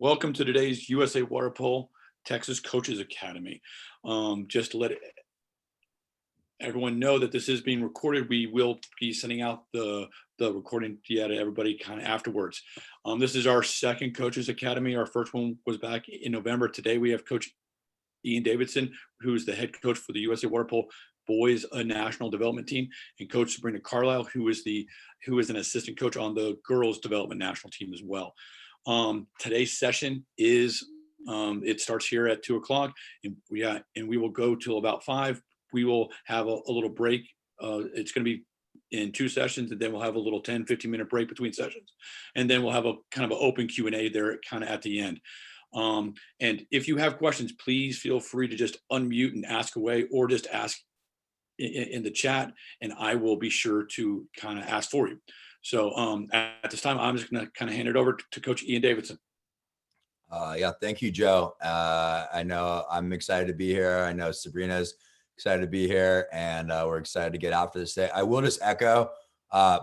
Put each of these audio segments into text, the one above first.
Welcome to today's USA Water Polo Texas Coaches Academy. Just to let everyone know that this is being recorded. We will be sending out the recording to everybody kind of afterwards. This is our second Coaches Academy. Our first one was back in November. Today we have Coach Ian Davidson, who's the head coach for the USA Water Polo Boys National Development Team, and Coach Sabrina Carlile, who is an assistant coach on the Girls Development National Team as well. Today's session is it starts here at 2:00, and we will go till about 5. We will have a little break. It's going to be in 2 sessions, and then we'll have a little 10-15-minute break between sessions, and then we'll have a kind of an open Q&A there kind of at the end. And if you have questions, please feel free to just unmute and ask away, or just ask in the chat, and I will be sure to kind of ask for you. So at this time, I'm just going to kind of hand it over to Coach Ian Davidson. Yeah, thank you, Joe. I know I'm excited to be here. I know Sabrina's excited to be here, and we're excited to get after this day. I will just echo,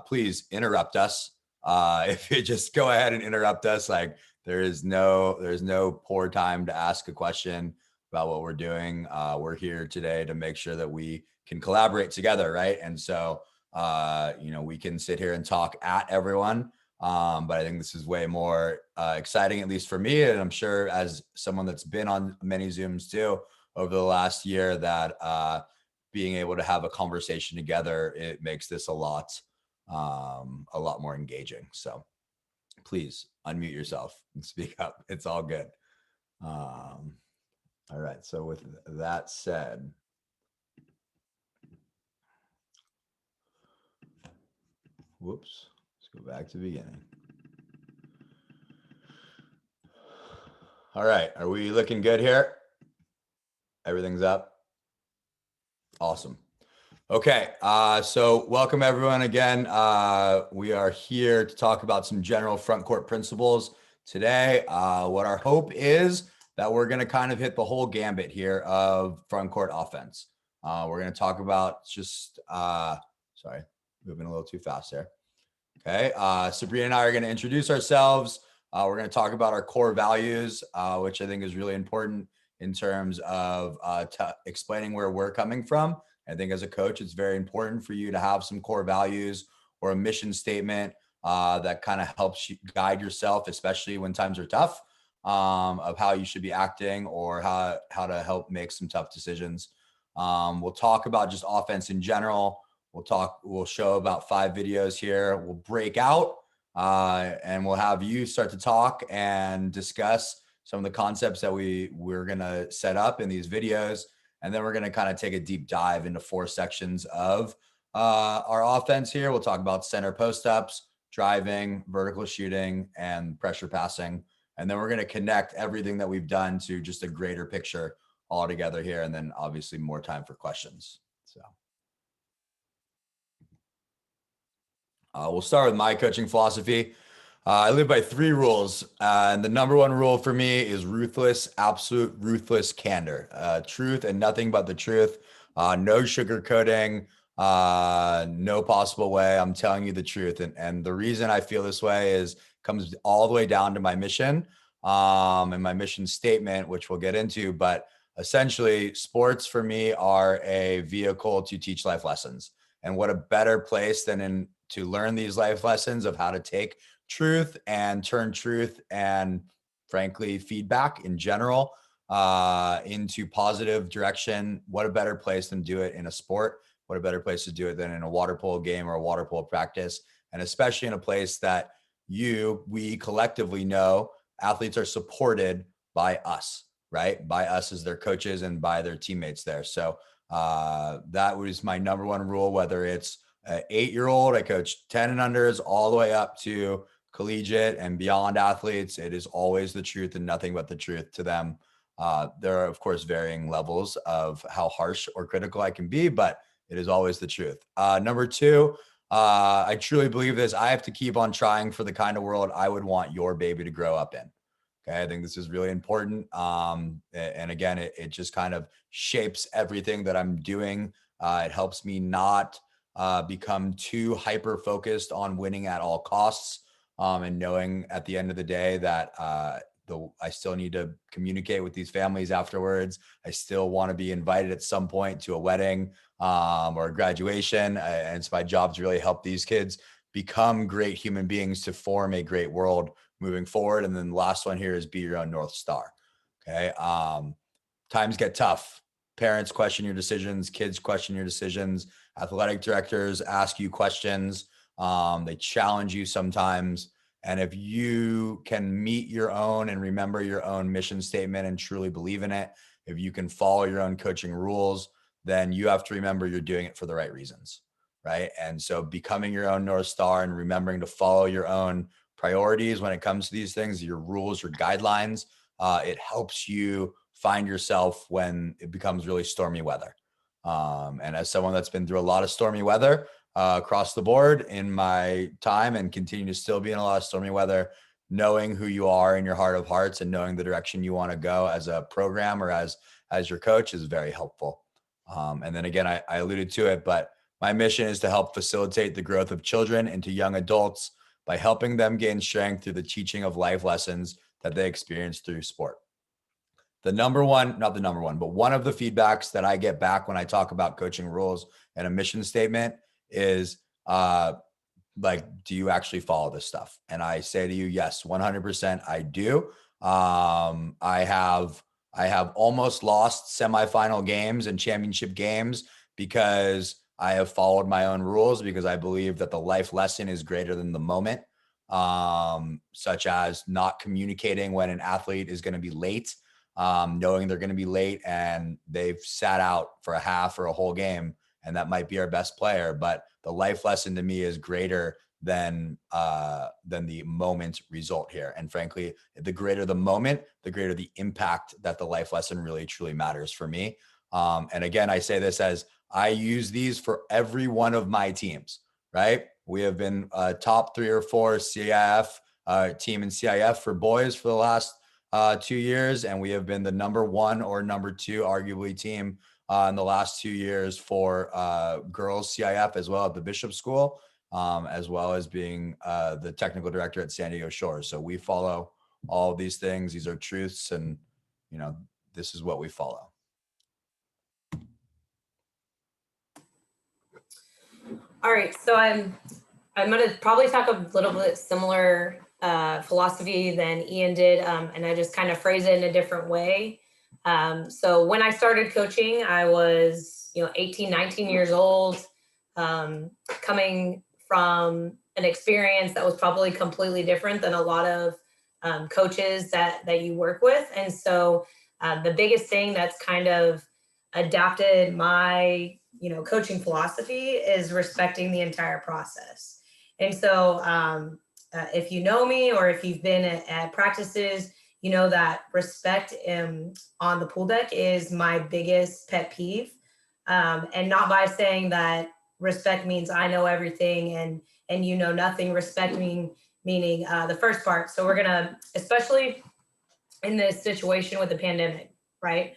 please interrupt us. If you just go ahead and interrupt us, like there's no poor time to ask a question about what we're doing. We're here today to make sure that we can collaborate together, right? And so we can sit here and talk at everyone. But I think this is way more exciting, at least for me. And I'm sure as someone that's been on many Zooms too over the last year, that being able to have a conversation together, it makes this a lot more engaging. So please unmute yourself and speak up. It's all good. All right. So with that said, whoops, let's go back to the beginning. All right, are we looking good here? Everything's up? Awesome. Okay, so welcome everyone again. We are here to talk about some general front court principles today. What our hope is that we're gonna kind of hit the whole gambit here of front court offense. We're gonna talk about just, sorry, moving a little too fast there. Okay, Sabrina and I are going to introduce ourselves. We're going to talk about our core values, which I think is really important in terms of explaining where we're coming from. I think as a coach, it's very important for you to have some core values or a mission statement that kind of helps you guide yourself, especially when times are tough, of how you should be acting or how to help make some tough decisions. We'll talk about just offense in general. We'll show about 5 videos here. We'll break out and we'll have you start to talk and discuss some of the concepts that we're going to set up in these videos. And then we're going to kind of take a deep dive into 4 sections of our offense here. We'll talk about center post-ups, driving, vertical shooting, and pressure passing. And then we're going to connect everything that we've done to just a greater picture all together here. And then obviously more time for questions. So. We'll start with my coaching philosophy. I live by 3 rules. And the number 1 rule for me is ruthless, absolute ruthless candor. Truth and nothing but the truth. No sugarcoating, no possible way. I'm telling you the truth. And the reason I feel this way comes all the way down to my mission and my mission statement, which we'll get into. But essentially, sports for me are a vehicle to teach life lessons. And what a better place than to learn these life lessons of how to take truth and turn truth and frankly feedback in general into positive direction. What a better place than do it in a sport? What a better place to do it than in a water polo game or a water polo practice? And especially in a place that we collectively know athletes are supported by us, right? By us as their coaches and by their teammates there. So that was my number 1 rule, whether it's an 8-year-old, I coach 10 and unders, all the way up to collegiate and beyond athletes. It is always the truth and nothing but the truth to them. There are, of course, varying levels of how harsh or critical I can be, but it is always the truth. Number 2, I truly believe this. I have to keep on trying for the kind of world I would want your baby to grow up in. Okay, I think this is really important. And again, it just kind of shapes everything that I'm doing. It helps me not become too hyper focused on winning at all costs, and knowing at the end of the day that I still need to communicate with these families afterwards. I still want to be invited at some point to a wedding or a graduation. And it's my job to really help these kids become great human beings to form a great world moving forward. And then the last one here is be your own North Star. Okay. Times get tough. Parents question your decisions. Kids question your decisions. Athletic directors ask you questions. They challenge you sometimes. And if you can meet your own and remember your own mission statement and truly believe in it, if you can follow your own coaching rules, then you have to remember you're doing it for the right reasons, right? And so becoming your own North Star and remembering to follow your own priorities when it comes to these things, your rules, your guidelines, it helps you find yourself when it becomes really stormy weather. And as someone that's been through a lot of stormy weather across the board in my time and continue to still be in a lot of stormy weather, knowing who you are in your heart of hearts and knowing the direction you want to go as a program or as your coach is very helpful. And then again, I alluded to it, but my mission is to help facilitate the growth of children into young adults by helping them gain strength through the teaching of life lessons that they experience through sport. Not the number one, but one of the feedbacks that I get back when I talk about coaching rules and a mission statement is like, do you actually follow this stuff? And I say to you, yes, 100% I do. I have almost lost semifinal games and championship games because I have followed my own rules, because I believe that the life lesson is greater than the moment, such as not communicating when an athlete is going to be late, knowing they're going to be late and they've sat out for a half or a whole game, and that might be our best player. But the life lesson to me is greater than the moment result here. And frankly, the greater the moment, the greater the impact that the life lesson really truly matters for me. And again, I say this as I use these for every one of my teams, right? We have been top 3 or 4 CIF team in CIF for boys for the last 2 years. And we have been the number 1 or number 2, arguably, team in the last 2 years for girls CIF as well at the Bishop School, as well as being the technical director at San Diego Shores. So we follow all of these things. These are truths, and this is what we follow. All right, so I'm going to probably talk a little bit similar philosophy than Ian did, and I just kind of phrase it in a different way. So when I started coaching, I was 18, 19 years old, coming from an experience that was probably completely different than a lot of coaches that you work with. And so the biggest thing that's kind of adapted my coaching philosophy is respecting the entire process. And so if you know me, or if you've been at practices, you know that respect on the pool deck is my biggest pet peeve. And not by saying that respect means I know everything and you know nothing. Respect meaning the first part. So we're gonna, especially in this situation with the pandemic, right?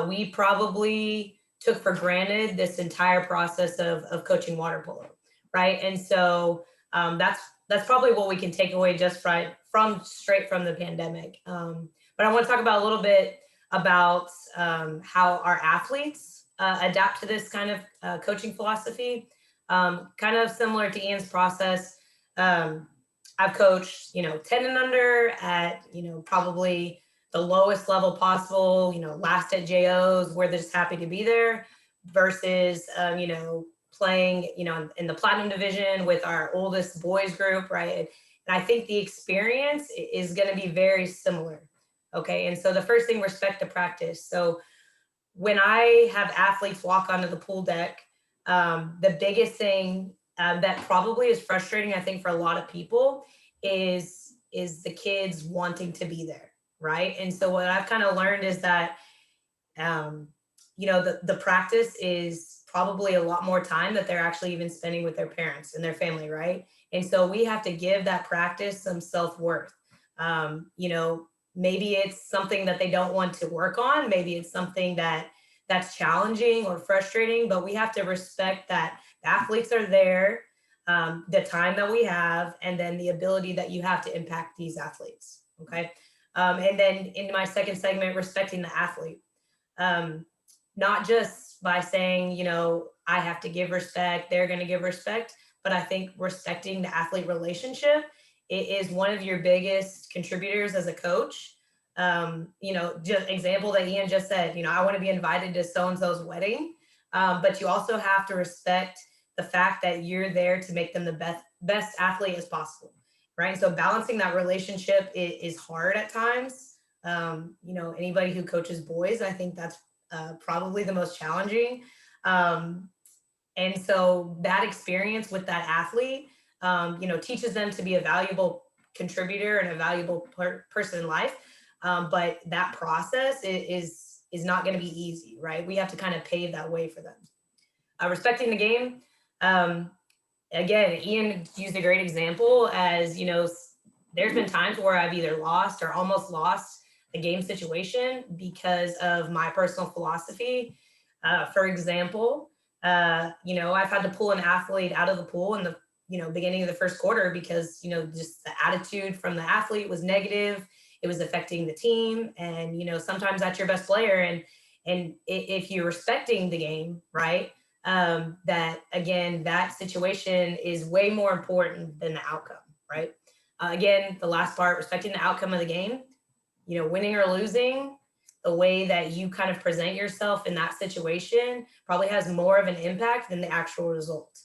We probably took for granted this entire process of coaching water polo, right? And so that's probably what we can take away just straight from the pandemic. But I want to talk about a little bit about how our athletes adapt to this kind of coaching philosophy. Kind of similar to Ian's process. I've coached, 10 and under at, probably the lowest level possible, last at JOs where they're just happy to be there, versus, playing, in the platinum division with our oldest boys group, right? And I think the experience is going to be very similar. Okay. And so the first thing, respect to practice. So when I have athletes walk onto the pool deck, the biggest thing that probably is frustrating, I think, for a lot of people is the kids wanting to be there. Right. And so what I've kind of learned is that, the practice is probably a lot more time that they're actually even spending with their parents and their family. Right. And so we have to give that practice some self-worth. Maybe it's something that they don't want to work on. Maybe it's something that's challenging or frustrating, but we have to respect that the athletes are there, the time that we have, and then the ability that you have to impact these athletes. Okay. And then in my second segment, respecting the athlete. Not just by saying, you know, I have to give respect, they're going to give respect, but I think respecting the athlete relationship is one of your biggest contributors as a coach. You know, just example that Ian just said, you know, I want to be invited to so-and-so's wedding, but you also have to respect the fact that you're there to make them the best athlete as possible, right? So balancing that relationship is hard at times. You know, anybody who coaches boys, I think that's probably the most challenging. And so that experience with that athlete, you know, teaches them to be a valuable contributor and a valuable person in life. But that process is not going to be easy, right? We have to kind of pave that way for them. Respecting the game. Again, Ian used a great example as, you know, there's been times where I've either lost or almost lost the game situation because of my personal philosophy. For example, you know, I've had to pull an athlete out of the pool in the, you know, beginning of the first quarter because, you know, just the attitude from the athlete was negative. It was affecting the team. And, you know, sometimes that's your best player. And if you're respecting the game, right, that again, that situation is way more important than the outcome, right? Again, the last part, respecting the outcome of the game, you know, winning or losing, the way that you kind of present yourself in that situation probably has more of an impact than the actual result.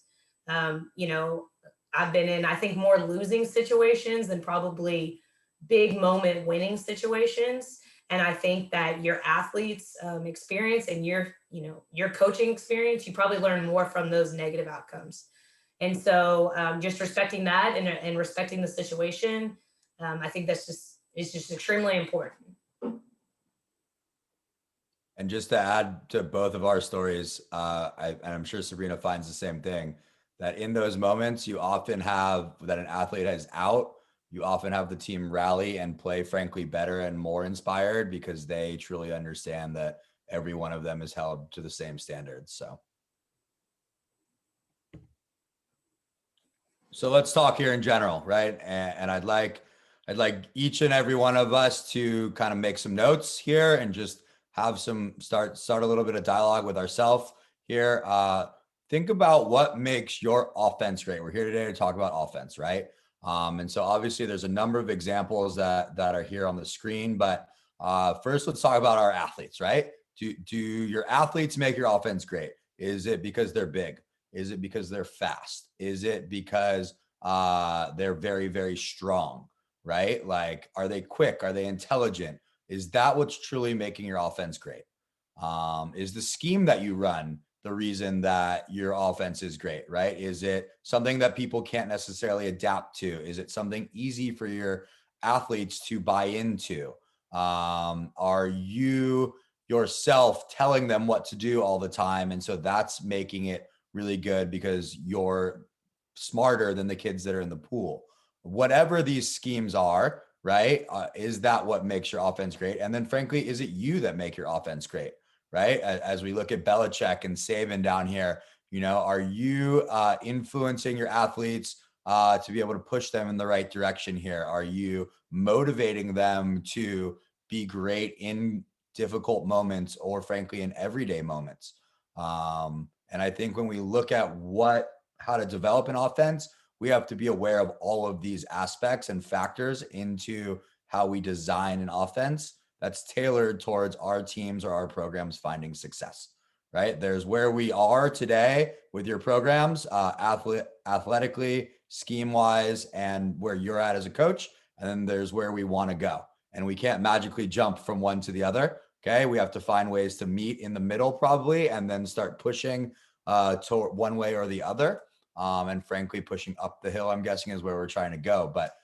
You know, I've been in, I think, more losing situations than probably big moment winning situations. And I think that your athletes' experience and your, you know, your coaching experience, you probably learn more from those negative outcomes. And so just respecting that and respecting the situation, I think that's just, it's just extremely important. And just to add to both of our stories, and I'm sure Sabrina finds the same thing, that in those moments, you often have that an athlete is out, you often have the team rally and play, frankly, better and more inspired because they truly understand that every one of them is held to the same standards. So let's talk here in general, right? And I'd like each and every one of us to kind of make some notes here and just have some start a little bit of dialogue with ourselves here. Think about what makes your offense great. We're here today to talk about offense, right? And so obviously there's a number of examples that are here on the screen, but first let's talk about our athletes, right? Do your athletes make your offense great? Is it because they're big? Is it because they're fast? Is it because they're very, very strong, right? Like, are they quick? Are they intelligent? Is that what's truly making your offense great? Is the scheme that you run the reason that your offense is great, right? Is it something that people can't necessarily adapt to? Is it something easy for your athletes to buy into? Are you yourself telling them what to do all the time? And so that's making it really good because you're smarter than the kids that are in the pool. Whatever these schemes are, right? Is that what makes your offense great? And then frankly, is it you that make your offense great, right? As we look at Belichick and Saban down here, you know, are you influencing your athletes to be able to push them in the right direction here? Are you motivating them to be great in difficult moments or frankly in everyday moments? And I think when we look at how to develop an offense, we have to be aware of all of these aspects and factors into how we design an offense that's tailored towards our teams or our programs finding success, right? There's where we are today with your programs, athletically, scheme-wise, and where you're at as a coach. And then there's where we want to go. And we can't magically jump from one to the other. Okay, we have to find ways to meet in the middle probably, and then start pushing toward one way or the other. And frankly, pushing up the hill, I'm guessing, is where we're trying to go. But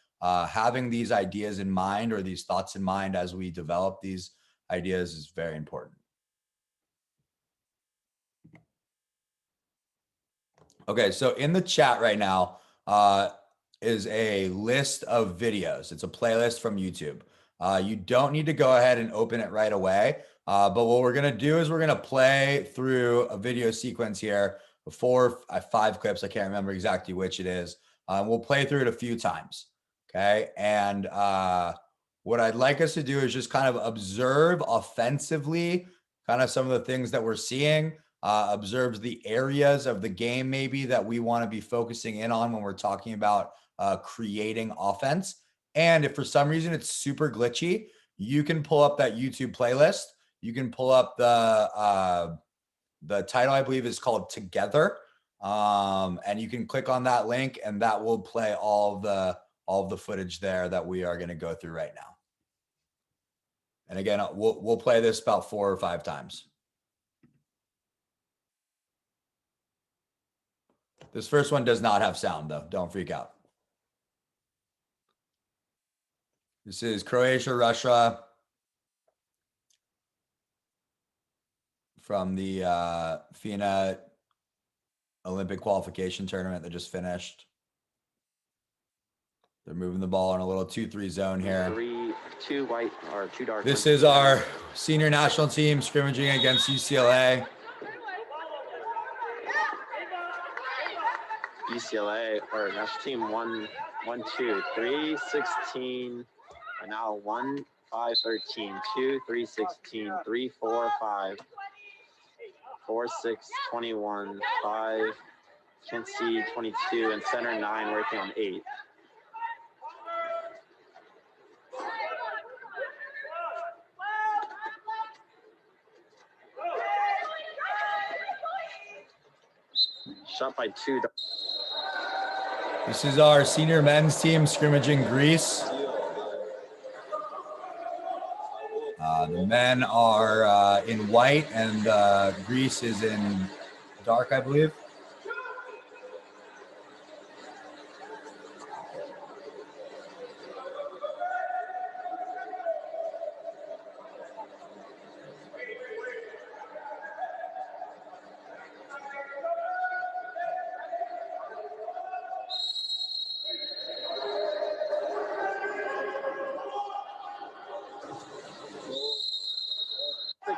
having these ideas in mind or these thoughts in mind as we develop these ideas is very important. Okay, so in the chat right now is a list of videos. It's a playlist from YouTube. You don't need to go ahead and open it right away. But what we're going to do is we're going to play through a video sequence here, 5 clips. I can't remember exactly which it is. We'll play through it a few times. Okay. And What I'd like us to do is just kind of observe offensively, kind of some of the things that we're seeing, observes the areas of the game maybe that we want to be focusing in on when we're talking about creating offense. And if for some reason it's super glitchy, you can pull up that YouTube playlist. You can pull up the title, I believe, is called Together. And you can click on that link and that will play all of the footage there that we are going to go through right now. And again, we'll play this about 4 or 5 times. This first one does not have sound though. Don't freak out. This is Croatia, Russia from the FINA Olympic qualification tournament that just finished. They're moving the ball in a little 2-3 zone here. 2 white or 2 dark. This is our senior national team scrimmaging against UCLA. UCLA or national team 1, 2, 3, 16, and now 1, 5, 13, 2, 3, 16, 3, 4, 5, 4, 6, 21, 5, can't see 22, and center 9 working on 8. Shot by 2. This is our senior men's team scrimmaging Greece. The men are in white and Greece is in dark, I believe.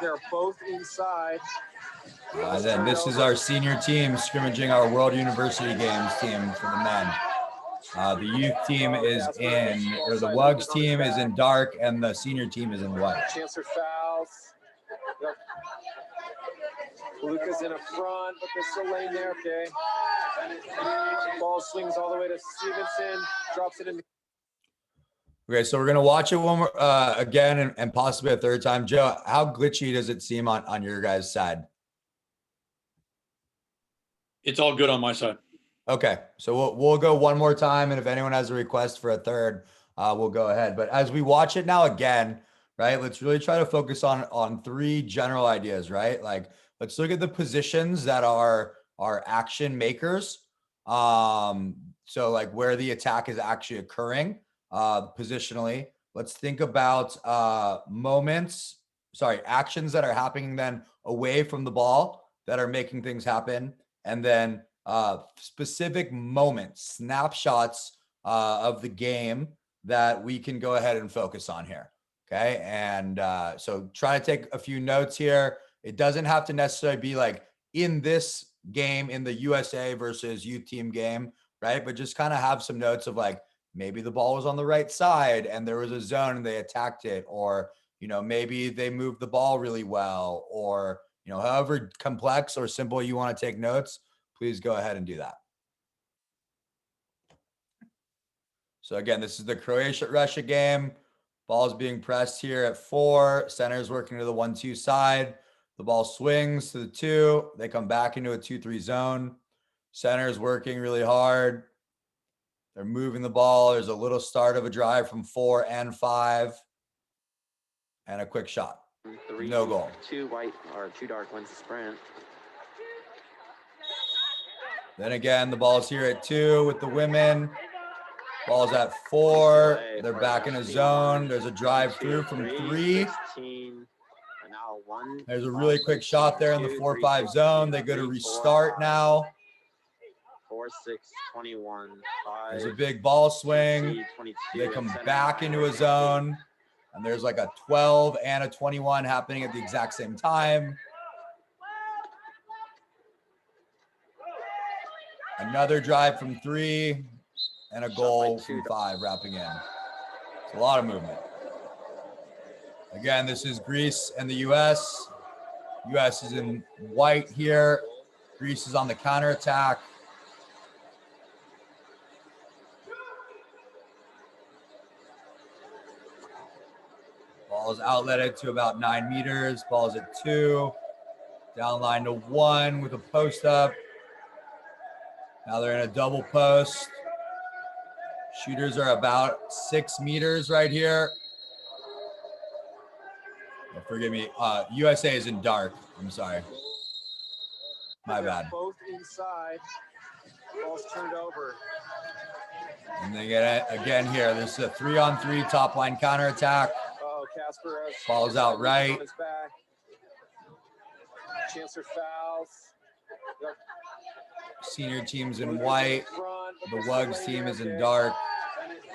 They're both inside. And then this is our senior team scrimmaging our World University Games team for the men. The youth team is in, or the WUGS team is in dark, and the senior team is in white. Chance for fouls. Yep. Luca's in a front, but they're still laying there. Okay. Ball swings all the way to Stevenson, drops it in. Okay, so we're gonna watch it one more again and possibly a third time. Joe, how glitchy does it seem on your guys' side? It's all good on my side. Okay, so we'll go one more time, and if anyone has a request for a third, we'll go ahead. But as we watch it now again, right, let's really try to focus on 3 general ideas, right? Like, let's look at the positions that are action makers. So like where the attack is actually occurring, positionally. Let's think about actions that are happening then away from the ball that are making things happen, and then specific moments, snapshots of the game that we can go ahead and focus on here. Okay. And so try to take a few notes here. It doesn't have to necessarily be like in this game, in the USA versus youth team game, right? But just kind of have some notes of like, maybe the ball was on the right side and there was a zone and they attacked it, or, you know, maybe they moved the ball really well, or, you know, however complex or simple you want to take notes, please go ahead and do that. So again, this is the Croatia-Russia game. Ball's being pressed here at 4. Center's working to the 1-2 side. The ball swings to the 2. They come back into a 2-3 zone. Center's working really hard. They're moving the ball. There's a little start of a drive from 4 and 5. And a quick shot. 3, no goal. 2 white or 2 dark wins the sprint. Then again, the ball's here at 2 with the women. Ball's at 4. They're back in a zone. There's a drive through from 3. There's a really quick shot there in the 4-5 zone. They go to restart now. 4, 6, 21, 5. There's a big ball swing. They come back into a zone. And there's like a 12 and a 21 happening at the exact same time. Another drive from 3 and a goal from 5 wrapping in. It's a lot of movement. Again, this is Greece and the US. US is in white here. Greece is on the counterattack. Ball is outletted to about 9 meters. Ball is at 2. Down line to 1 with a post up. Now they're in a double post. Shooters are about 6 meters right here. Oh, forgive me. USA is in dark. I'm sorry. My bad. Both inside. Ball's turned over. And they get it again here. This is a 3-on-3 top line counterattack. Oh, Casper has Ball's out right. on his back. Chance for fouls. Yep. Senior team's in white. The Wugs team is in dark.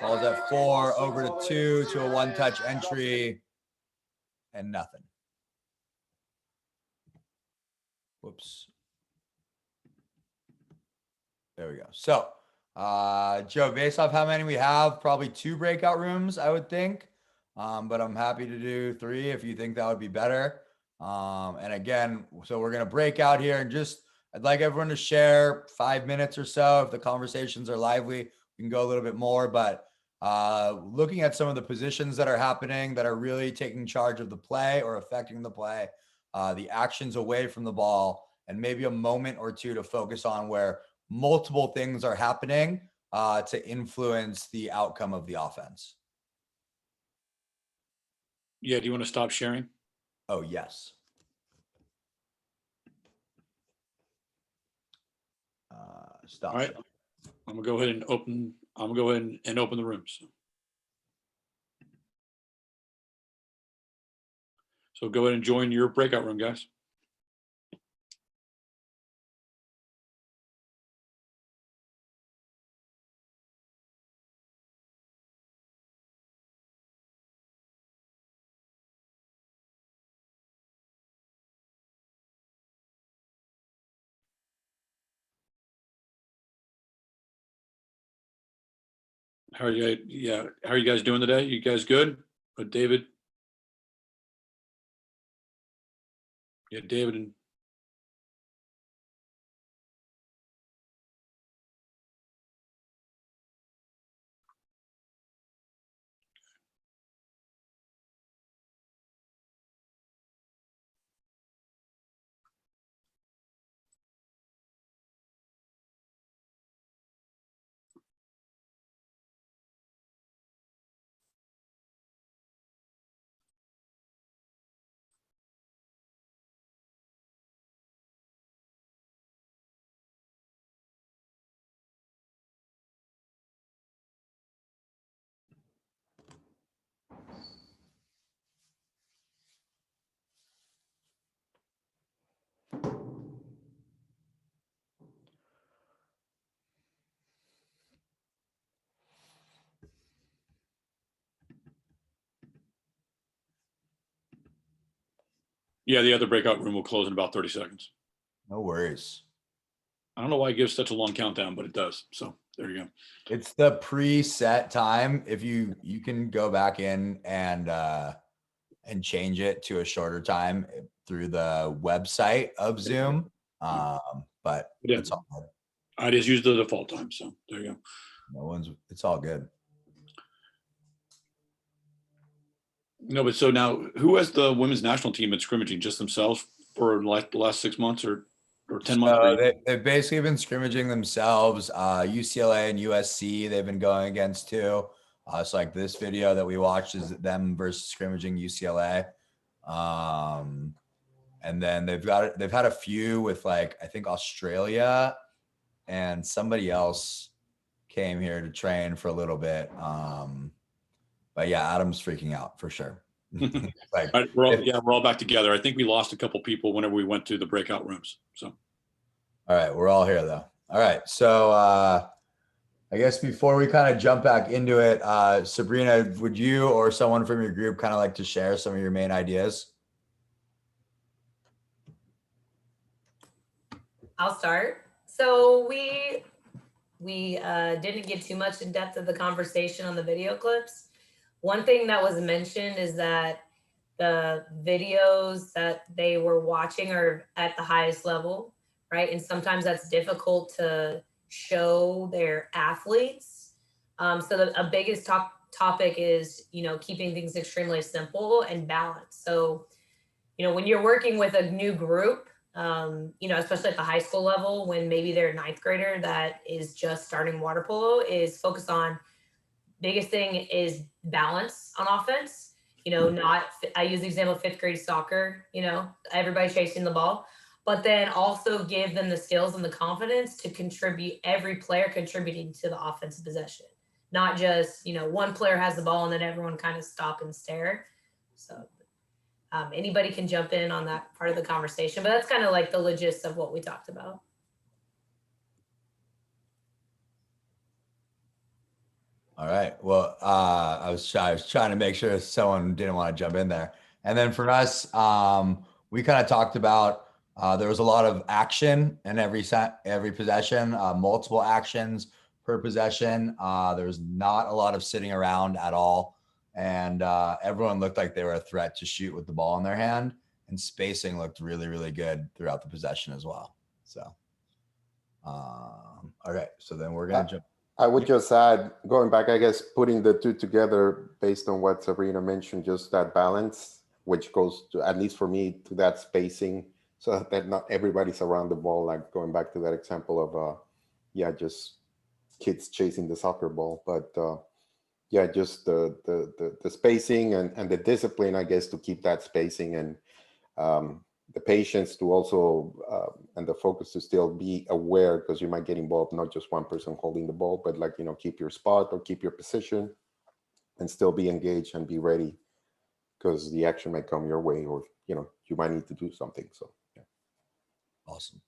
Ball's at 4, over to 2, to a 1-touch entry, and nothing. Whoops. There we go. So, Joe, based off how many we have, probably 2 breakout rooms, I would think. But I'm happy to do 3 if you think that would be better. And again, so we're going to break out here and just, I'd like everyone to share 5 minutes or so. If the conversations are lively, we can go a little bit more, but looking at some of the positions that are happening that are really taking charge of the play or affecting the play, the actions away from the ball, and maybe a moment or two to focus on where multiple things are happening to influence the outcome of the offense. Yeah, do you want to stop sharing? Oh, yes. Stop. All right. sharing. I'm gonna go ahead and open. I'm gonna go ahead and open the rooms. So go ahead and join your breakout room, guys. How are you? Yeah, how are you guys doing today? You guys good? David? Yeah, David and yeah, the other breakout room will close in about 30 seconds. No worries. I don't know why it gives such a long countdown, but it does. So there you go. It's the preset time. If you can go back in and change it to a shorter time through the website of Zoom. But Yeah. it's all good. I just used the default time. So there you go. It's all good. No, but so now who has the women's national team at scrimmaging? Just themselves for like the last 6 months or 10 months? They've basically been scrimmaging themselves. UCLA and USC, they've been going against too. So like this video that we watched is them versus scrimmaging UCLA. And then they've had a few with like, I think Australia and somebody else came here to train for a little bit. But yeah, Adam's freaking out for sure. Like, we're all back together. I think we lost a couple people whenever we went to the breakout rooms. So, all right, we're all here though. All right, so I guess before we kind of jump back into it, Sabrina, would you or someone from your group kind of like to share some of your main ideas? I'll start. So we didn't get too much in depth of the conversation on the video clips. One thing that was mentioned is that the videos that they were watching are at the highest level, right? And sometimes that's difficult to show their athletes. So a biggest topic is, keeping things extremely simple and balanced. So, when you're working with a new group, especially at the high school level, when maybe they're a ninth grader that is just starting water polo, is focus on biggest thing is balance on offense. Not, I use the example of fifth grade soccer, everybody chasing the ball, but then also give them the skills and the confidence to contribute, every player contributing to the offensive possession, not just, one player has the ball and then everyone kind of stop and stare. So anybody can jump in on that part of the conversation, but that's kind of like the gist of what we talked about. All right. Well, I was trying to make sure someone didn't want to jump in there. And then for us, we kind of talked about there was a lot of action in every possession, multiple actions per possession. There was not a lot of sitting around at all, and everyone looked like they were a threat to shoot with the ball in their hand. And spacing looked really, really good throughout the possession as well. So, all right. So then we're gonna jump. I would just add, going back, I guess, putting the two together based on what Sabrina mentioned, just that balance, which goes to, at least for me, to that spacing, so that not everybody's around the ball, like going back to that example of, just kids chasing the soccer ball. But just the spacing and the discipline, I guess, to keep that spacing, and the patience to also and the focus to still be aware, because you might get involved, not just one person holding the ball, but like, keep your spot or keep your position and still be engaged and be ready, because the action might come your way, or you might need to do something. So yeah. Awesome.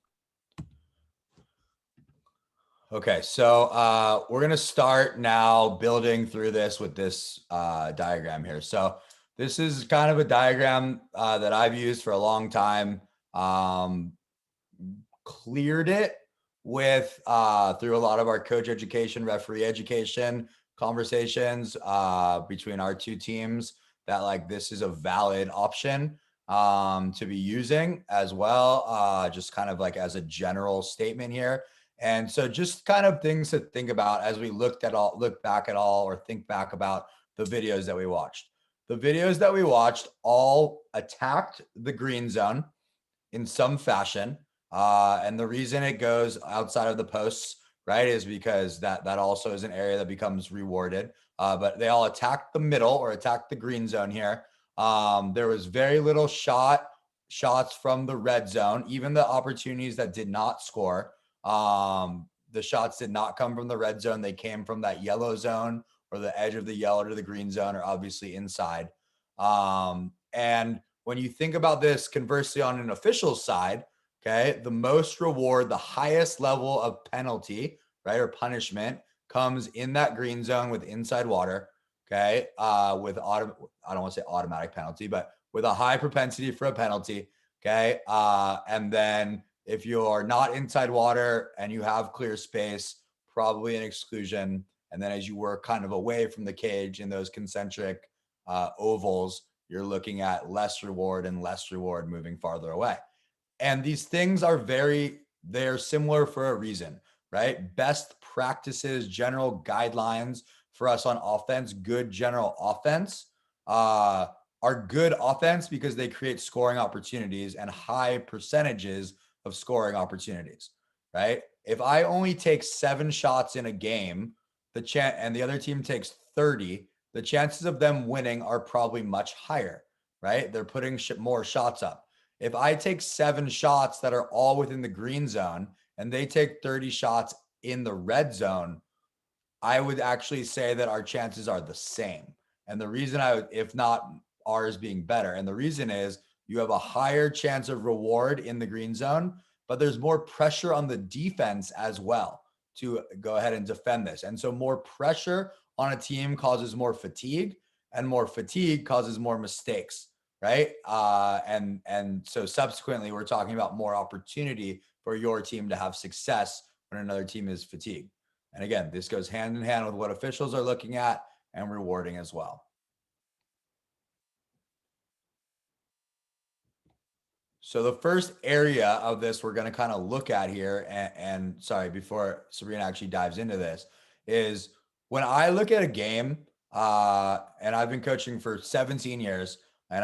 Okay, so we're gonna start now building through this with this diagram here. So this is kind of a diagram that I've used for a long time. Cleared it with through a lot of our coach education, referee education conversations between our two teams, that like this is a valid option to be using as well, just kind of like as a general statement here. And so just kind of things to think about as we look back at all, or think back about the videos that we watched. The videos that we watched all attacked the green zone in some fashion. And the reason it goes outside of the posts, right, is because that also is an area that becomes rewarded. But they all attacked the middle, or attacked the green zone here. There was very little shots from the red zone. Even the opportunities that did not score, the shots did not come from the red zone. They came from that yellow zone, or the edge of the yellow to the green zone, or obviously inside. And when you think about this conversely on an official side, okay, the most reward, the highest level of penalty, right, or punishment, comes in that green zone with inside water, okay, with I don't want to say automatic penalty, but with a high propensity for a penalty, okay, and then if you're not inside water and you have clear space, probably an exclusion. And then as you work kind of away from the cage in those concentric ovals, you're looking at less reward and less reward moving farther away. And these things they're similar for a reason, right? Best practices, general guidelines for us on offense, good general offense are good offense because they create scoring opportunities and high percentages of scoring opportunities, right? If I only take 7 shots in a game, and the other team takes 30, the chances of them winning are probably much higher, right? They're putting more shots up. If I take 7 shots that are all within the green zone and they take 30 shots in the red zone, I would actually say that our chances are the same. And the reason if not ours being better, and the reason is you have a higher chance of reward in the green zone, but there's more pressure on the defense as well to go ahead and defend this. And so more pressure on a team causes more fatigue, and more fatigue causes more mistakes, right? And so subsequently, we're talking about more opportunity for your team to have success when another team is fatigued. And again, this goes hand in hand with what officials are looking at and rewarding as well. So the first area of this we're going to kind of look at here, and sorry, before Sabrina actually dives into this, is when I look at a game, and I've been coaching for 17 years, and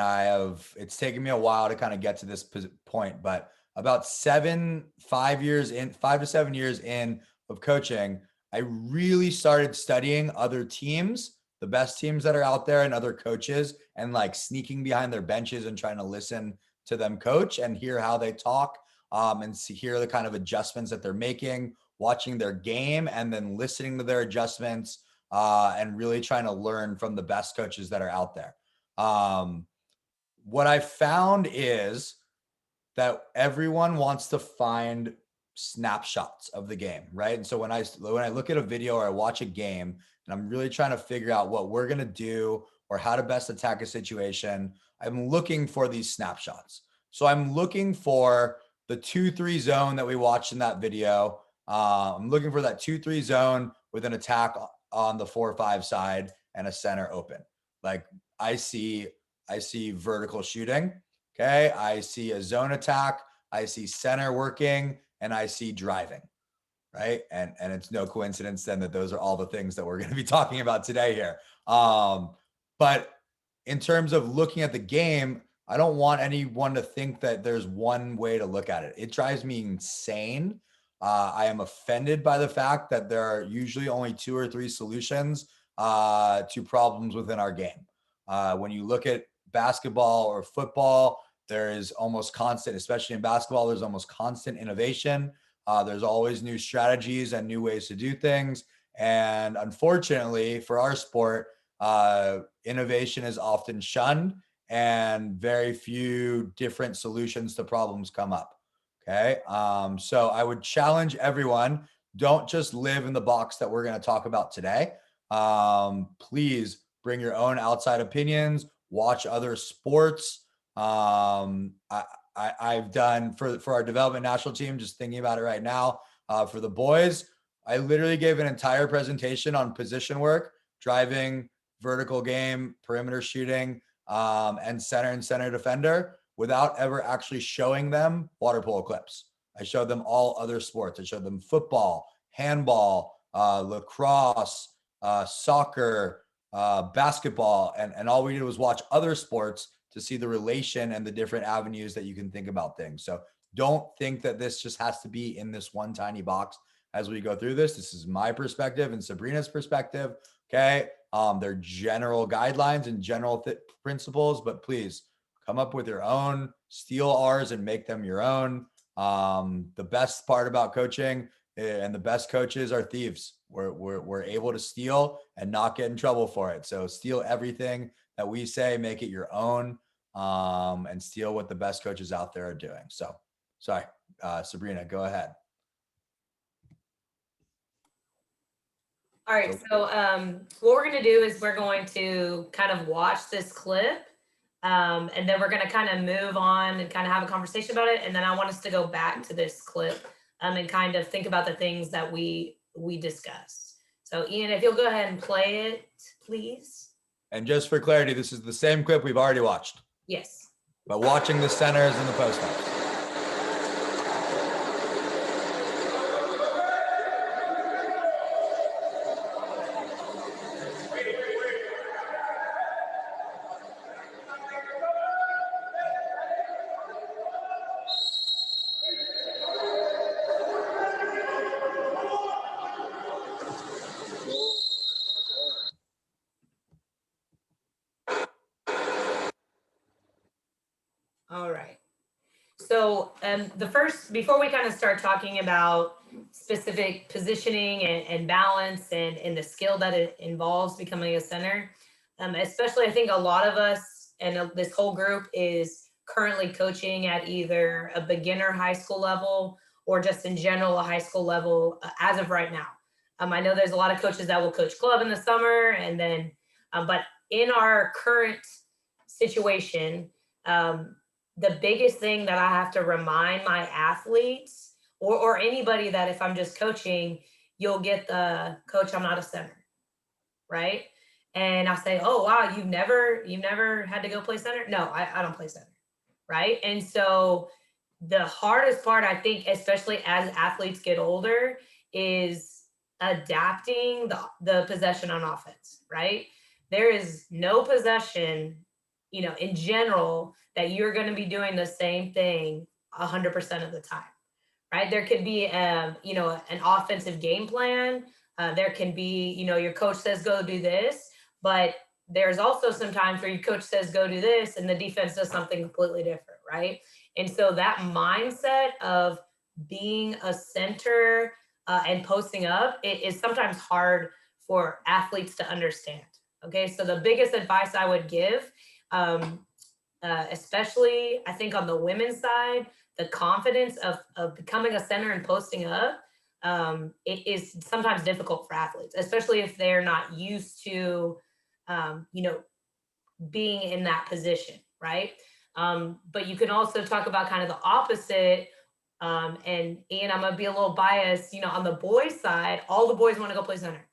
it's taken me a while to kind of get to this point, but about 5 to 7 years in of coaching, I really started studying other teams, the best teams that are out there, and other coaches, and like sneaking behind their benches and trying to listen to them coach and hear how they talk, and hear the kind of adjustments that they're making, watching their game, and then listening to their adjustments, and really trying to learn from the best coaches that are out there. What I found is that everyone wants to find snapshots of the game, right? And so when I look at a video or I watch a game and I'm really trying to figure out what we're going to do or how to best attack a situation, I'm looking for these snapshots. So I'm looking for the 2-3 zone that we watched in that video. I'm looking for that 2-3 zone with an attack on the 4-5 side and a center open. Like I see vertical shooting. Okay. I see a zone attack. I see center working, and I see driving. Right. And it's no coincidence then that those are all the things that we're going to be talking about today here. But in terms of looking at the game, I don't want anyone to think that there's one way to look at it. It drives me insane. I am offended by the fact that there are usually only 2 or 3 solutions to problems within our game. When you look at basketball or football, there is almost constant, especially in basketball, there's almost constant innovation. There's always new strategies and new ways to do things. And unfortunately for our sport, innovation is often shunned and very few different solutions to problems come up. Okay. So I would challenge everyone, don't just live in the box that we're going to talk about today. Please bring your own outside opinions, watch other sports. I've done for our development national team, just thinking about it right now, for the boys, I literally gave an entire presentation on position work, driving, vertical game, perimeter shooting, and center defender without ever actually showing them water polo clips. I showed them all other sports. I showed them football, handball, lacrosse, soccer, basketball, and all we did was watch other sports to see the relation and the different avenues that you can think about things. So don't think that this just has to be in this one tiny box as we go through this. This is my perspective and Sabrina's perspective. Okay. They're general guidelines and general principles, but please come up with your own, steal ours and make them your own. The best part about coaching and the best coaches are thieves. We're able to steal and not get in trouble for it. So steal everything that we say, make it your own, and steal what the best coaches out there are doing. So sorry, Sabrina, go ahead. All right, so what we're going to do is we're going to kind of watch this clip, and then we're going to kind of move on and kind of have a conversation about it. And then I want us to go back to this clip and kind of think about the things that we discussed. So Ian, if you'll go ahead and play it, please. And just for clarity, this is the same clip we've already watched. Yes. But watching the centers and the post-ups. All right. So before we kind of start talking about specific positioning and balance and the skill that it involves becoming a center, especially I think a lot of us and this whole group is currently coaching at either a beginner high school level or just in general a high school level as of right now. I know there's a lot of coaches that will coach club in the summer and then, but in our current situation, the biggest thing that I have to remind my athletes or anybody that if I'm just coaching, you'll get the coach, I'm not a center, right? And I say, oh, wow, you've never had to go play center? No, I don't play center, right? And so the hardest part, I think, especially as athletes get older, is adapting the possession on offense, right? There is no possession, in general, that you're going to be doing the same thing 100% of the time, right? There could be, an offensive game plan. There can be, your coach says, go do this, but there's also some times where your coach says, go do this, and the defense does something completely different, right? And so that mindset of being a center and posting up, it is sometimes hard for athletes to understand. Okay, so the biggest advice I would give, especially I think on the women's side, the confidence of becoming a center and posting up, it is sometimes difficult for athletes, especially if they're not used to, being in that position, right? But you can also talk about kind of the opposite. And Ian, I'm gonna be a little biased, on the boys' side, all the boys want to go play center,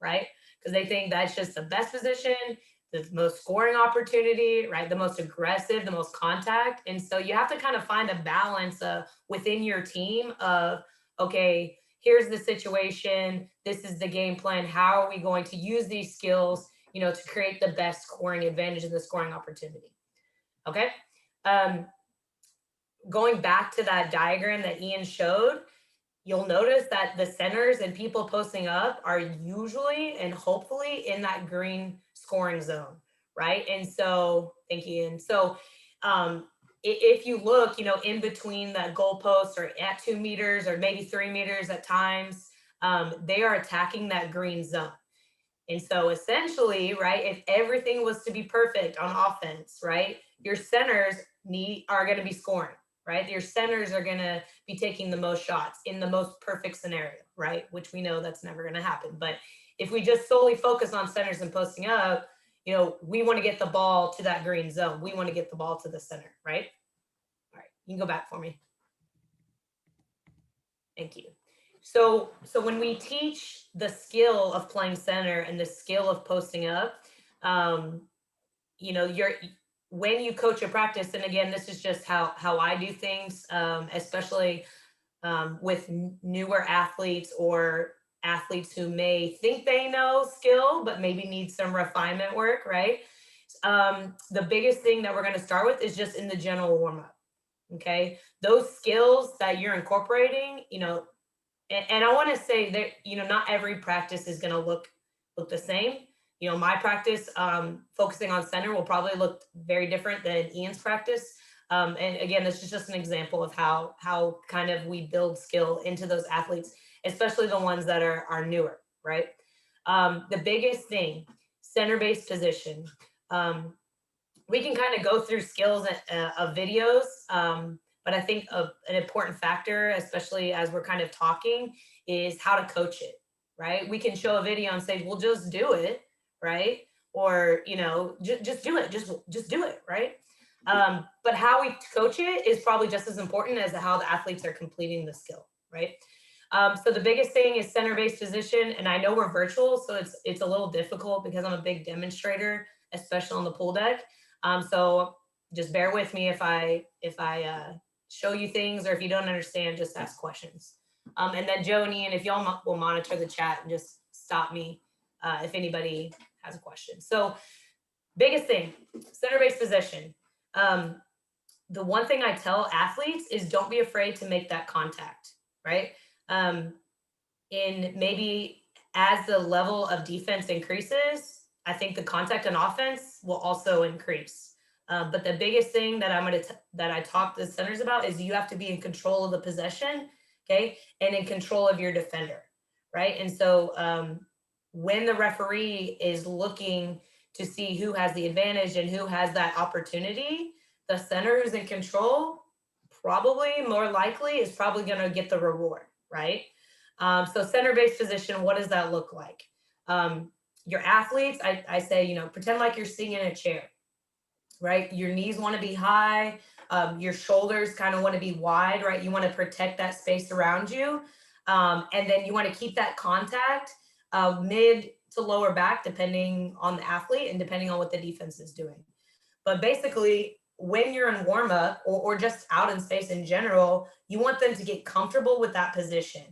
right? Because they think that's just the best position, the most scoring opportunity, right? The most aggressive, the most contact. And so you have to kind of find a balance within your team of, okay, here's the situation, this is the game plan, how are we going to use these skills, to create the best scoring advantage and the scoring opportunity. Okay. Going back to that diagram that Ian showed, you'll notice that the centers and people posting up are usually and hopefully in that green scoring zone, right? And so, thank you, Ian. So if you look, in between that goalpost or at 2 meters or maybe 3 meters at times, they are attacking that green zone. And so essentially, right, if everything was to be perfect on offense, right, your centers are going to be scoring, right? Your centers are going to be taking the most shots in the most perfect scenario, right? Which we know that's never going to happen. But if we just solely focus on centers and posting up, we want to get the ball to that green zone. We want to get the ball to the center, right? All right, you can go back for me. Thank you. So when we teach the skill of playing center and the skill of posting up, when you coach a practice, and again, this is just how I do things, especially with newer athletes or athletes who may think they know skill, but maybe need some refinement work, right? The biggest thing that we're going to start with is just in the general warm-up. Okay, those skills that you're incorporating, and I want to say that, not every practice is going to look the same. My practice, focusing on center, will probably look very different than Ian's practice. And again, this is just an example of how kind of we build skill into those athletes, especially the ones that are newer, right? The biggest thing, center-based position. We can kind of go through skills of videos, but I think an important factor, especially as we're kind of talking, is how to coach it, right? We can show a video and say, well, just do it, right? Or, just do it, just do it, right? But how we coach it is probably just as important as how the athletes are completing the skill, right? So the biggest thing is center-based position, and I know we're virtual, so it's a little difficult because I'm a big demonstrator, especially on the pool deck. So just bear with me if I show you things, or if you don't understand, just ask questions. And then Joe and Ian, if y'all will monitor the chat and just stop me if anybody has a question. So biggest thing, center-based position. The one thing I tell athletes is don't be afraid to make that contact, right? In maybe as the level of defense increases, I think the contact on offense will also increase. But the biggest thing that that I talk to the centers about is you have to be in control of the possession, okay, and in control of your defender, right? And so when the referee is looking to see who has the advantage and who has that opportunity, the center who's in control, probably more likely, is probably going to get the reward, right? So center-based position, what does that look like? Your athletes, I say, pretend like you're sitting in a chair, right? Your knees want to be high. Your shoulders kind of want to be wide, right? You want to protect that space around you. And then you want to keep that contact mid to lower back, depending on the athlete and depending on what the defense is doing. But basically, when you're in warm up or just out in space in general, you want them to get comfortable with that position.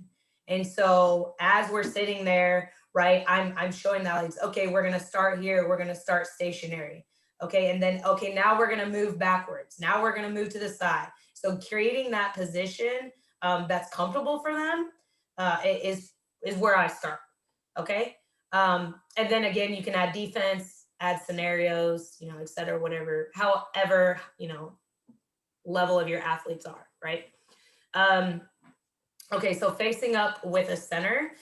And so as we're sitting there, right, I'm showing that, like, okay, we're going to start here. We're going to start stationary. Okay. And then, okay, now we're going to move backwards. Now we're going to move to the side. So creating that position that's comfortable for them is where I start. Okay. And then again, you can add defense, add scenarios, you know, et cetera, whatever, however, you know, level of your athletes are, right? Okay, so facing up with a center,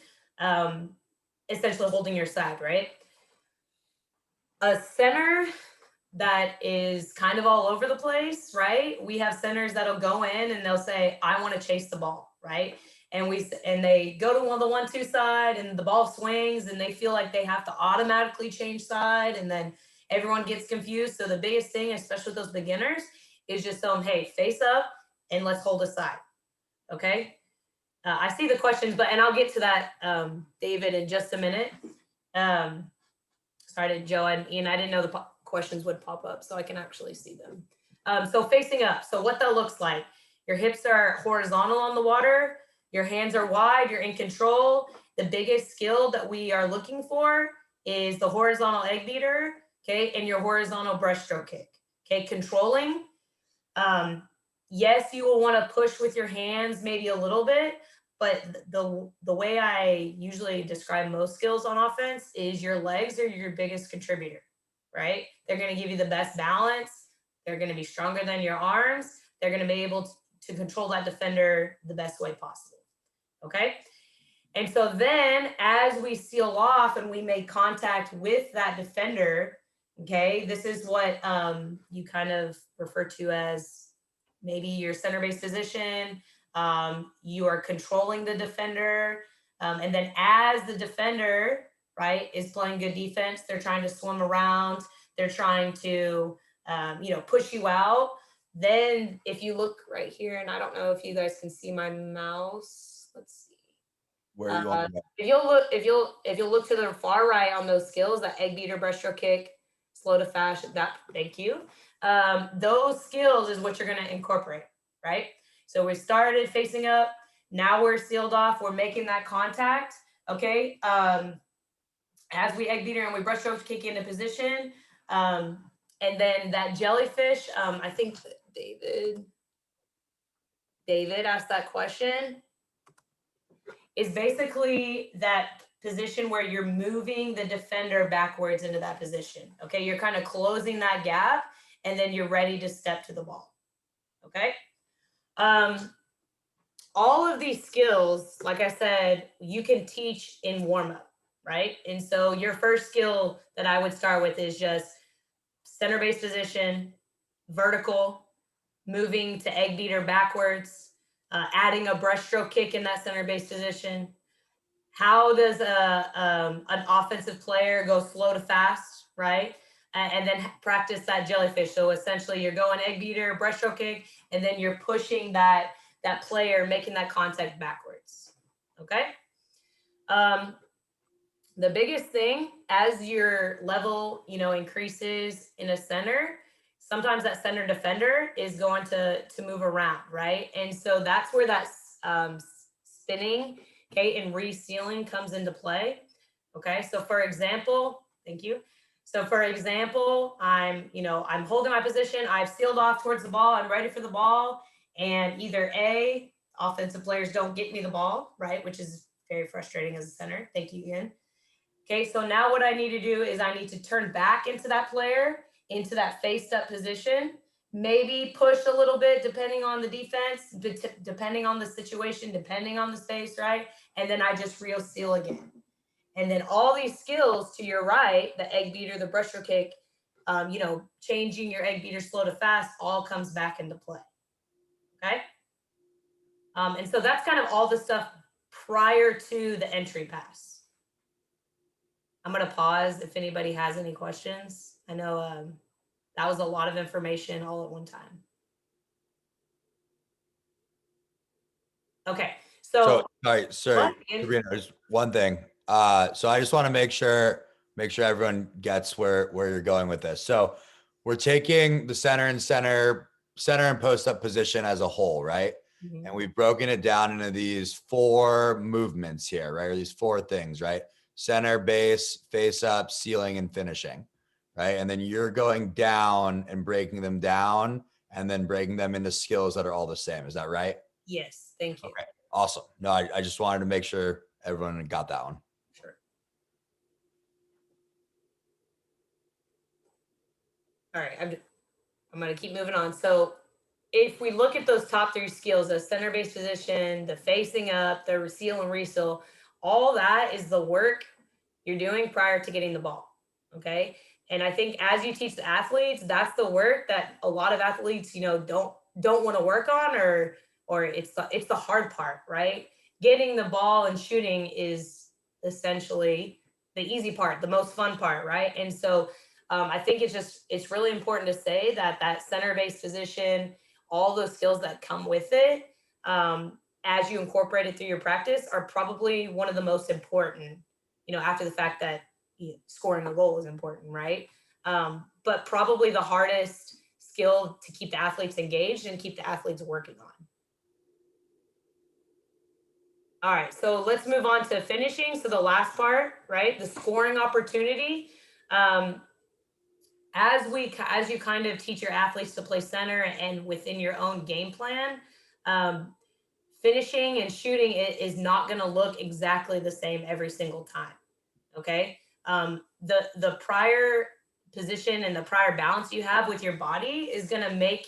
essentially holding your side, right? A center that is kind of all over the place, right? We have centers that'll go in and they'll say, I want to chase the ball, right? And they go to the 1-2 side and the ball swings and they feel like they have to automatically change side, and then everyone gets confused. So the biggest thing, especially with those beginners, is just tell them, hey, face up and let's hold a side. Okay. I see the questions, and I'll get to that, David, in just a minute. Sorry to Joe and Ian, I didn't know the questions would pop up, so I can actually see them. So facing up, so what that looks like, your hips are horizontal on the water, your hands are wide, you're in control. The biggest skill that we are looking for is the horizontal egg beater, okay, and your horizontal breaststroke kick, okay, controlling. Yes, you will want to push with your hands maybe a little bit, but the way I usually describe most skills on offense is your legs are your biggest contributor, right? They're going to give you the best balance. They're going to be stronger than your arms. They're going to be able to control that defender the best way possible. Okay. And so then as we seal off and we make contact with that defender, okay, this is what you kind of refer to as maybe your center-based position. You are controlling the defender. And then as the defender, right, is playing good defense, they're trying to swim around. They're trying to, push you out. Then if you look right here, and I don't know if you guys can see my mouse. Let's see. Where are you on the If you'll look to the far right on those skills, that egg beater, breaststroke kick, slow to fast, thank you. Those skills is what you're going to incorporate, right? So we started facing up. Now we're sealed off. We're making that contact. Okay. As we egg beater and we breaststroke kick into position. And then that jellyfish, I think David asked that question, is basically that position where you're moving the defender backwards into that position. Okay. You're kind of closing that gap and then you're ready to step to the ball. Okay. All of these skills, like I said, you can teach in warm-up, right? And so your first skill that I would start with is just center-based position, vertical, moving to egg beater backwards, adding a breaststroke kick in that center-based position. How does an offensive player go slow to fast, right? And then practice that jellyfish. So essentially you're going egg beater, breaststroke kick, and then you're pushing that player, making that contact backwards, okay? The biggest thing as your level, increases in a center, sometimes that center defender is going to move around, right? And so that's where that spinning, okay, and resealing comes into play, okay? So for example, thank you. So for example, I'm holding my position, I've sealed off towards the ball, I'm ready for the ball, and either A, offensive players don't get me the ball, right? Which is very frustrating as a center. Thank you, Ian. Okay, so now what I need to do is I need to turn back into that player, into that faced up position, maybe push a little bit depending on the defense, depending on the situation, depending on the space, right? And then I just real seal again. And then all these skills to your right, the egg beater, the breaststroke kick, changing your egg beater slow to fast, all comes back into play. Okay. And so that's kind of all the stuff prior to the entry pass. I'm going to pause if anybody has any questions. I know that was a lot of information all at one time. Okay. So sorry, Sabrina, there's one thing. So I just want to make sure everyone gets where you're going with this. So we're taking the center and post up position as a whole, right? Mhm. And we've broken it down into these 4 movements here, right? Or these 4 things, right? Center, base, face up, ceiling, and finishing, right? And then you're going down and breaking them down and then breaking them into skills that are all the same. Is that right? Yes, thank you. Okay, awesome. No, I just wanted to make sure everyone got that one. Sure. All right, I'm going to keep moving on. So if we look at those top 3 skills, the center base position, the facing up, the seal and reseal, all that is the work you're doing prior to getting the ball. Okay. And I think as you teach the athletes, that's the work that a lot of athletes, don't want to work on, or it's the hard part, right? Getting the ball and shooting is essentially the easy part, the most fun part, right? And so I think it's really important to say that center base position, all those skills that come with it, as you incorporate it through your practice, are probably one of the most important, after the fact that scoring a goal is important, right? But probably the hardest skill to keep the athletes engaged and keep the athletes working on. All right, so let's move on to finishing. So the last part, right? The scoring opportunity. As you kind of teach your athletes to play center and within your own game plan, finishing and shooting is not going to look exactly the same every single time. Okay. The prior position and the prior balance you have with your body is going to make,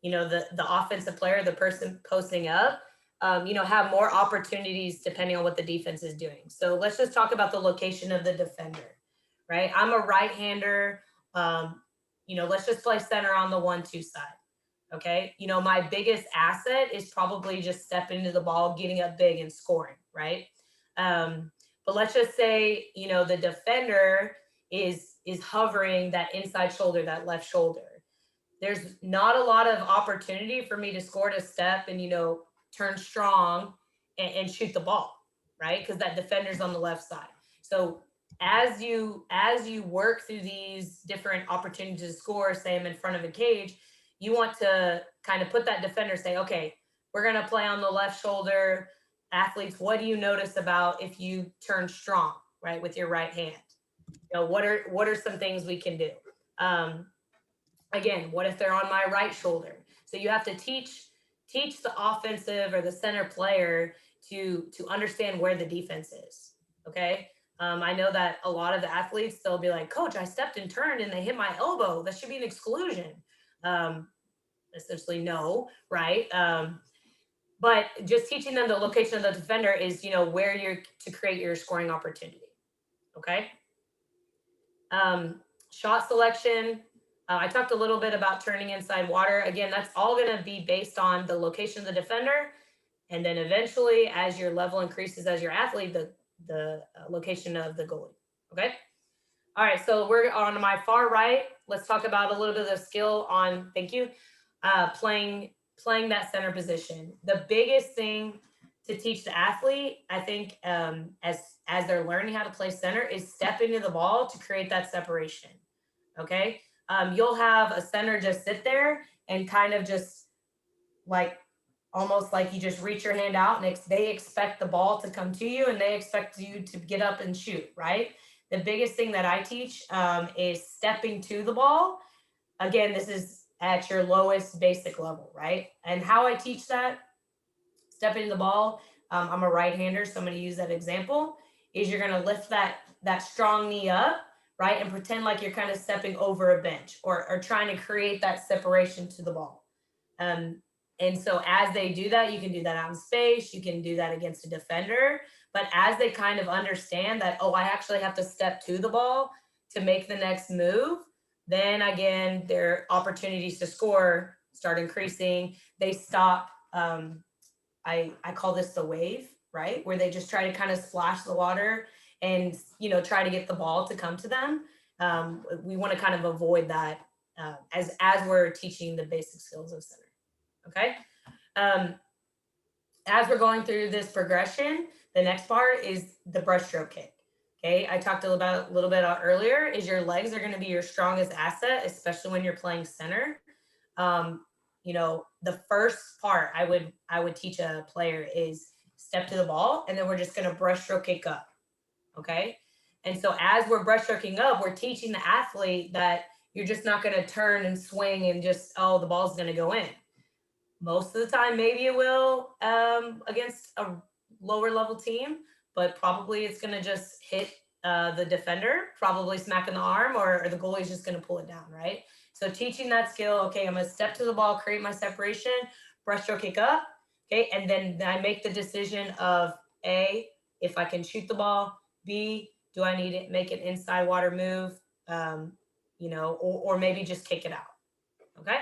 the offensive player, the person posting up, have more opportunities depending on what the defense is doing. So let's just talk about the location of the defender, right? I'm a right-hander. Let's just play center on the 1-2 side. Okay. My biggest asset is probably just stepping into the ball, getting up big and scoring. Right. But let's just say, the defender is hovering that inside shoulder, that left shoulder. There's not a lot of opportunity for me to score to step and, turn strong and shoot the ball. Right. Because that defender's on the left side. So as you work through these different opportunities to score, say I'm in front of a cage, you want to kind of put that defender, say, okay, we're going to play on the left shoulder. Athletes, what do you notice about if you turn strong, right, with your right hand? What are some things we can do? Again, what if they're on my right shoulder? So you have to teach the offensive or the center player to understand where the defense is. Okay. I know that a lot of the athletes, they'll be like, coach, I stepped and turned and they hit my elbow. That should be an exclusion. Essentially, no, right? But just teaching them the location of the defender is, where you're to create your scoring opportunity. Okay. Shot selection. I talked a little bit about turning inside water. Again, that's all going to be based on the location of the defender. And then eventually, as your level increases as your athlete, the location of the goalie. Okay. All right. So we're on my far right. Let's talk about a little bit of the skill on, thank you, playing that center position. The biggest thing to teach the athlete, I think, as they're learning how to play center, is step into the ball to create that separation. Okay. You'll have a center just sit there and kind of just almost like you just reach your hand out and they expect the ball to come to you and they expect you to get up and shoot, right? The biggest thing that I teach is stepping to the ball. Again, this is at your lowest basic level, right? And how I teach that, stepping to the ball, I'm a right-hander, so I'm going to use that example, is you're going to lift that strong knee up, right? And pretend like you're kind of stepping over a bench or trying to create that separation to the ball. And so as they do that, you can do that out in space. You can do that against a defender. But as they kind of understand that, oh, I actually have to step to the ball to make the next move, then again, their opportunities to score start increasing. They stop. I call this the wave, right? Where they just try to kind of splash the water and, try to get the ball to come to them. We want to kind of avoid that as we're teaching the basic skills of center. Okay. As we're going through this progression, the next part is the breaststroke kick. Okay, I talked a little bit about earlier, is your legs are going to be your strongest asset, especially when you're playing center. You know, the first part I would teach a player is step to the ball, and then we're just going to brushstroke kick up. Okay, and so as we're brushstroking up, we're teaching the athlete that you're just not going to turn and swing and just, oh, the ball's going to go in. Most of the time, maybe it will against a lower level team, but probably it's going to just hit the defender, probably smack in the arm, or the goalie's just going to pull it down, right? So teaching that skill, okay, I'm going to step to the ball, create my separation, brushstroke kick up, okay, and then I make the decision of A, if I can shoot the ball, B, do I need to make an inside water move, you know, or maybe just kick it out, okay?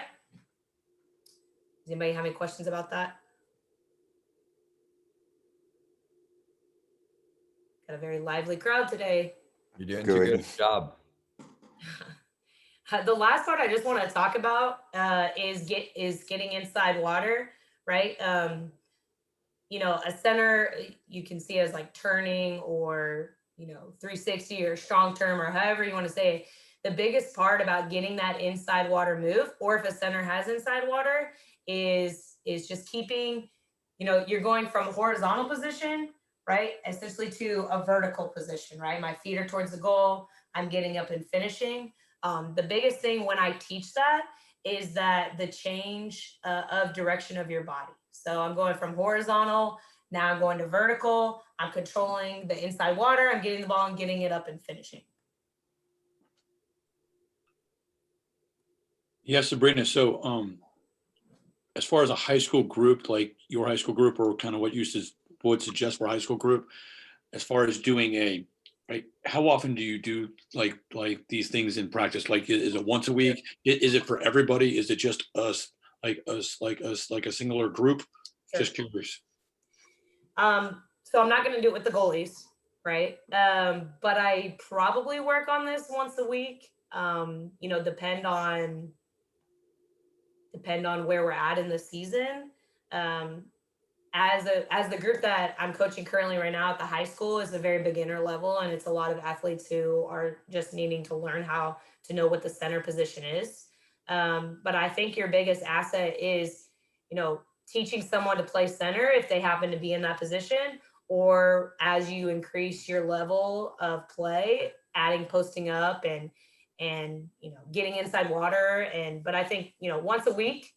Does anybody have any questions about that? Got a very lively crowd today. You're doing Good. too good a job. The last part I just want to talk about is getting inside water, right? You know, a center you can see as like turning or, you know, 360 or strong term or however you want to say it. The biggest part about getting that inside water move, or if a center has inside water, is just keeping, you know, you're going from a horizontal position, right, essentially to a vertical position, right? My feet are towards the goal. I'm getting up and finishing. The biggest thing when I teach that is that the change of direction of your body. So I'm going from horizontal, now I'm going to vertical. I'm controlling the inside water. I'm getting the ball and getting it up and finishing. Yeah, Sabrina. So, as far as a high school group, like your high school group, or kind of what you would suggest for a high school group, as far as doing right, how often do you do like these things in practice? Like, is it once a week? Is it for everybody? Is it just us, like a singular group? Sure. Just curious. So I'm not going to do it with the goalies, right? But I probably work on this once a week. You know, depend on where we're at in the season. As the group that I'm coaching currently right now at the high school is a very beginner level, and it's a lot of athletes who are just needing to learn how to know what the center position is. But I think your biggest asset is, you know, teaching someone to play center if they happen to be in that position, or as you increase your level of play, adding posting up and you know, getting inside water. But I think, you know, once a week,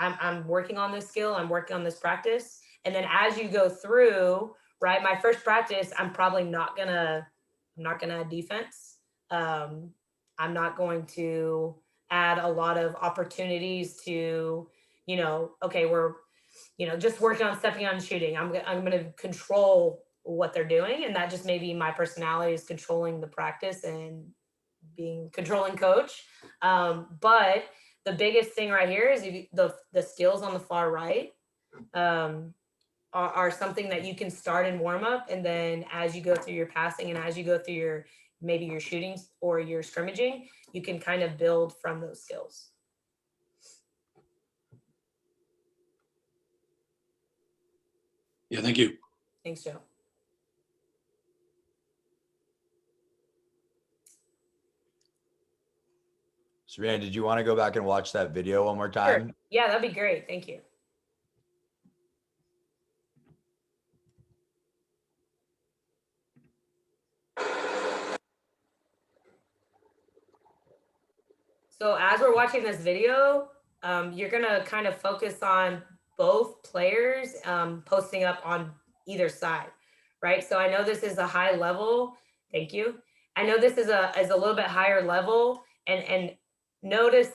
I'm working on this skill, I'm working on this practice. And then as you go through, right, my first practice, I'm not gonna add defense. I'm not going to add a lot of opportunities to, you know, okay, we're, you know, just working on stepping on and shooting. I'm gonna control what they're doing. And that just maybe my personality is controlling the practice and being controlling coach. But the biggest thing right here is the skills on the far right are something that you can start in warm up, and then as you go through your passing and as you go through your maybe your shooting or your scrimmaging, you can kind of build from those skills. Yeah, thank you. Thanks, Joe. Sabrina, did you want to go back and watch that video one more time? Sure. Yeah, that'd be great. Thank you. So as we're watching this video, you're gonna kind of focus on both players posting up on either side, right? So I know this is a high level. Thank you. I know this is a little bit higher level, and notice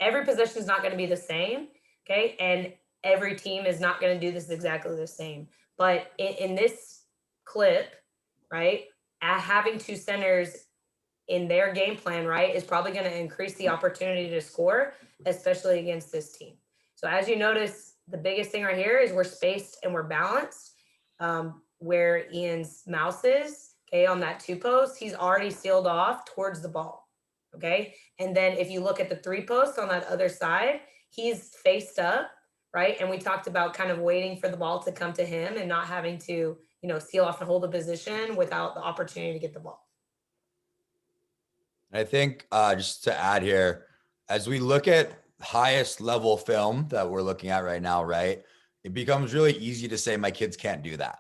every position is not going to be the same, okay? And every team is not going to do this exactly the same. But in this clip, right, having two centers in their game plan, right, is probably going to increase the opportunity to score, especially against this team. So as you notice, the biggest thing right here is we're spaced and we're balanced. Where Ian's mouse is, okay, on that 2 post, he's already sealed off towards the ball, okay? And then if you look at the 3 post on that other side, he's faced up, right? And we talked about kind of waiting for the ball to come to him and not having to, seal off and hold the position without the opportunity to get the ball. I think just to add here, as we look at highest level film that we're looking at right now, right, it becomes really easy to say my kids can't do that,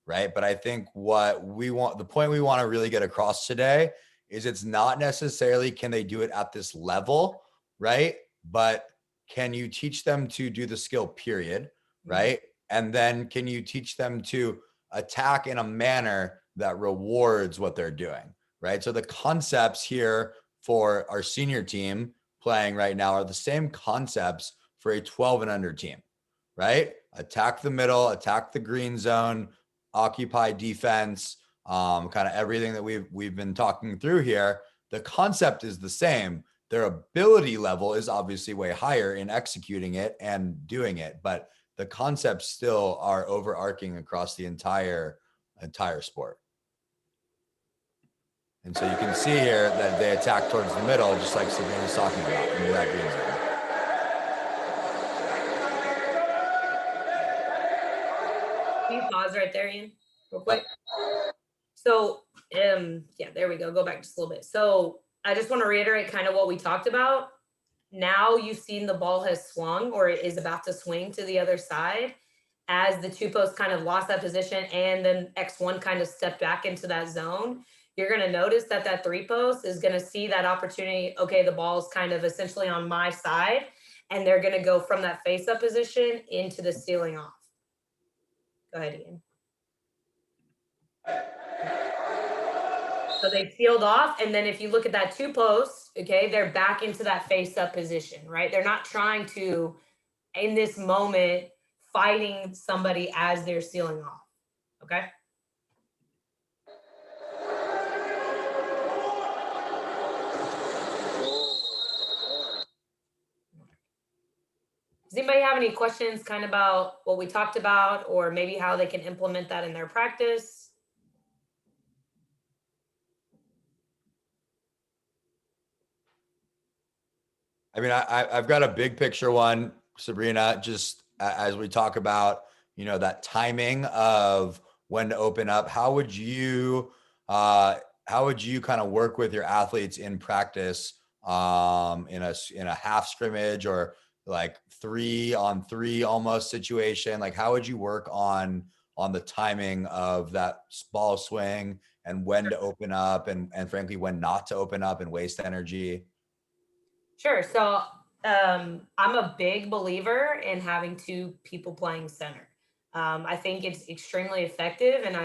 right? But I think the point we want to really get across today is it's not necessarily can they do it at this level, right? But can you teach them to do the skill, period, right? And then can you teach them to attack in a manner that rewards what they're doing, right? So the concepts here for our senior team playing right now are the same concepts for a 12 and under team, right? Attack the middle, attack the green zone, occupy defense, kind of everything that we've been talking through here. The concept is the same. Their ability level is obviously way higher in executing it and doing it, but the concepts still are overarching across the entire sport. And so you can see here that they attack towards the middle, just like Sabrina's talking about, into that green zone. Can you pause right there, Ian, real quick? So, yeah, there we go. Go back just a little bit. So I just want to reiterate kind of what we talked about. Now you've seen the ball has swung or it is about to swing to the other side as the two posts kind of lost that position and then X1 kind of stepped back into that zone. You're going to notice that that three post is going to see that opportunity. Okay, the ball's kind of essentially on my side, and they're going to go from that face up position into the sealing off. Go ahead, Ian. So they sealed off, and then if you look at that two posts, okay, they're back into that face up position, right? They're not trying to, in this moment, fighting somebody as they're sealing off, okay? Does anybody have any questions kind of about what we talked about, or maybe how they can implement that in their practice? I mean, I've got a big picture one, Sabrina, just as we talk about, that timing of when to open up. How would you kind of work with your athletes in practice in a half scrimmage or like 3-on-3 almost situation? Like, how would you work on the timing of that ball swing and when to open up and frankly, when not to open up and waste energy? Sure. So I'm a big believer in having two people playing center. I think it's extremely effective, and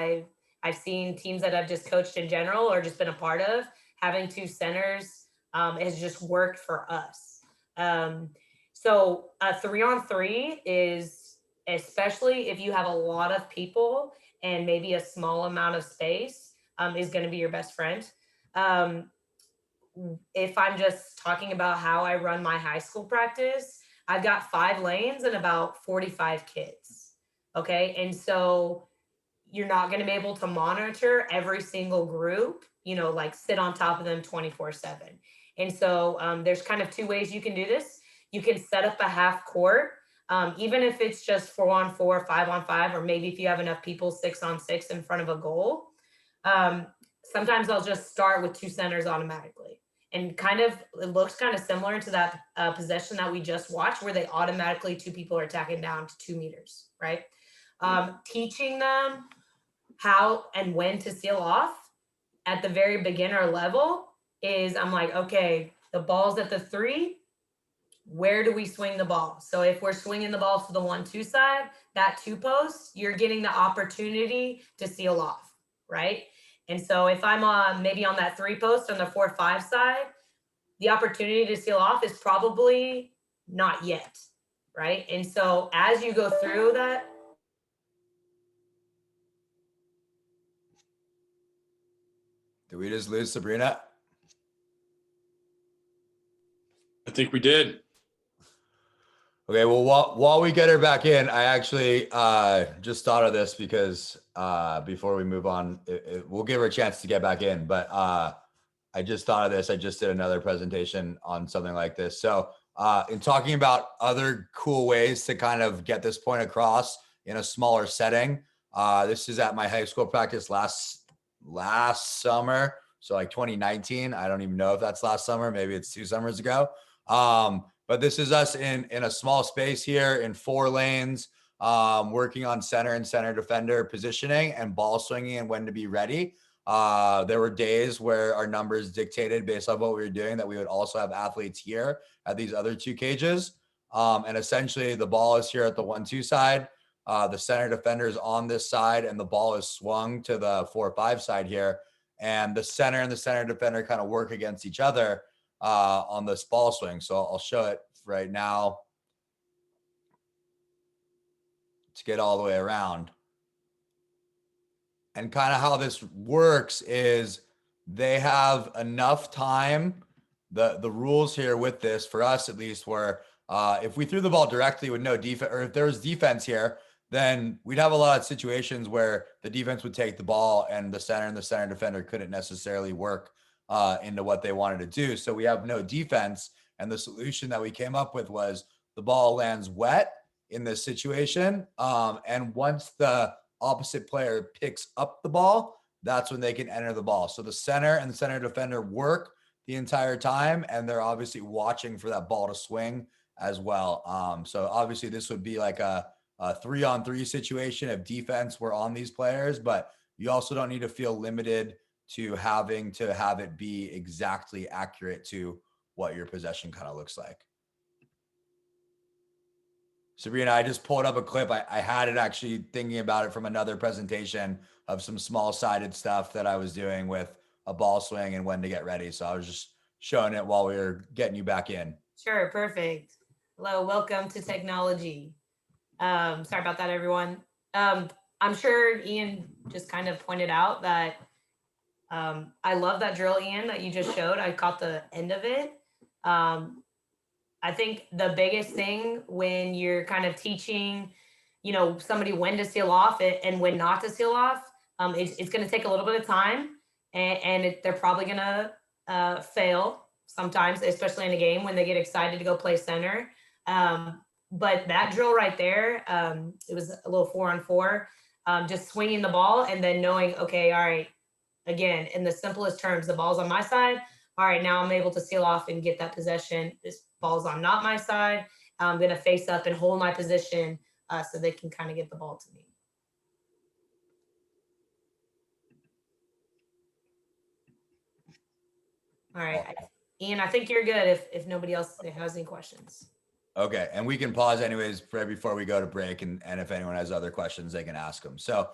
I've seen teams that I've just coached in general or just been a part of having two centers has just worked for us. So a 3-on-3 is, especially if you have a lot of people and maybe a small amount of space, is going to be your best friend. If I'm just talking about how I run my high school practice, I've got 5 lanes and about 45 kids. Okay. And so you're not going to be able to monitor every single group, like sit on top of them 24/7. And so there's kind of 2 ways you can do this. You can set up a half court, even if it's just 4-on-4, 5-on-5, or maybe if you have enough people, 6-on-6 in front of a goal. Sometimes I'll just start with 2 centers automatically. And it looks kind of similar to that possession that we just watched, where they automatically 2 people are attacking down to 2 meters, right? Teaching them how and when to seal off at the very beginner level is, I'm like, okay, the ball's at the 3, where do we swing the ball? So if we're swinging the ball to the 1-2 side, that 2 post, you're getting the opportunity to seal off, right? And so if I'm maybe on that 3 post on the 4-5 side, the opportunity to seal off is probably not yet, right? And so as you go through that. Did we just lose Sabrina? I think we did. Okay, well, while we get her back in, I actually just thought of this because before we move on, we'll give her a chance to get back in. But I just thought of this. I just did another presentation on something like this. So in talking about other cool ways to kind of get this point across in a smaller setting, This is at my high school practice last summer. So like 2019. I don't even know if that's last summer. Maybe it's 2 summers ago. But this is us in a small space here in 4 lanes, working on center and center defender positioning and ball swinging and when to be ready. There were days where our numbers dictated based on what we were doing that we would also have athletes here at these other 2 cages. And essentially the ball is here at the 1-2 side. The center defender is on this side and the ball is swung to the 4-5 side here. And the center and the center defender kind of work against each other on this ball swing. So I'll show it right now to get all the way around. And kind of how this works is they have enough time. The rules here with this, for us at least, were if we threw the ball directly with no defense, or if there was defense here, then we'd have a lot of situations where the defense would take the ball and the center defender couldn't necessarily work into what they wanted to do. So we have no defense. And the solution that we came up with was the ball lands wet in this situation. And once the opposite player picks up the ball, that's when they can enter the ball. So the center and the center defender work the entire time, and they're obviously watching for that ball to swing as well. So obviously this would be like a 3-on-3 situation if defense were on these players, but you also don't need to feel limited to having to have it be exactly accurate to what your possession kind of looks like. Sabrina, I just pulled up a clip. I had it actually thinking about it from another presentation of some small-sided stuff that I was doing with a ball swing and when to get ready. So I was just showing it while we were getting you back in. Sure, perfect. Hello, welcome to technology. Sorry about that, everyone. I'm sure Ian just kind of pointed out that I love that drill, Ian, that you just showed. I caught the end of it. I think the biggest thing when you're kind of teaching, somebody when to seal off it and when not to seal off, it's going to take a little bit of time, and they're probably going to fail sometimes, especially in a game when they get excited to go play center. But that drill right there, it was a little 4-on-4, just swinging the ball and then knowing, okay, all right, again, in the simplest terms, the ball's on my side. All right, now I'm able to seal off and get that possession. This ball's on not my side. I'm going to face up and hold my position so they can kind of get the ball to me. All right, Ian, I think you're good if nobody else has any questions. Okay, and we can pause anyways right before we go to break, and if anyone has other questions, they can ask them. So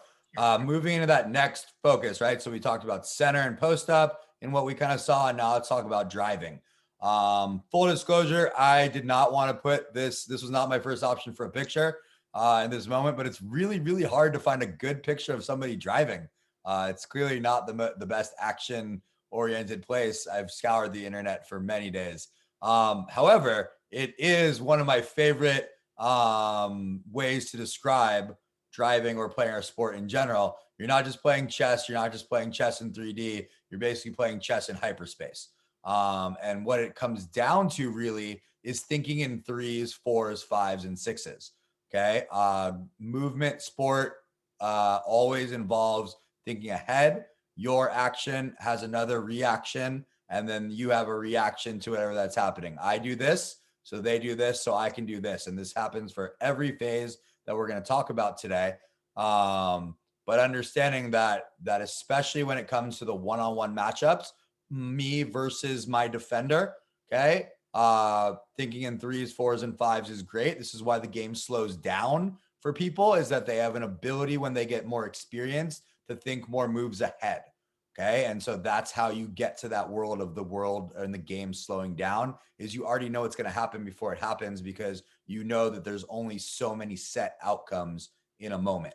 moving into that next focus, right? So we talked about center and post up and what we kind of saw, and now let's talk about driving. Full disclosure, I did not want to put this was not my first option for a picture in this moment, but it's really, really hard to find a good picture of somebody driving. It's clearly not the best action-oriented place. I've scoured the internet for many days. However, it is one of my favorite ways to describe driving or playing our sport in general. You're not just playing chess. You're not just playing chess in 3D. You're basically playing chess in hyperspace. And what it comes down to really is thinking in 3s, 4s, 5s, and 6s. Okay. Movement sport always involves thinking ahead. Your action has another reaction, and then you have a reaction to whatever that's happening. I do this, so they do this, so I can do this. And this happens for every phase that we're going to talk about today. But understanding that especially when it comes to the one-on-one matchups, me versus my defender, okay? Thinking in 3s, 4s, and 5s is great. This is why the game slows down for people, is that they have an ability when they get more experience to think more moves ahead. Okay. And so that's how you get to that world of the world and the game slowing down, is you already know what's going to happen before it happens, because you know that there's only so many set outcomes in a moment.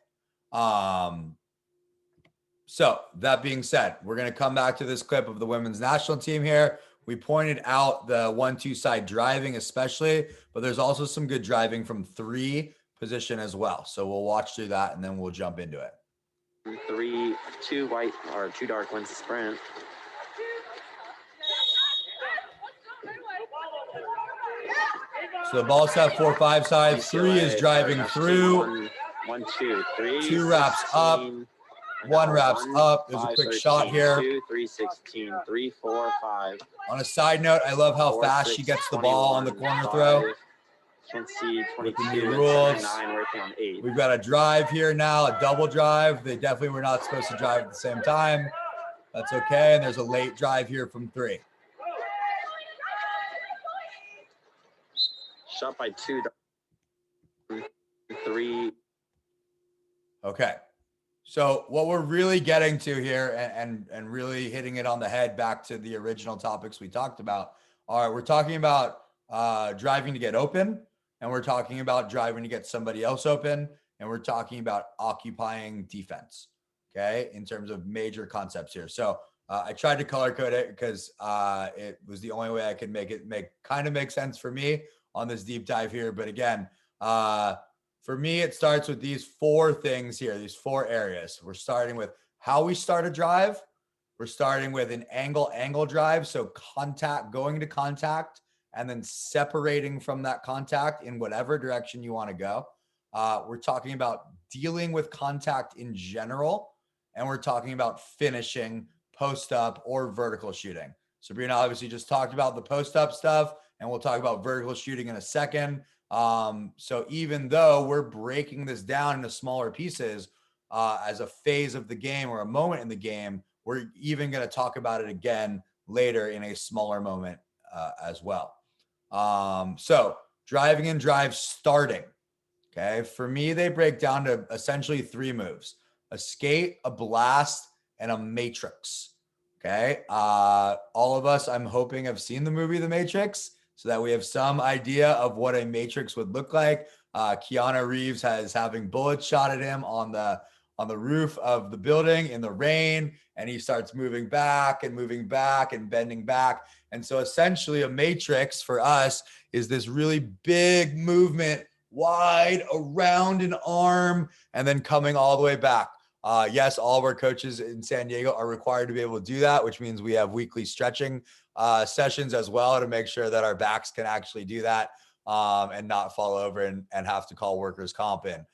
So that being said, we're going to come back to this clip of the women's national team here. We pointed out the 1-2 side driving especially, but there's also some good driving from 3 position as well. So we'll watch through that and then we'll jump into it. 3, 2 white or 2 dark wins the sprint. So the ball set 4-5 side, 3 is driving through. 1, 2, 3. 2 reps up. 16, and 1 now reps 1, up. There's a 5, quick 13, shot here. 2, 3, 16, 3, 4, 5. On a side note, I love how 4, fast 6, she gets the ball on the 21, corner 5. throw. Can't see With the 22 new and rules. 79 working on 8. We've got a drive here now, a double drive. They definitely were not supposed to drive at the same time. That's okay. And there's a late drive here from 3. Shot by 2, 3. Okay. So what we're really getting to here and really hitting it on the head back to the original topics we talked about are we're talking about driving to get open, and we're talking about driving to get somebody else open, and we're talking about occupying defense. Okay. In terms of major concepts here. So I tried to color code it because it was the only way I could make it make sense for me on this deep dive here. But again, for me, it starts with these 4 things here, these 4 areas. We're starting with how we start a drive. We're starting with an angle drive. So contact, going to contact, and then separating from that contact in whatever direction you want to go. We're talking about dealing with contact in general. And we're talking about finishing post up or vertical shooting. Sabrina obviously just talked about the post up stuff, and we'll talk about vertical shooting in a second. So even though we're breaking this down into smaller pieces as a phase of the game or a moment in the game, we're even going to talk about it again later in a smaller moment as well. So driving and drive starting. Okay. For me, they break down to essentially 3 moves: a skate, a blast, and a matrix. Okay. All of us, I'm hoping, have seen the movie The Matrix, so that we have some idea of what a matrix would look like. Keanu Reeves has having bullets shot at him on the roof of the building in the rain, and he starts moving back and bending back. And so essentially a matrix for us is this really big movement wide around an arm and then coming all the way back. Yes, all of our coaches in San Diego are required to be able to do that, which means we have weekly stretching sessions as well to make sure that our backs can actually do that and not fall over and have to call workers' comp in.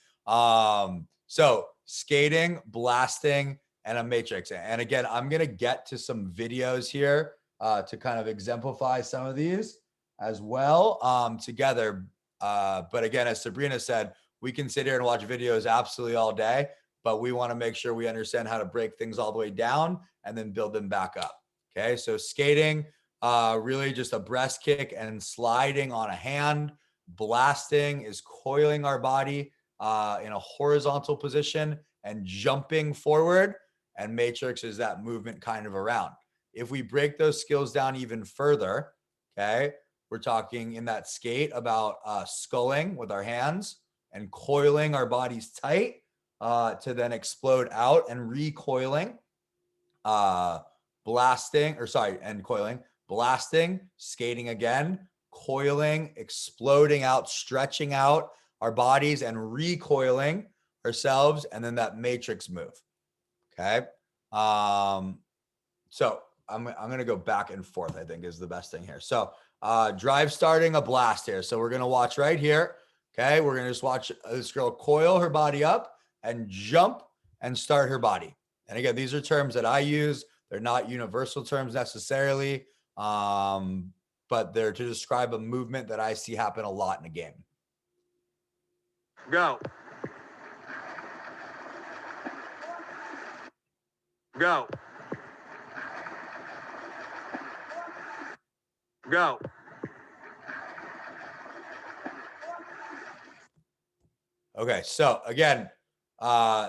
So skating, blasting, and a matrix. And again, I'm going to get to some videos here to kind of exemplify some of these as well together. But again, as Sabrina said, we can sit here and watch videos absolutely all day, but we want to make sure we understand how to break things all the way down and then build them back up. Okay. So skating, really just a breast kick and sliding on a hand. Blasting is coiling our body in a horizontal position and jumping forward. And matrix is that movement kind of around. If we break those skills down even further, okay, we're talking in that skate about sculling with our hands and coiling our bodies tight to then explode out and recoiling, coiling, blasting, skating again, coiling, exploding out, stretching out our bodies and recoiling ourselves, and then that matrix move. Okay. So I'm going to go back and forth, I think is the best thing here. So drive starting, a blast here. So we're going to watch right here. Okay. We're going to just watch this girl coil her body up and jump and start her body. And again, these are terms that I use. They're not universal terms necessarily, but they're to describe a movement that I see happen a lot in a game. Go. Go. Go. Okay, so again,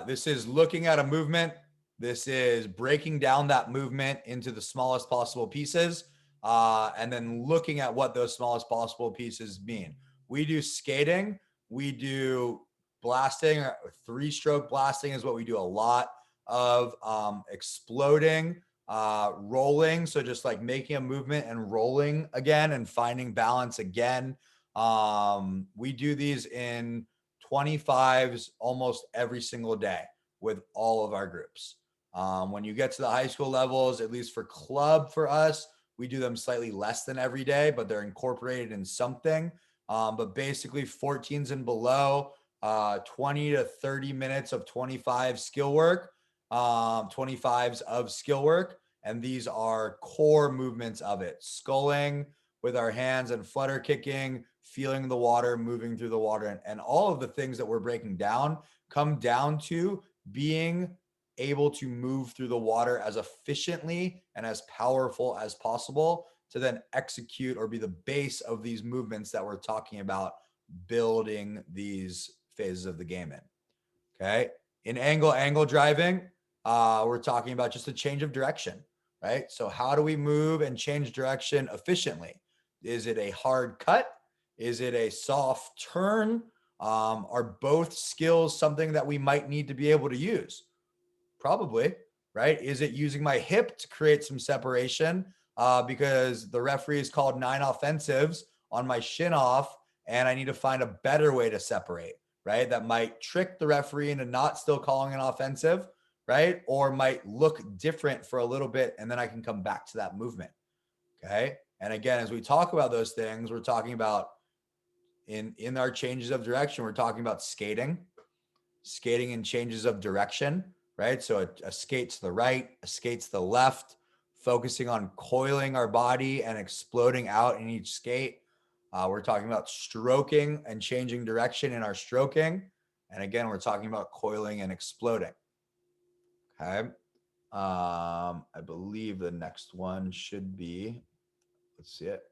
this is looking at a movement. This is breaking down that movement into the smallest possible pieces, and then looking at what those smallest possible pieces mean. We do skating, we do blasting, 3-stroke blasting is what we do a lot of, exploding, rolling. So just like making a movement and rolling again and finding balance again. We do these in 25s almost every single day with all of our groups. When you get to the high school levels, at least for club for us, we do them slightly less than every day, but they're incorporated in something. But basically 14s and below, 20 to 30 minutes of 25 skill work, 25s of skill work. And these are core movements of it. Sculling with our hands and flutter kicking, feeling the water, moving through the water. And all of the things that we're breaking down come down to being able to move through the water as efficiently and as powerful as possible to then execute or be the base of these movements that we're talking about building these phases of the game in. Okay. In angle driving, we're talking about just a change of direction, right? So how do we move and change direction efficiently? Is it a hard cut? Is it a soft turn? Are both skills something that we might need to be able to use? Probably, right? Is it using my hip to create some separation because the referee has called 9 offensives on my shin off and I need to find a better way to separate, right? That might trick the referee into not still calling an offensive, right? Or might look different for a little bit and then I can come back to that movement, okay? And again, as we talk about those things, we're talking about in our changes of direction, we're talking about skating in changes of direction, right? So a skate to the right, a skate to the left, focusing on coiling our body and exploding out in each skate. We're talking about stroking and changing direction in our stroking. And again, we're talking about coiling and exploding. Okay. I believe the next one should be, let's see it.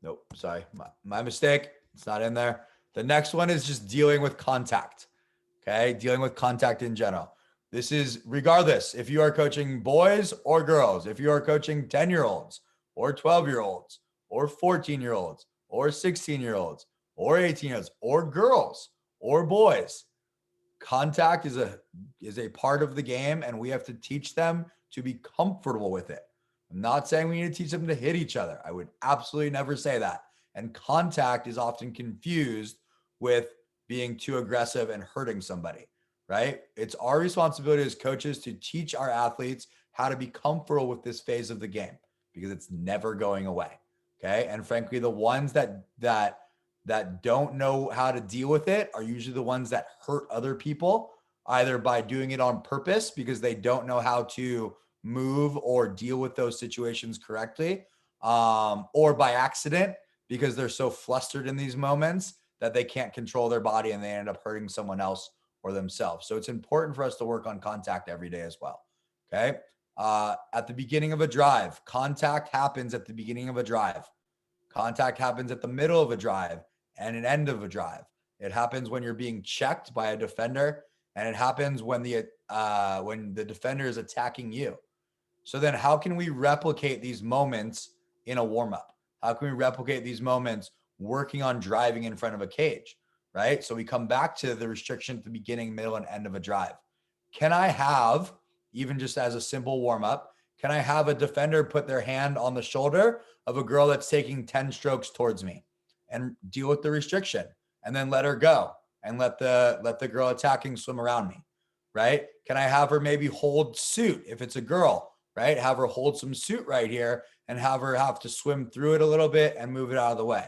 Nope, sorry, my mistake. It's not in there. The next one is just dealing with contact. Okay, dealing with contact in general. This is regardless if you are coaching boys or girls, if you are coaching 10-year-olds or 12-year-olds or 14-year-olds or 16-year-olds or 18-year-olds or girls or boys. Contact is a part of the game and we have to teach them to be comfortable with it. I'm not saying we need to teach them to hit each other. I would absolutely never say that. And contact is often confused with being too aggressive and hurting somebody, right? It's our responsibility as coaches to teach our athletes how to be comfortable with this phase of the game because it's never going away. Okay. And frankly, the ones that don't know how to deal with it are usually the ones that hurt other people, either by doing it on purpose because they don't know how to move or deal with those situations correctly, or by accident because they're so flustered in these moments that they can't control their body and they end up hurting someone else or themselves. So it's important for us to work on contact every day as well. Okay. At the beginning of a drive, contact happens at the beginning of a drive. Contact happens at the middle of a drive and an end of a drive. It happens when you're being checked by a defender, and it happens when the defender is attacking you. So then how can we replicate these moments in a warm-up? How can we replicate these moments working on driving in front of a cage, right? So we come back to the restriction at the beginning, middle, and end of a drive. Can I have, even just as a simple warm-up, can I have a defender put their hand on the shoulder of a girl that's taking 10 strokes towards me and deal with the restriction and then let her go and let the girl attacking swim around me, right? Can I have her maybe hold suit if it's a girl, right? Have her hold some suit right here and have her have to swim through it a little bit and move it out of the way,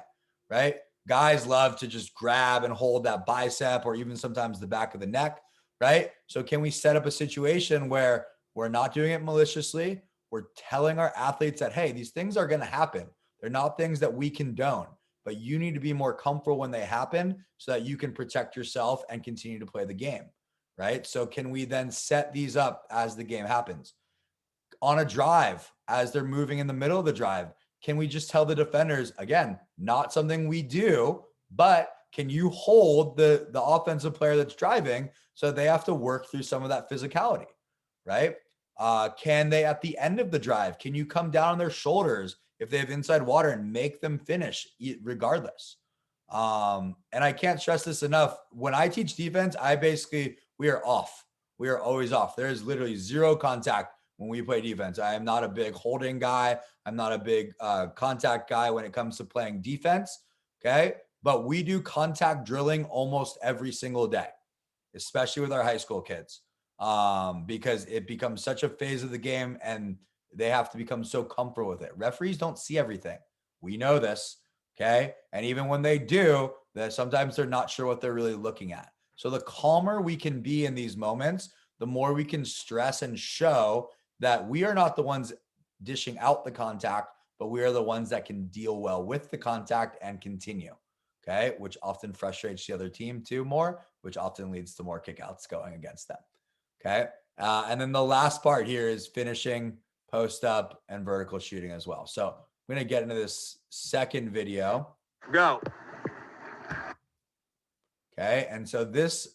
right? Guys love to just grab and hold that bicep or even sometimes the back of the neck, right? So can we set up a situation where we're not doing it maliciously? We're telling our athletes that, hey, these things are going to happen. They're not things that we condone, but you need to be more comfortable when they happen so that you can protect yourself and continue to play the game, right? So can we then set these up as the game happens? On a drive, as they're moving in the middle of the drive, can we just tell the defenders, again, not something we do, but can you hold the offensive player that's driving so they have to work through some of that physicality, right? Can they, at the end of the drive, can you come down on their shoulders if they have inside water and make them finish regardless? And I can't stress this enough. When I teach defense, we are off. We are always off. There is literally zero contact when we play defense. I am not a big holding guy. I'm not a big contact guy when it comes to playing defense. Okay. But we do contact drilling almost every single day, especially with our high school kids, because it becomes such a phase of the game and they have to become so comfortable with it. Referees don't see everything. We know this. Okay. And even when they do, that sometimes they're not sure what they're really looking at. So the calmer we can be in these moments, the more we can stress and show that we are not the ones dishing out the contact, but we are the ones that can deal well with the contact and continue. Okay. Which often frustrates the other team too more, which often leads to more kickouts going against them. Okay. And then the last part here is finishing, post up, and vertical shooting as well. So I'm going to get into this second video. Go. Okay. And so this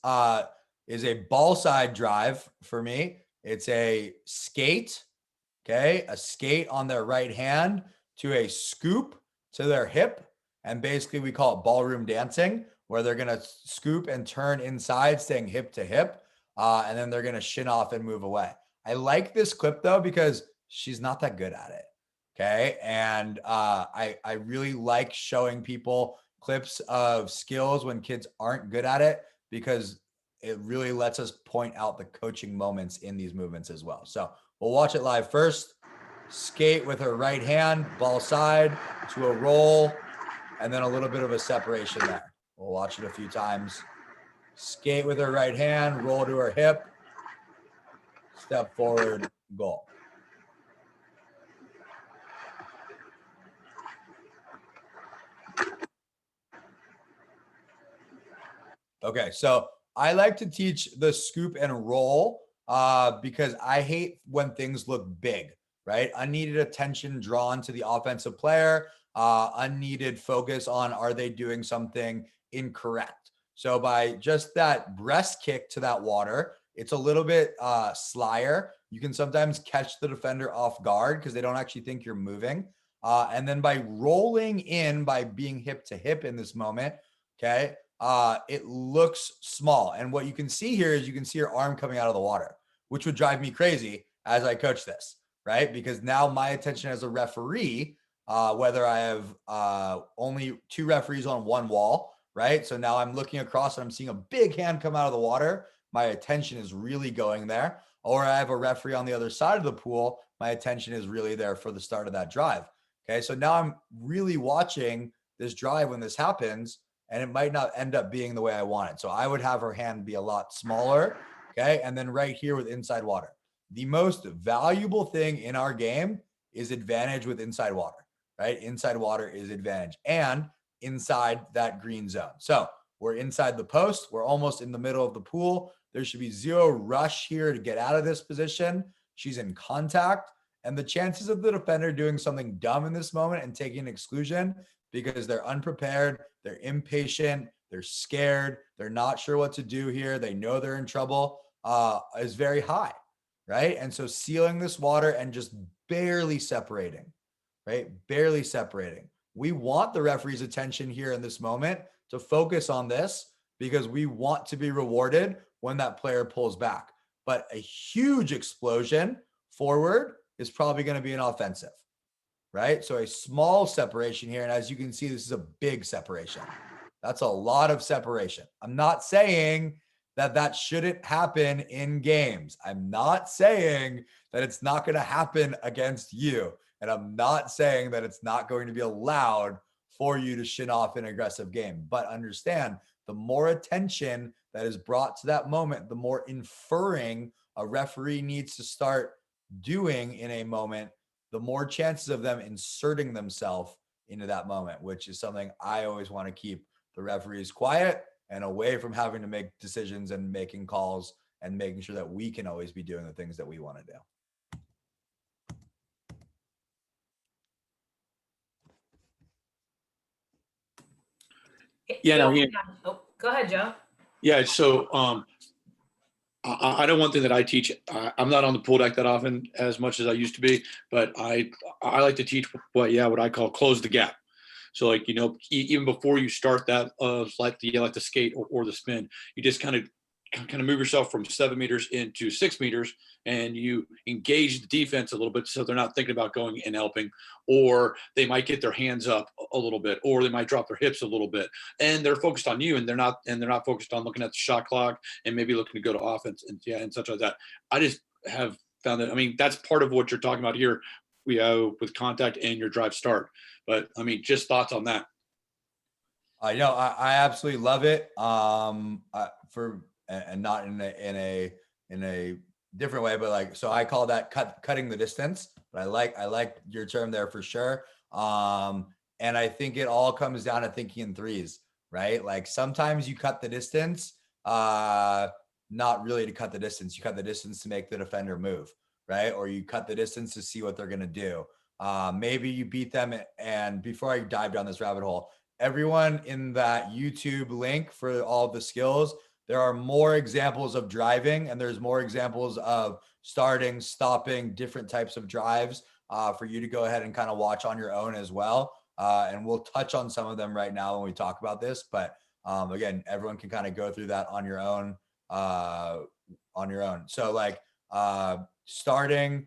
is a ball side drive for me. It's a skate. Okay. A skate on their right hand to a scoop to their hip. And basically we call it ballroom dancing, where they're going to scoop and turn inside, staying hip to hip. And then they're going to shin off and move away. I like this clip though, because she's not that good at it. Okay. And I really like showing people clips of skills when kids aren't good at it, because it really lets us point out the coaching moments in these movements as well. So we'll watch it live first. Skate with her right hand, ball side to a roll, and then a little bit of a separation there. We'll watch it a few times. Skate with her right hand, roll to her hip, step forward, goal. Okay, so I like to teach the scoop and roll because I hate when things look big, right? Unneeded attention drawn to the offensive player, unneeded focus on are they doing something incorrect. So by just that breast kick to that water, it's a little bit slyer. You can sometimes catch the defender off guard because they don't actually think you're moving. And then by rolling in, by being hip to hip in this moment, okay, it looks small. And what you can see here is you can see her arm coming out of the water, which would drive me crazy as I coach this, right? Because now my attention as a referee, whether I have only 2 referees on one wall, right? So now I'm looking across and I'm seeing a big hand come out of the water. My attention is really going there. Or I have a referee on the other side of the pool. My attention is really there for the start of that drive. Okay. So now I'm really watching this drive when this happens, and it might not end up being the way I want it. So I would have her hand be a lot smaller. Okay. And then right here with inside water, the most valuable thing in our game is advantage with inside water, right? Inside water is advantage and inside that green zone. So we're inside the post. We're almost in the middle of the pool. There should be zero rush here to get out of this position. She's in contact. And the chances of the defender doing something dumb in this moment and taking an exclusion because they're unprepared, they're impatient, they're scared, they're not sure what to do here, they know they're in trouble, is very high, right? And so sealing this water and just barely separating, right? Barely separating. We want the referee's attention here in this moment to focus on this because we want to be rewarded when that player pulls back. But a huge explosion forward is probably going to be an offensive, right? So a small separation here. And as you can see, this is a big separation. That's a lot of separation. I'm not saying that that shouldn't happen in games. I'm not saying that it's not going to happen against you. And I'm not saying that it's not going to be allowed for you to shin off an aggressive game. But understand, the more attention that is brought to that moment, the more inferring a referee needs to start doing in a moment, the more chances of them inserting themselves into that moment, which is something I always want to keep the referees quiet and away from having to make decisions and making calls and making sure that we can always be doing the things that we want to do. Yeah, no, Oh, go ahead, Joe. Yeah, so I know one thing that I teach. I'm not on the pool deck that often as much as I used to be, but I like to teach what I call close the gap. So like, even before you start that, like the skate or the spin, you just kind of move yourself from 7 meters into 6 meters, and you engage the defense a little bit so they're not thinking about going and helping, or they might get their hands up a little bit, or they might drop their hips a little bit, and they're focused on you, and they're not focused on looking at the shot clock and maybe looking to go to offense and such like that. I just have found that, that's part of what you're talking about here. We have with contact and your drive start, but just thoughts on that. I absolutely love it. And not in a different way, but like, so I call that cutting the distance, but I like your term there for sure. And I think it all comes down to thinking in threes, right? Like sometimes you cut the distance, not really to cut the distance. You cut the distance to make the defender move, right? Or you cut the distance to see what they're going to do. Maybe you beat them. And before I dive down this rabbit hole, everyone in that YouTube link for all the skills, there are more examples of driving and there's more examples of starting, stopping, different types of drives for you to go ahead and kind of watch on your own as well. And we'll touch on some of them right now when we talk about this. But again, everyone can kind of go through that on your own. So like starting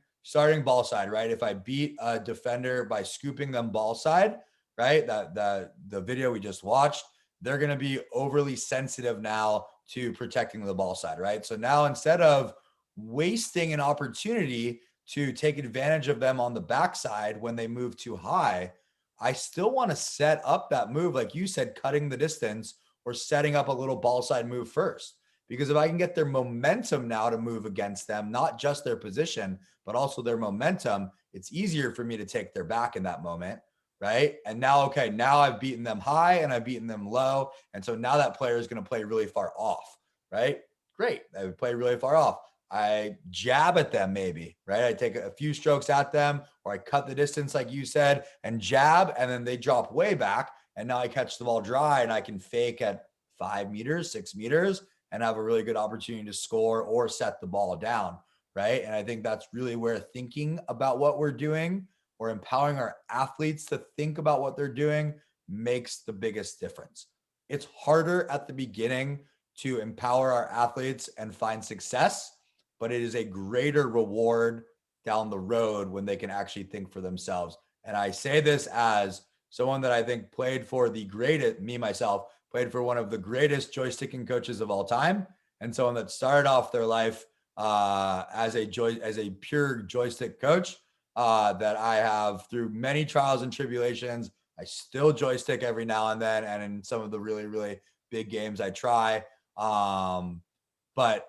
ball side, right? If I beat a defender by scooping them ball side, right? The video we just watched, they're going to be overly sensitive now to protecting the ball side, right? So now instead of wasting an opportunity to take advantage of them on the backside when they move too high, I still want to set up that move, like you said, cutting the distance or setting up a little ball side move first. Because if I can get their momentum now to move against them, not just their position, but also their momentum, it's easier for me to take their back in that moment. Right. And now, okay, now I've beaten them high and I've beaten them low. And so now that player is going to play really far off. Right. Great. They would play really far off. I jab at them maybe, right? I take a few strokes at them or I cut the distance like you said and jab, and then they drop way back. And now I catch the ball dry and I can fake at 5 meters, 6 meters and have a really good opportunity to score or set the ball down. Right. And I think that's really where thinking about what we're doing or empowering our athletes to think about what they're doing makes the biggest difference. It's harder at the beginning to empower our athletes and find success, but it is a greater reward down the road when they can actually think for themselves. And I say this as someone that I think played for the greatest, me, myself, played for one of the greatest joysticking coaches of all time. And someone that started off their life as a pure joystick coach, that I have through many trials and tribulations. I still joystick every now and then. And in some of the really, really big games, I try. But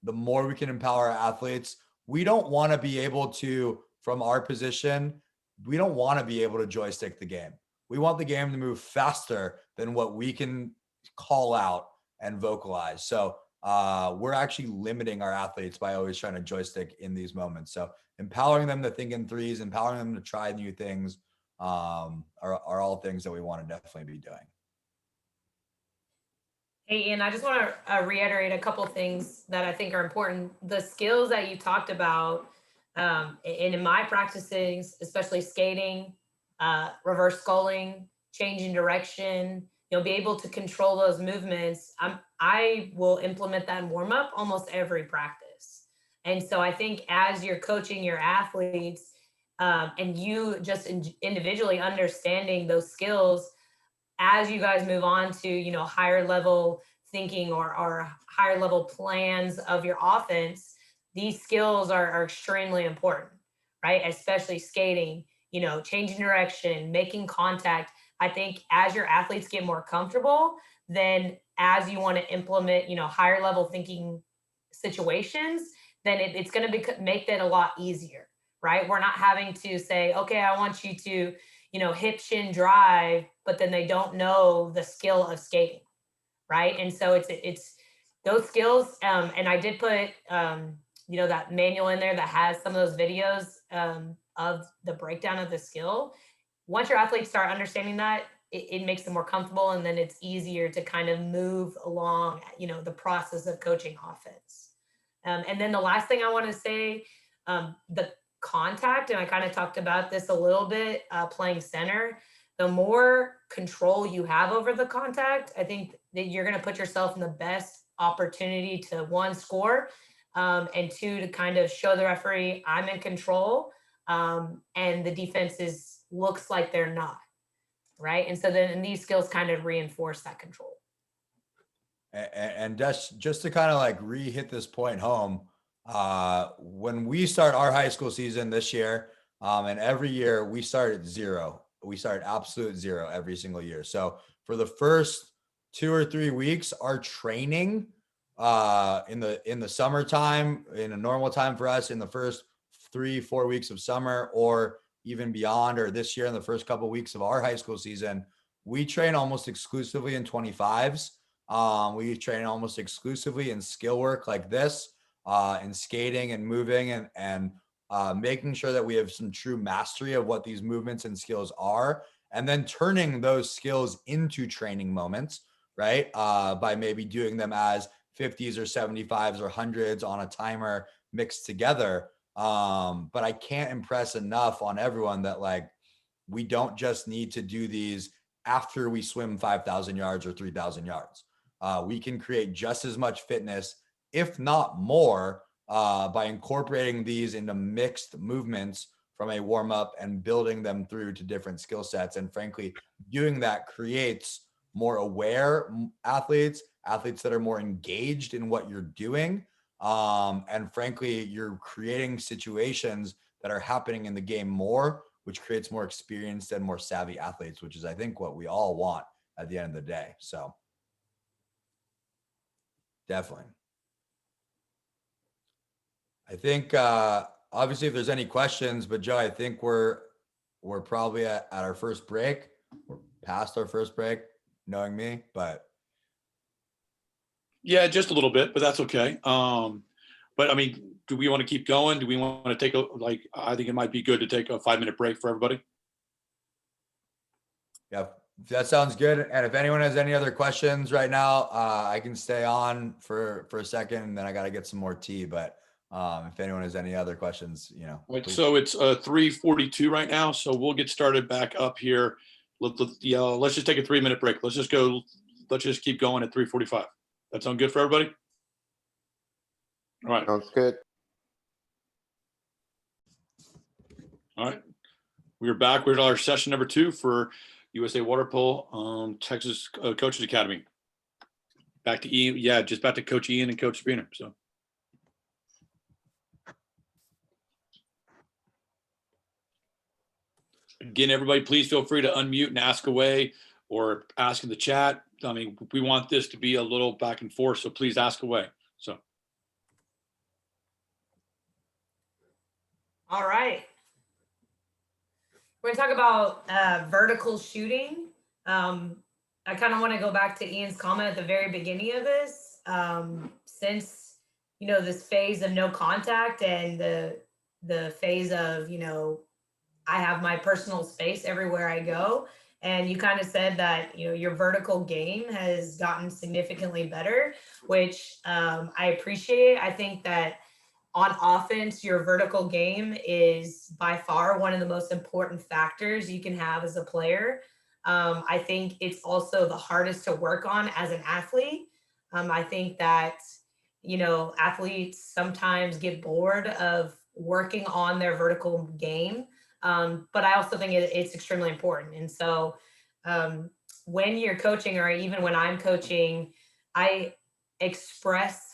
the more we can empower our athletes, we don't want to be able to, from our position, we don't want to be able to joystick the game. We want the game to move faster than what we can call out and vocalize. So we're actually limiting our athletes by always trying to joystick in these moments. So empowering them to think in threes, empowering them to try new things are all things that we want to definitely be doing. Hey, Ian, I just want to reiterate a couple things that I think are important. The skills that you talked about, and in my practices, especially skating, reverse sculling, changing direction, you'll be able to control those movements. I will implement that in warm up almost every practice. And so I think as you're coaching your athletes and you just individually understanding those skills, as you guys move on to, higher level thinking or higher level plans of your offense, these skills are extremely important, right? Especially skating, changing direction, making contact. I think as your athletes get more comfortable, then as you want to implement, higher level thinking situations, then it's going to make that a lot easier, right? We're not having to say, okay, I want you to, hip shin drive, but then they don't know the skill of skating, right? And so it's those skills. And I did put, that manual in there that has some of those videos of the breakdown of the skill. Once your athletes start understanding that, it makes them more comfortable, and then it's easier to kind of move along, the process of coaching offense. And then the last thing I want to say, the contact, and I kind of talked about this a little bit, playing center, the more control you have over the contact, I think that you're going to put yourself in the best opportunity to, one, score, and two, to kind of show the referee I'm in control, and the defense looks like they're not, right? And so then these skills kind of reinforce that control. And just to kind of like re-hit this point home, when we start our high school season this year, and every year we start at zero. We start absolute zero every single year. So for the first 2 or 3 weeks, our training in the summertime, in a normal time for us, in the first 3-4 weeks of summer, or even beyond, or this year in the first couple of weeks of our high school season, we train almost exclusively in 25s. We train almost exclusively in skill work like this, in skating and moving, and making sure that we have some true mastery of what these movements and skills are, and then turning those skills into training moments, right? By maybe doing them as 50s or 75s or 100s on a timer mixed together. But I can't impress enough on everyone that, like, we don't just need to do these after we swim 5,000 yards or 3,000 yards. We can create just as much fitness, if not more, by incorporating these into mixed movements from a warm up and building them through to different skill sets. And frankly, doing that creates more aware athletes that are more engaged in what you're doing. And frankly, you're creating situations that are happening in the game more, which creates more experienced and more savvy athletes, which is, I think, what we all want at the end of the day. So definitely. I think, obviously if there's any questions, but Joe, I think we're probably at our first break. We're past our first break, knowing me, but. Yeah, just a little bit, but that's okay. But I mean, do we want to keep going? Do we want to take I think it might be good to take a 5-minute break for everybody. Yeah, that sounds good. And if anyone has any other questions right now, I can stay on for a second, and then I got to get some more tea. But if anyone has any other questions, Right, so it's 3:42 right now, so we'll get started back up here. Let's just take a 3-minute break. Let's just keep going at 3:45. That sound good for everybody? All right. Sounds good. All right. We're back with our session number 2 for USA Water Polo Texas Coaches Academy. Back to Ian. Yeah, just back to Coach Ian and Coach Sabrina. So. Again, everybody, please feel free to unmute and ask away or ask in the chat. I mean, we want this to be a little back and forth, so please ask away. So. All right. We're gonna talk about vertical shooting. I kind of want to go back to Ian's comment at the very beginning of this. Since, this phase of no contact and the phase of, I have my personal space everywhere I go. And you kind of said that, your vertical game has gotten significantly better, which I appreciate. I think that on offense, your vertical game is by far one of the most important factors you can have as a player. I think it's also the hardest to work on as an athlete. I think that, athletes sometimes get bored of working on their vertical game. But I also think it's extremely important. And so when you're coaching, or even when I'm coaching, I express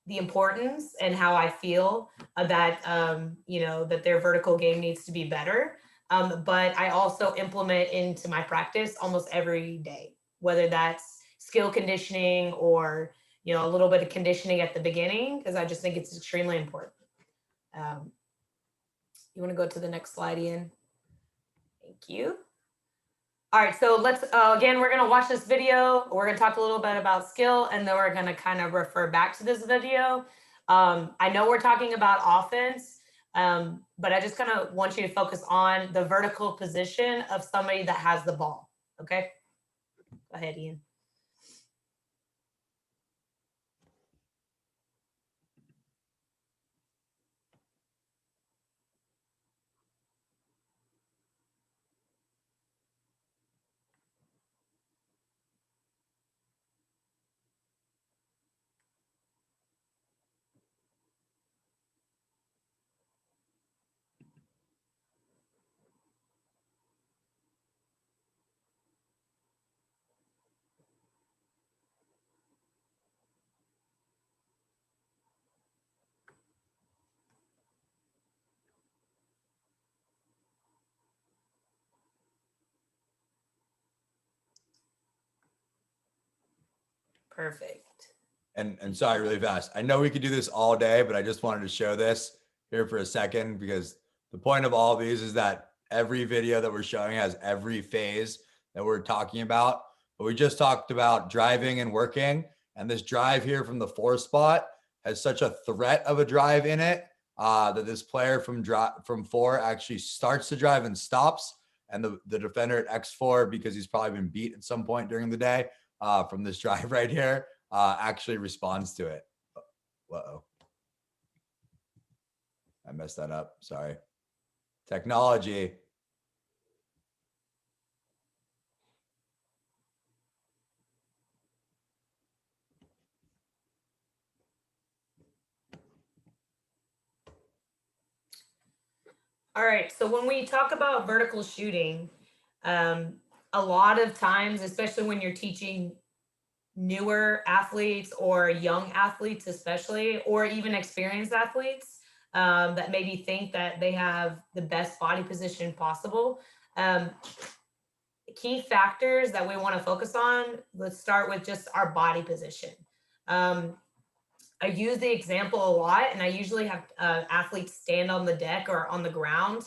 the importance and how I feel that, that their vertical game needs to be better. But I also implement into my practice almost every day, whether that's skill conditioning or, a little bit of conditioning at the beginning, because I just think it's extremely important. You want to go to the next slide, Ian? Thank you. All right, so let's, again, we're gonna watch this video. We're gonna talk a little bit about skill, and then we're gonna kind of refer back to this video. I know we're talking about offense, but I just kind of want you to focus on the vertical position of somebody that has the ball, okay? Go ahead, Ian. Perfect. And sorry, really fast. I know we could do this all day, but I just wanted to show this here for a second, because the point of all of these is that every video that we're showing has every phase that we're talking about. But we just talked about driving and working, and this drive here from the 4 spot has such a threat of a drive in it that this player from 4 actually starts to drive and stops, and the defender at X4, because he's probably been beat at some point during the day from this drive right here, actually responds to it. Uh-oh. I messed that up. Sorry. Technology. All right. So when we talk about vertical shooting, a lot of times, especially when you're teaching newer athletes or young athletes, especially, or even experienced athletes that maybe think that they have the best body position possible. Key factors that we want to focus on, let's start with just our body position. I use the example a lot, and I usually have athletes stand on the deck or on the ground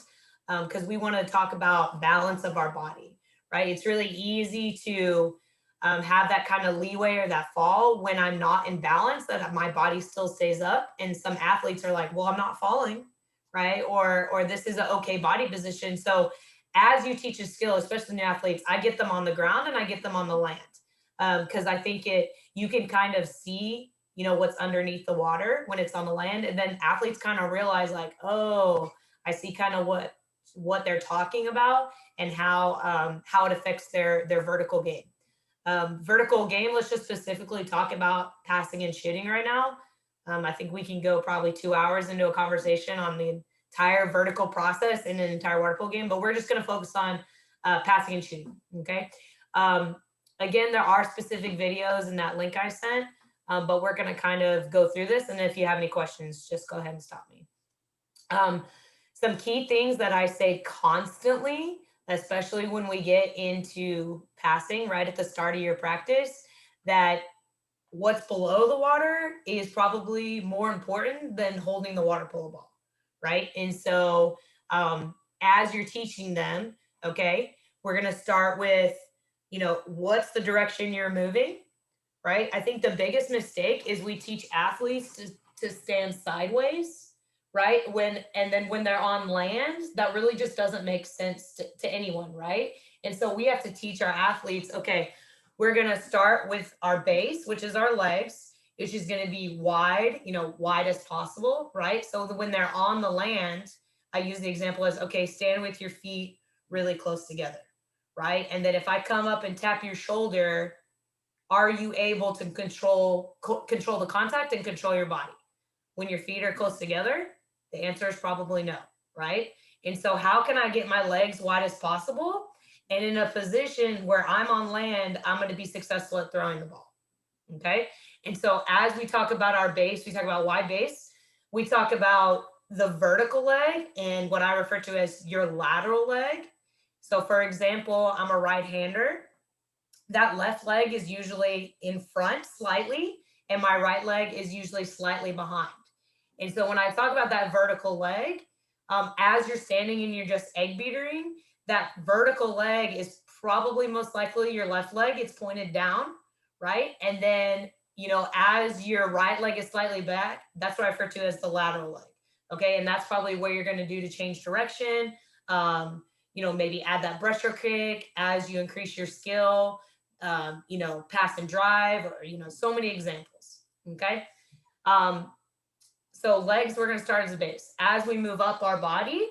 because we want to talk about balance of our body, right? It's really easy to have that kind of leeway or that fall when I'm not in balance, that my body still stays up. And some athletes are like, well, I'm not falling, right? Or this is an okay body position. So as you teach a skill, especially new athletes, I get them on the ground and I get them on the land because I think you can kind of see, you know, what's underneath the water when it's on the land. And then athletes kind of realize like, oh, I see kind of what they're talking about and how it affects their vertical game. Vertical game, let's just specifically talk about passing and shooting right now. I think we can go probably 2 hours into a conversation on the entire vertical process in an entire water polo game, but we're just going to focus on passing and shooting, okay? Again, there are specific videos in that link I sent, but we're going to kind of go through this, and if you have any questions, just go ahead and stop me. Some key things that I say constantly, especially when we get into passing right at the start of your practice, that what's below the water is probably more important than holding the water polo ball, right? And so as you're teaching them, okay, we're going to start with, you know, what's the direction you're moving, right? I think the biggest mistake is we teach athletes to stand sideways, right? And then when they're on land, that really just doesn't make sense to anyone, right? And so we have to teach our athletes, okay, we're going to start with our base, which is our legs, which is going to be wide, you know, wide as possible, right? So when they're on the land, I use the example as, okay, stand with your feet really close together, right? And then if I come up and tap your shoulder, are you able to control the contact and control your body? When your feet are close together, the answer is probably no, right? And so how can I get my legs wide as possible? And in a position where I'm on land, I'm going to be successful at throwing the ball, okay? And so as we talk about our base, we talk about wide base, we talk about the vertical leg and what I refer to as your lateral leg. So for example, I'm a right-hander. That left leg is usually in front slightly, and my right leg is usually slightly behind. And so when I talk about that vertical leg, as you're standing and you're just egg beatering, that vertical leg is probably most likely your left leg. It's pointed down, right? And then, you know, as your right leg is slightly back, that's what I refer to as the lateral leg. Okay. And that's probably what you're going to do to change direction. You know, maybe add that breaststroke kick as you increase your skill, you know, pass and drive, or, you know, so many examples. Okay. So legs, we're going to start as a base. As we move up our body,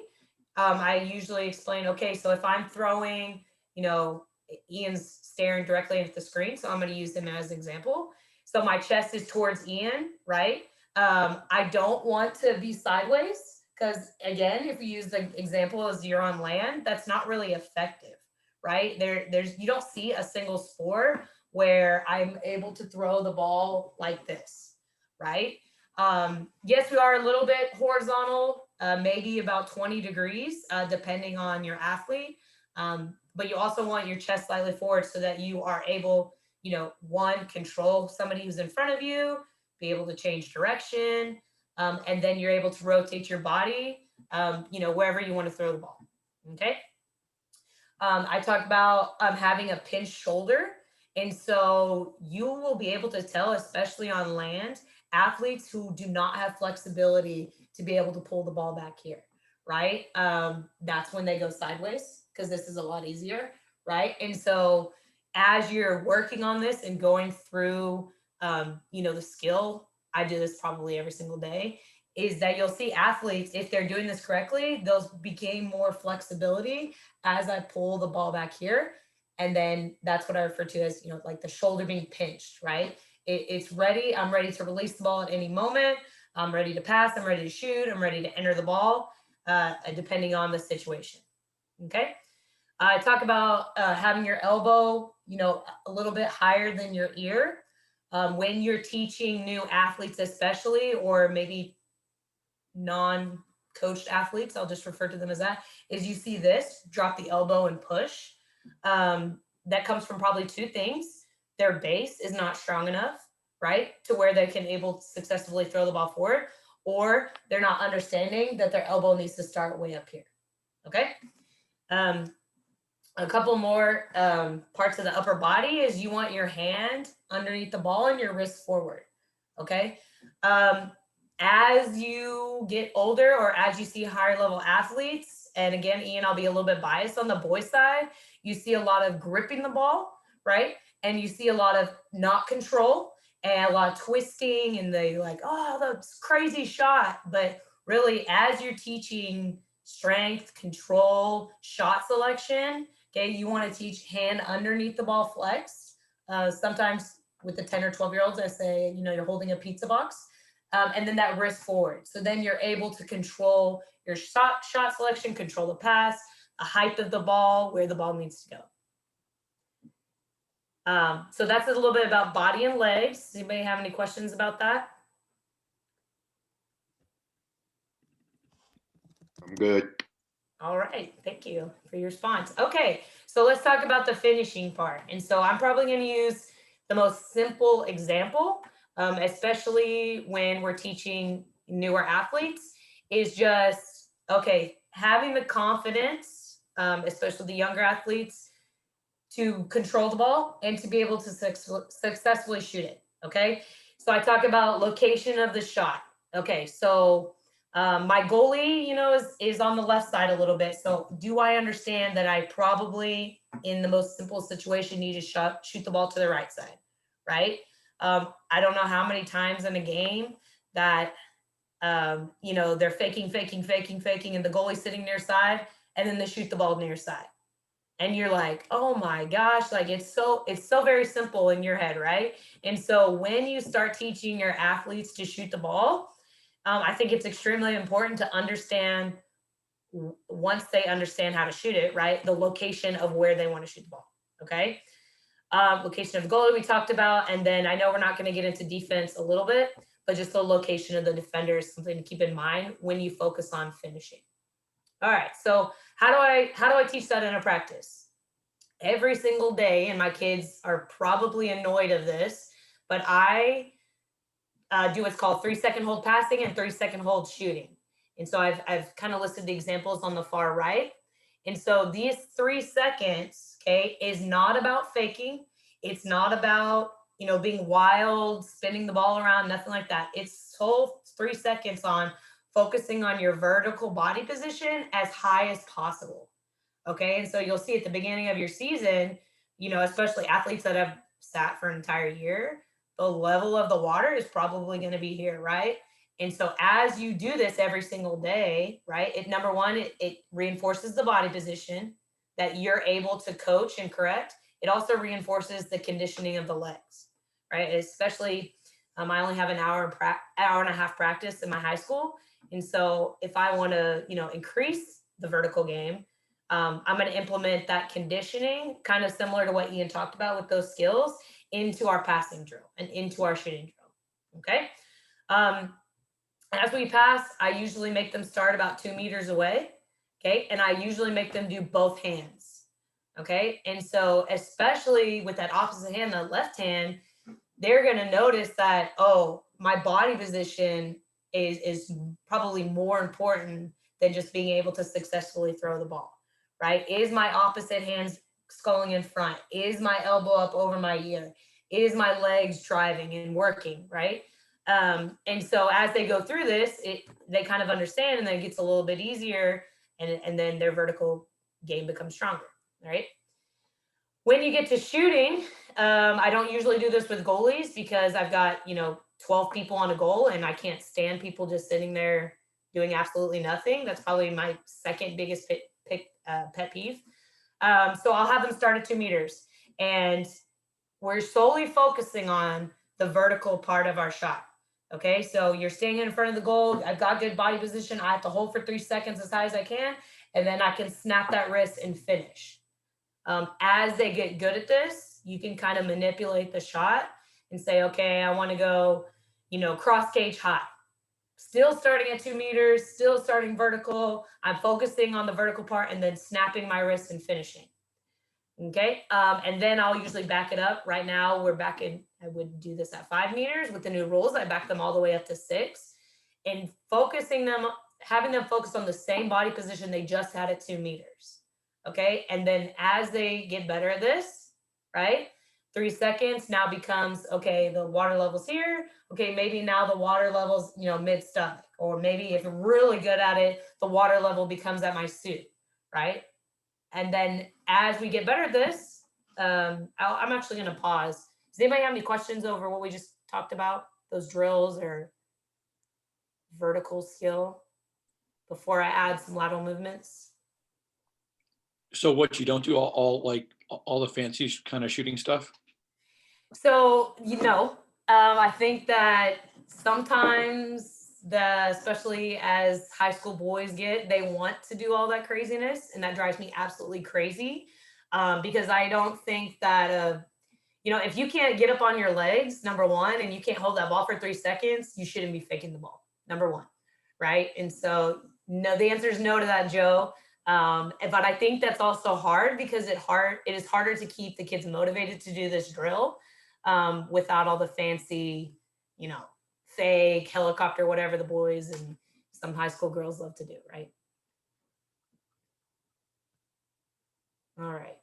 I usually explain, okay, so if I'm throwing, you know, Ian's staring directly at the screen, so I'm going to use him as an example. So my chest is towards Ian, right? I don't want to be sideways because, again, if you use the example as you're on land, that's not really effective, right? You don't see a single sport where I'm able to throw the ball like this, right? Yes, we are a little bit horizontal, maybe about 20 degrees, depending on your athlete. But you also want your chest slightly forward so that you are able, one, control somebody who's in front of you, be able to change direction, and then you're able to rotate your body, wherever you want to throw the ball. Okay. I talked about having a pinched shoulder. And so you will be able to tell, especially on land, athletes who do not have flexibility to be able to pull the ball back here, right? That's when they go sideways, because this is a lot easier, right? And so as you're working on this and going through, the skill, I do this probably every single day, is that you'll see athletes, if they're doing this correctly, they'll gain more flexibility as I pull the ball back here. And then that's what I refer to as, like the shoulder being pinched, right? It's ready. I'm ready to release the ball at any moment. I'm ready to pass. I'm ready to shoot. I'm ready to enter the ball, depending on the situation. Okay. I talk about having your elbow, a little bit higher than your ear. When you're teaching new athletes, especially, or maybe non-coached athletes, I'll just refer to them as that, is you see this, drop the elbow and push. That comes from probably two things. Their base is not strong enough, right, to where they can able to successfully throw the ball forward, or they're not understanding that their elbow needs to start way up here. Okay. A couple more parts of the upper body is you want your hand underneath the ball and your wrist forward. Okay. As you get older, or as you see higher level athletes, and again, Ian, I'll be a little bit biased on the boys side, you see a lot of gripping the ball, right? And you see a lot of not control and a lot of twisting, and they like, oh, that's crazy shot. But really, as you're teaching strength, control, shot selection, okay, you want to teach hand underneath the ball flex. Sometimes with the 10 or 12-year-olds, I say, you're holding a pizza box. And then that wrist forward. So then you're able to control your shot selection, control the pass, the height of the ball, where the ball needs to go. So that's a little bit about body and legs. Does anybody have any questions about that? I'm good. All right, thank you for your response. Okay, so let's talk about the finishing part. And so I'm probably going to use the most simple example, especially when we're teaching newer athletes, is just, okay, having the confidence, especially the younger athletes, to control the ball and to be able to successfully shoot it. Okay, so I talk about location of the shot. Okay, so my goalie, is on the left side a little bit. So do I understand that I probably, in the most simple situation, need to shoot the ball to the right side, right? I don't know how many times in a game that, they're faking, and the goalie's sitting near side, and then they shoot the ball near side. And you're like, oh my gosh, like it's so very simple in your head, right? And so when you start teaching your athletes to shoot the ball, I think it's extremely important to understand, once they understand how to shoot it, right, the location of where they want to shoot the ball. Okay. Location of the goalie we talked about. And then I know we're not going to get into defense a little bit, but just the location of the defender is something to keep in mind when you focus on finishing. All right. So how do I teach that in a practice? Every single day, and my kids are probably annoyed of this, but I do what's called 3-second hold passing and 3-second hold shooting. And so I've kind of listed the examples on the far right. And so these 3 seconds, okay, is not about faking. It's not about, being wild, spinning the ball around, nothing like that. It's whole 3 seconds on focusing on your vertical body position as high as possible. Okay. And so you'll see at the beginning of your season, especially athletes that have sat for an entire year, the level of the water is probably going to be here, right? And so as you do this every single day, right, number one, it reinforces the body position that you're able to coach and correct. It also reinforces the conditioning of the legs, right? Especially, I only have an hour and a half practice in my high school. And so if I want to, increase the vertical game, I'm going to implement that conditioning, kind of similar to what Ian talked about with those skills, into our passing drill and into our shooting drill. Okay. As we pass, I usually make them start about 2 meters away. Okay. And I usually make them do both hands. Okay. And so, especially with that opposite hand, the left hand, they're going to notice that, oh, my body position is probably more important than just being able to successfully throw the ball, right? Is my opposite hand sculling in front? Is my elbow up over my ear? Is my legs driving and working, right? And so as they go through this, they kind of understand, and then it gets a little bit easier, and then their vertical game becomes stronger, right? When you get to shooting, I don't usually do this with goalies because I've got, 12 people on a goal, and I can't stand people just sitting there doing absolutely nothing. That's probably my second biggest pet peeve. So I'll have them start at 2 meters, and we're solely focusing on the vertical part of our shot. Okay, so you're standing in front of the goal. I've got good body position. I have to hold for 3 seconds as high as I can, and then I can snap that wrist and finish. As they get good at this, you can kind of manipulate the shot and say, okay, I want to go, cross gauge high. Still starting at 2 meters, still starting vertical. I'm focusing on the vertical part and then snapping my wrist and finishing. Okay. And then I'll usually back it up. Right now we're back in, I would do this at 5 meters with the new rules. I back them all the way up to 6 and having them focus on the same body position they just had at 2 meters. Okay. And then as they get better at this, right? 3 seconds now becomes, okay, the water level's here. Okay. Maybe now the water level's, mid stomach, or maybe if you're really good at it, the water level becomes at my suit. Right. And then as we get better at this, I'm actually going to pause. Does anybody have any questions over what we just talked about, those drills or vertical skill, before I add some lateral movements? So what, you don't do all the fancy kind of shooting stuff? So, I think that sometimes especially as high school boys they want to do all that craziness, and that drives me absolutely crazy, because I don't think that, if you can't get up on your legs, number one, and you can't hold that ball for 3 seconds, you shouldn't be faking the ball, number one, right? And so, no, the answer is no to that, Joe. But I think that's also hard because it is harder to keep the kids motivated to do this drill without all the fancy, fake helicopter, whatever the boys and some high school girls love to do, right? All right.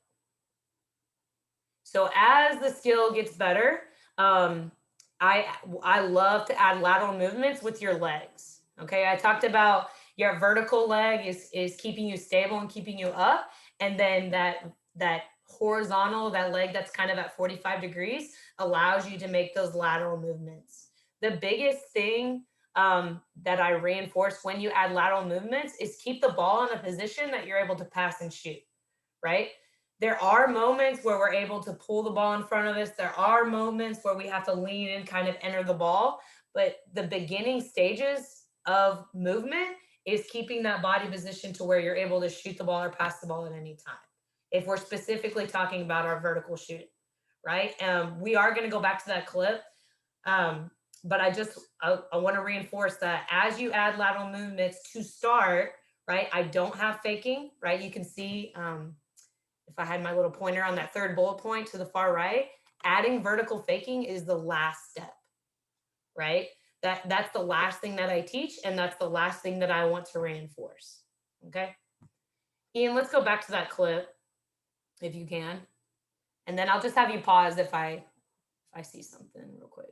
So as the skill gets better, I love to add lateral movements with your legs. Okay, I talked about your vertical leg is keeping you stable and keeping you up, and then that horizontal, that leg that's kind of at 45 degrees, allows you to make those lateral movements. The biggest thing that I reinforce when you add lateral movements is keep the ball in a position that you're able to pass and shoot, right? There are moments where we're able to pull the ball in front of us. There are moments where we have to lean and kind of enter the ball, but the beginning stages of movement is keeping that body position to where you're able to shoot the ball or pass the ball at any time. If we're specifically talking about our vertical shooting, right? We are going to go back to that clip. But I want to reinforce that as you add lateral movements to start, right? I don't have faking, right? You can see if I had my little pointer on that third bullet point to the far right, adding vertical faking is the last step, right? That's the last thing that I teach, and that's the last thing that I want to reinforce. Okay. Ian, let's go back to that clip if you can. And then I'll just have you pause if I see something real quick.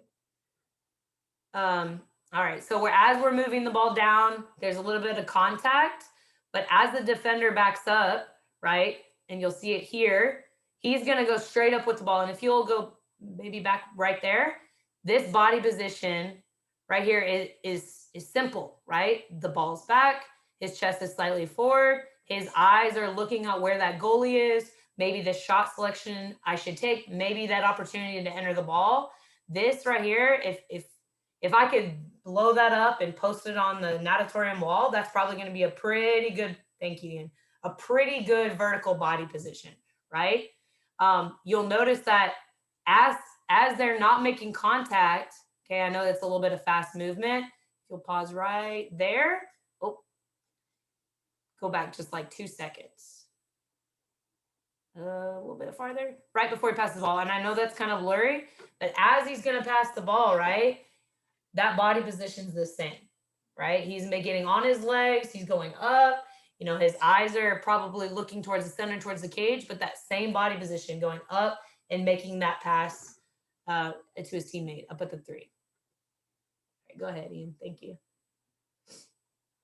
All right, so as we're moving the ball down, there's a little bit of contact, but as the defender backs up, right, and you'll see it here, he's gonna go straight up with the ball. And if you'll go maybe back right there, this body position right here is simple, right? The ball's back, his chest is slightly forward, his eyes are looking at where that goalie is, maybe the shot selection I should take, maybe that opportunity to enter the ball. This right here, if I could blow that up and post it on the natatorium wall, that's probably going to be a pretty good, thank you, Ian, a pretty good vertical body position, right? You'll notice that as they're not making contact, okay, I know that's a little bit of fast movement. You'll pause right there. Oh, go back just like 2 seconds. a little bit farther, right before he passes the ball. And I know that's kind of blurry, but as he's going to pass the ball, right, that body position's the same, right? He's getting on his legs, he's going up, you know, his eyes are probably looking towards the center, towards the cage, but that same body position going up and making that pass to his teammate up at the 3. Right, go ahead, Ian. Thank you.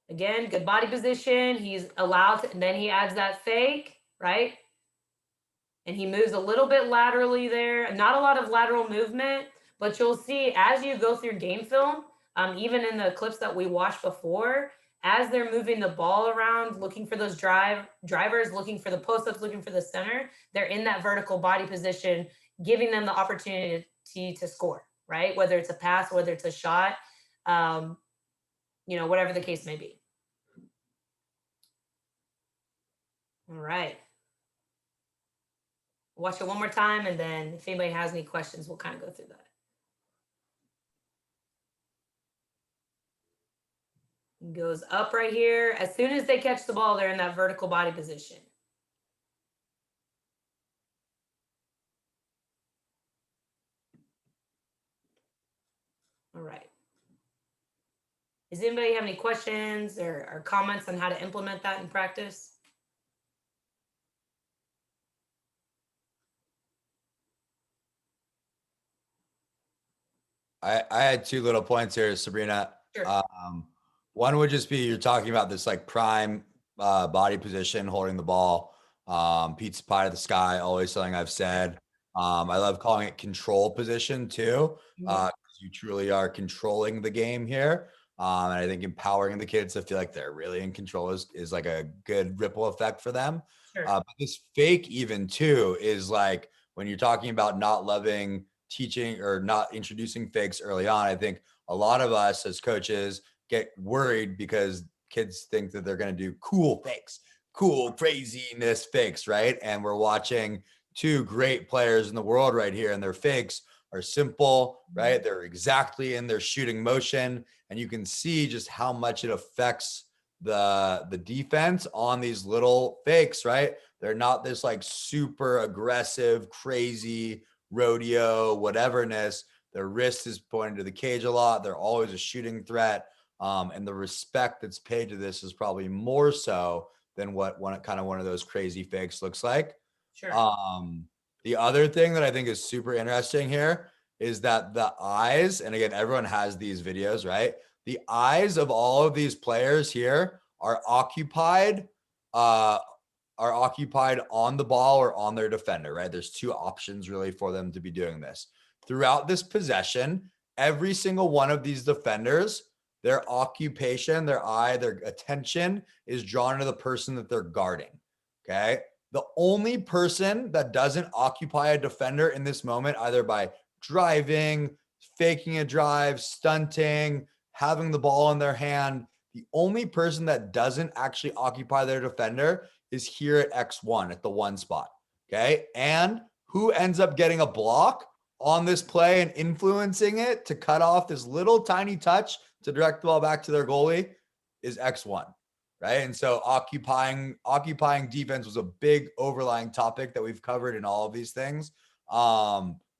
Again, good body position. He's allowed to, and then he adds that fake, right? And he moves a little bit laterally there. Not a lot of lateral movement, but you'll see as you go through game film, even in the clips that we watched before, as they're moving the ball around, looking for those drivers, looking for the post-ups, looking for the center, they're in that vertical body position, giving them the opportunity to score, right? Whether it's a pass, whether it's a shot, you know, whatever the case may be. All right. Watch it one more time, and then if anybody has any questions, we'll kind of go through that. It goes up right here. As soon as they catch the ball, they're in that vertical body position. All right. Does anybody have any questions or comments on how to implement that in practice? I had 2 little points here, Sabrina. Sure. One would just be, you're talking about this like prime body position, holding the ball, pizza pie to the sky, always something I've said. I love calling it control position too. You truly are controlling the game here. And I think empowering the kids to feel like they're really in control is like a good ripple effect for them. Sure. But this fake even too is like, when you're talking about not loving teaching or not introducing fakes early on, I think a lot of us as coaches get worried because kids think that they're going to do cool fakes, cool craziness fakes, right? And we're watching 2 great players in the world right here, and their fakes are simple, right? They're exactly in their shooting motion, and you can see just how much it affects the defense on these little fakes, right? They're not this like super aggressive, crazy rodeo, whateverness. Their wrist is pointing to the cage a lot. They're always a shooting threat. And the respect that's paid to this is probably more so than what one of those crazy fakes looks like. Sure. The other thing that I think is super interesting here is that the eyes, and again, everyone has these videos, right? The eyes of all of these players here are occupied on the ball or on their defender, right? There's 2 options really for them to be doing this. Throughout this possession, every single one of these defenders, their occupation, their eye, their attention is drawn to the person that they're guarding, okay? The only person that doesn't occupy a defender in this moment, either by driving, faking a drive, stunting, having the ball in their hand, the only person that doesn't actually occupy their defender is here at X1 at the 1 spot. Okay. And who ends up getting a block on this play and influencing it to cut off this little tiny touch to direct the ball back to their goalie is X1. Right. And so occupying defense was a big overlying topic that we've covered in all of these things.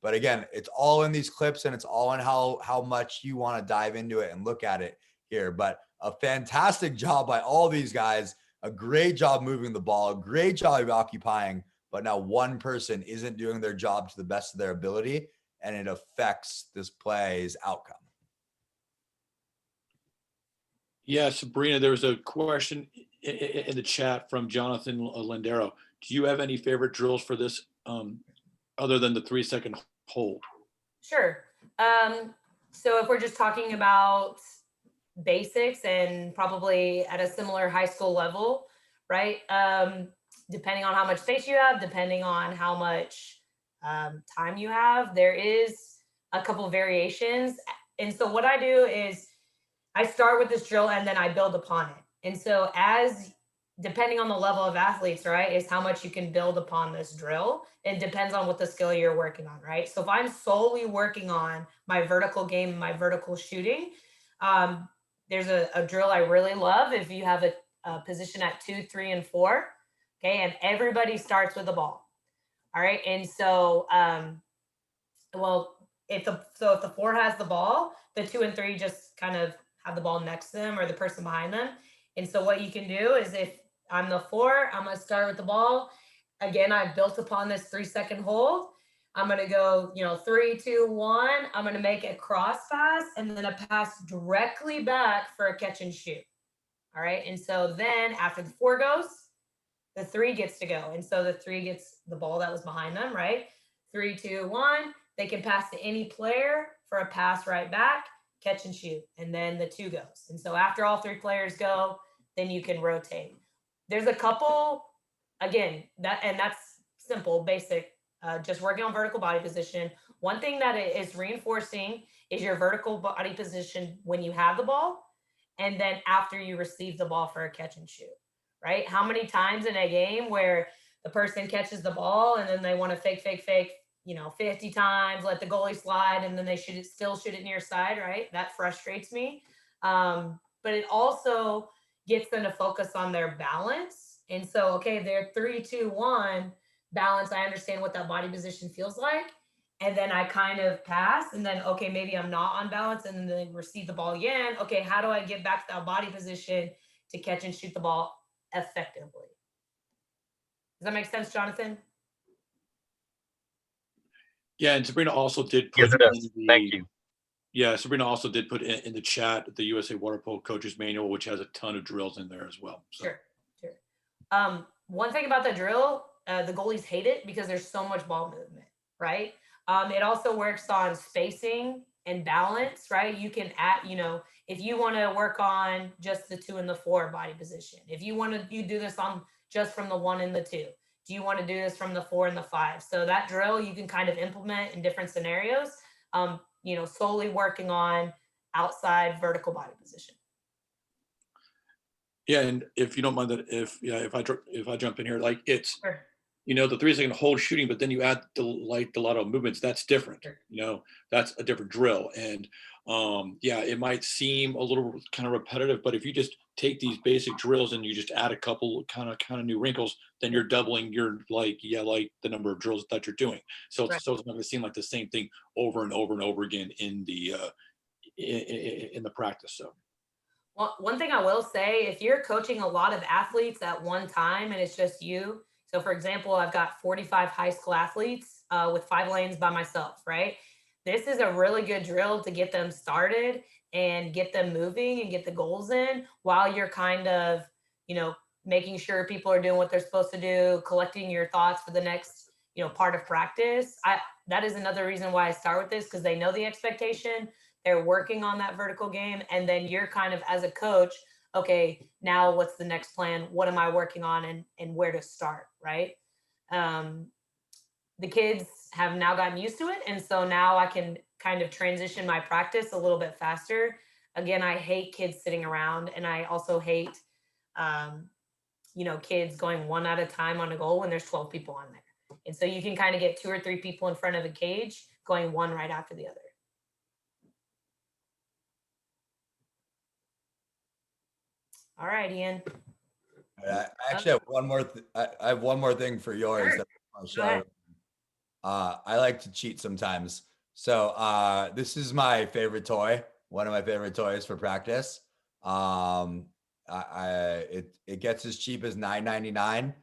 But again, it's all in these clips, and it's all in how much you want to dive into it and look at it here. But a fantastic job by all these guys, a great job moving the ball, a great job of occupying, but now one person isn't doing their job to the best of their ability, and it affects this play's outcome. Yeah, Sabrina, there was a question in the chat from Jonathan Lendero. Do you have any favorite drills for this other than the 3-second hold? Sure. So if we're just talking about basics and probably at a similar high school level, right? Depending on how much space you have, depending on how much time you have, there is a couple variations. And so what I do is I start with this drill and then I build upon it. And so depending on the level of athletes, right, is how much you can build upon this drill. It depends on what the skill you're working on, right? So if I'm solely working on my vertical game, my vertical shooting, there's a drill I really love. If you have a position at 2, 3, and 4, okay, and everybody starts with the ball, All right. And so, well, if the 4 has the ball, the 2 and 3 just kind of have the ball next to them or the person behind them. And so what you can do is if I'm the 4, I'm going to start with the ball. Again, I've built upon this 3-second hold. I'm going to go, 3, 2, 1. I'm going to make a cross pass and then a pass directly back for a catch and shoot. All right. And so then after the 4 goes, the 3 gets to go. And so the 3 gets the ball that was behind them, right? 3, 2, 1. They can pass to any player for a pass right back, catch and shoot. And then the 2 goes. And so after all 3 players go, then you can rotate. There's a couple, again, that's simple, basic, just working on vertical body position. One thing that it is reinforcing is your vertical body position when you have the ball, and then after you receive the ball for a catch and shoot, right? How many times in a game where the person catches the ball and then they want to fake, 50 times, let the goalie slide, and then they still shoot it near side, right? That frustrates me. But it also gets them to focus on their balance. And so, okay, they're 3, 2, 1 balance. I understand what that body position feels like. And then I kind of pass, and then, okay, maybe I'm not on balance, and then they receive the ball again. Okay, how do I get back to that body position to catch and shoot the ball effectively? Does that make sense, Jonathan? Yeah, and Sabrina also did Yes, put it does. Thank you. Yeah, Sabrina also did put in the chat the USA Water Polo Coaches Manual, which has a ton of drills in there as well. So. Sure. One thing about the drill, the goalies hate it because there's so much ball movement, right? It also works on spacing and balance, right? You can add, if you want to work on just the 2 and the 4 body position, if you do this on just from the 1 and the 2, do you want to do this from the 4 and the 5? So that drill you can kind of implement in different scenarios, solely working on outside vertical body position. Yeah, and if you don't mind that, if I jump in here, like it's, Sure. The 3-second hold shooting, but then you add the lateral movements. That's different. Sure. That's a different drill, and it might seem a little kind of repetitive, but if you just take these basic drills and you just add a couple kind of new wrinkles, then you're doubling your like the number of drills that you're doing. So Right. so it's not going to seem like the same thing over and over and over again in the practice. So. Well, one thing I will say, if you're coaching a lot of athletes at one time and it's just you, so for example, I've got 45 high school athletes with 5 lanes by myself, right? This is a really good drill to get them started and get them moving and get the goals in while you're kind of, making sure people are doing what they're supposed to do, collecting your thoughts for the next, part of practice. That is another reason why I start with this, because they know the expectation. They're working on that vertical game. And then you're kind of, as a coach, okay, now what's the next plan? What am I working on and where to start, right? The kids have now gotten used to it. And so now I can kind of transition my practice a little bit faster. Again, I hate kids sitting around, and I also hate, kids going one at a time on a goal when there's 12 people on there. And so you can kind of get 2 or 3 people in front of a cage going one right after the other. All right, Ian. I actually have one more. I have one more thing for yours. Sure. That I'll show. I like to cheat sometimes. So this is my favorite toy. One of my favorite toys for practice. It gets as cheap as $9.99.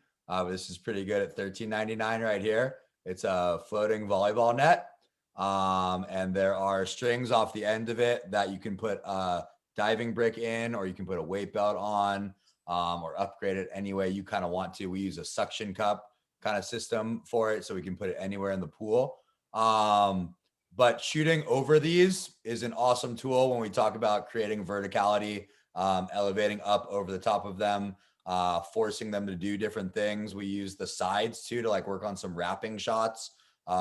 This is pretty good at $13.99 right here. It's a floating volleyball net. And there are strings off the end of it that you can put a diving brick in, or you can put a weight belt on, or upgrade it any way you kind of want to. We use a suction cup kind of system for it, so we can put it anywhere in the pool. But shooting over these is an awesome tool when we talk about creating verticality, elevating up over the top of them, forcing them to do different things. We use the sides too to like work on some wrapping shots.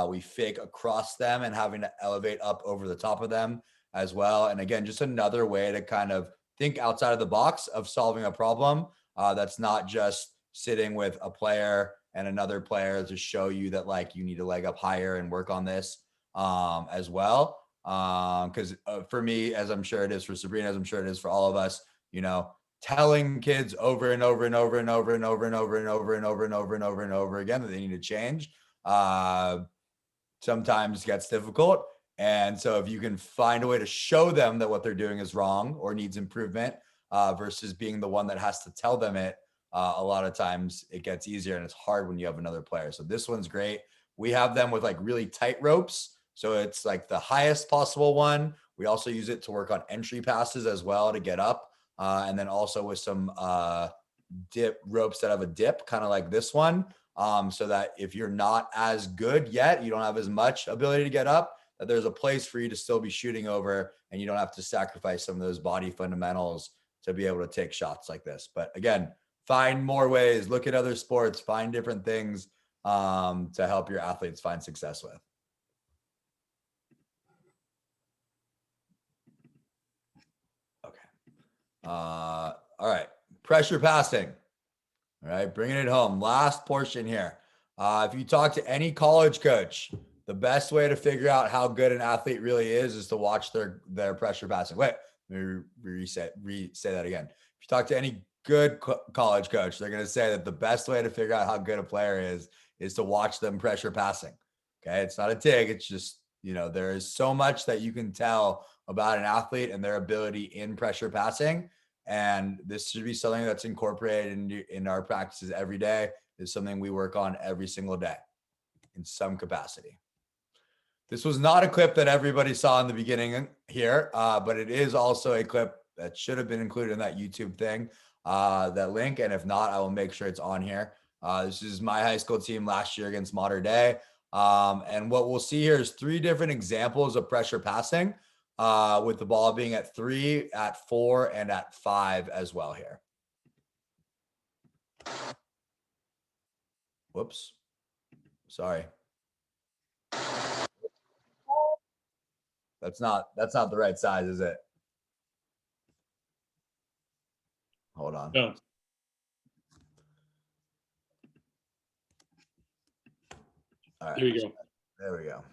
We fake across them and having to elevate up over the top of them as well. And again, just another way to kind of think outside of the box of solving a problem that's not just sitting with a player and another player to show you that like you need to leg up higher and work on this as well. Because for me, as I'm sure it is for Sabrina, as I'm sure it is for all of us, telling kids over and over and over and over and over and over and over and over and over and over and over again that they need to change sometimes gets difficult. And so if you can find a way to show them that what they're doing is wrong or needs improvement, versus being the one that has to tell them it, a lot of times it gets easier, and it's hard when you have another player. So this one's great. We have them with like really tight ropes. So it's like the highest possible one. We also use it to work on entry passes as well to get up. And then also with some dip ropes that have a dip, kind of like this one. So that if you're not as good yet, you don't have as much ability to get up, that there's a place for you to still be shooting over, and you don't have to sacrifice some of those body fundamentals to be able to take shots like this. But again, find more ways, look at other sports, find different things to help your athletes find success with. Okay. All right. Pressure passing. All right. Bringing it home. Last portion here. If you talk to any college coach, the best way to figure out how good an athlete really is to watch their pressure passing. Wait, let me say that again. If you talk to any good college coach, they're going to say that the best way to figure out how good a player is to watch them pressure passing. Okay. It's not a dig. It's just, there is so much that you can tell about an athlete and their ability in pressure passing. And this should be something that's incorporated in our practices every day. Is something we work on every single day in some capacity. This was not a clip that everybody saw in the beginning here, but it is also a clip that should have been included in that YouTube thing, that link. And if not, I will make sure it's on here. This is my high school team last year against Modern Day. And what we'll see here is 3 different examples of pressure passing, with the ball being at 3, at 4, and at 5 as well here. Whoops. Sorry. That's not the right size, is it? Hold on. No. All right. There you go. There we go.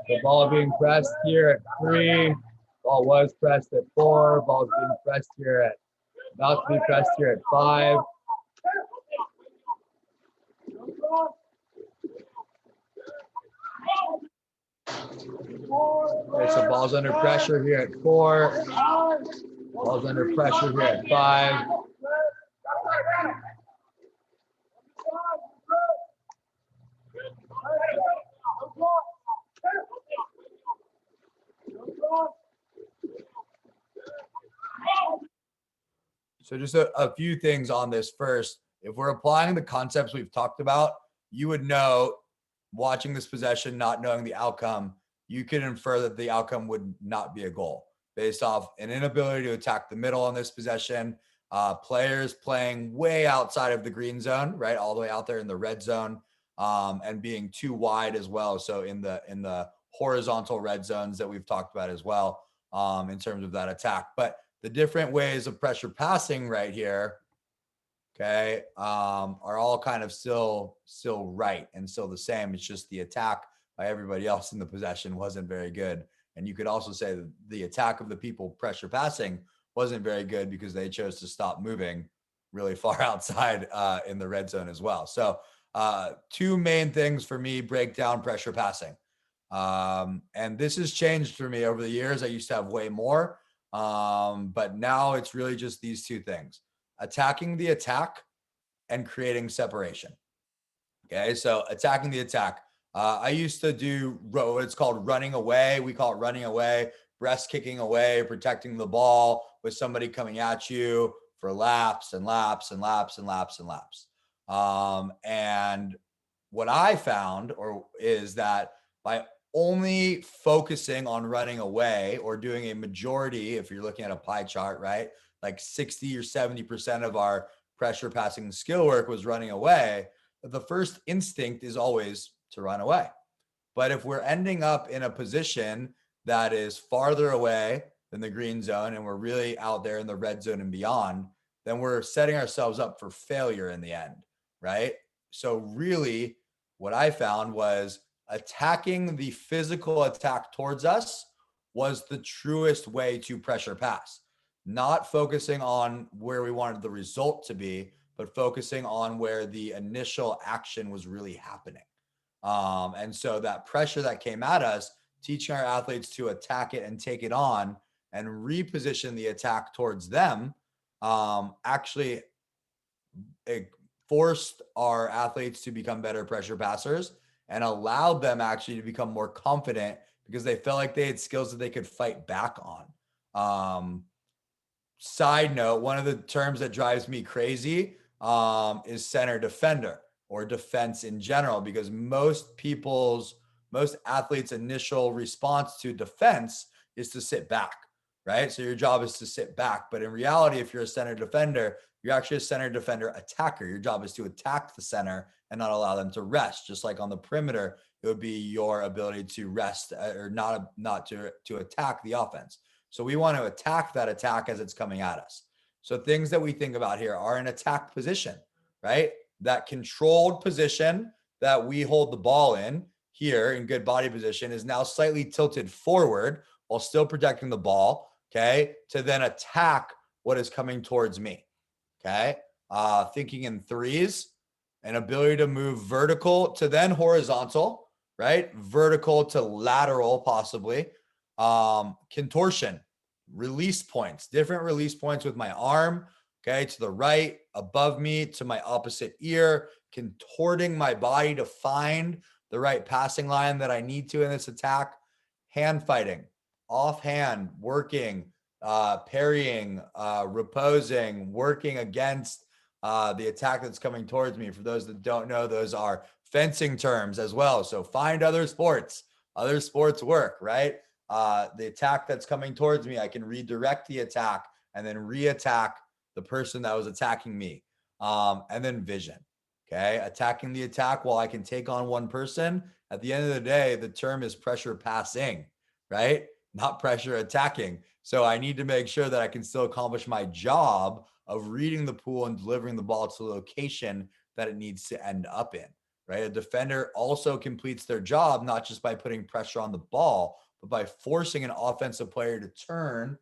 The ball being pressed here at 3. Ball was pressed at 4. Ball's being pressed here at, about to be pressed here at 5. Okay, so ball's under pressure here at 4. Ball's under pressure here at 5. So just a few things on this first. If we're applying the concepts we've talked about, you would know, watching this possession, not knowing the outcome, you could infer that the outcome would not be a goal based off an inability to attack the middle on this possession, players playing way outside of the green zone, right, all the way out there in the red zone, and being too wide as well. So in the horizontal red zones that we've talked about as well, in terms of that attack. But the different ways of pressure passing right here, okay, are all kind of still right and still the same. It's just the attack by everybody else in the possession wasn't very good. And you could also say that the attack of the people pressure passing wasn't very good because they chose to stop moving really far outside in the red zone as well. So 2 main things for me break down pressure passing. And this has changed for me over the years. I used to have way more, but now it's really just these 2 things: attacking the attack and creating separation. Okay, so attacking the attack. I used to do what it's called running away. We call it running away, breast kicking away, protecting the ball with somebody coming at you for laps and laps and laps and laps and laps. And what I found is that by only focusing on running away, or doing a majority, if you're looking at a pie chart, right, like 60 or 70% of our pressure passing skill work was running away, the first instinct is always to run away. But if we're ending up in a position that is farther away than the green zone and we're really out there in the red zone and beyond, then we're setting ourselves up for failure in the end, right? So really what I found was attacking the physical attack towards us was the truest way to pressure pass. not focusing on where we wanted the result to be, but focusing on where the initial action was really happening. And so that pressure that came at us, teaching our athletes to attack it and take it on and reposition the attack towards them, actually it forced our athletes to become better pressure passers and allowed them actually to become more confident because they felt like they had skills that they could fight back on. Side note, one of the terms that drives me crazy is center defender or defense in general, because most athletes' initial response to defense is to sit back, right? So your job is to sit back. But in reality, if you're a center defender, you're actually a center defender attacker. Your job is to attack the center and not allow them to rest. Just like on the perimeter, it would be your ability to rest or not to attack the offense. So we want to attack that attack as it's coming at us. So things that we think about here are an attack position, right? That controlled position that we hold the ball in here in good body position is now slightly tilted forward while still protecting the ball, okay, to then attack what is coming towards me, okay? Thinking in threes, an ability to move vertical to then horizontal, right? Vertical to lateral possibly. Contortion, release points, different release points with my arm, okay, to the right, above me, to my opposite ear, contorting my body to find the right passing line that I need to in this attack. Hand fighting, offhand, working, parrying, reposing, working against the attack that's coming towards me. For those that don't know, those are fencing terms as well. So find other sports work, right? The attack that's coming towards me, I can redirect the attack and then re-attack the person that was attacking me. And then vision, okay? Attacking the attack while I can take on one person. At the end of the day, the term is pressure passing, right? Not pressure attacking. So I need to make sure that I can still accomplish my job of reading the pool and delivering the ball to the location that it needs to end up in, right? A defender also completes their job, not just by putting pressure on the ball, but by forcing an offensive player to turn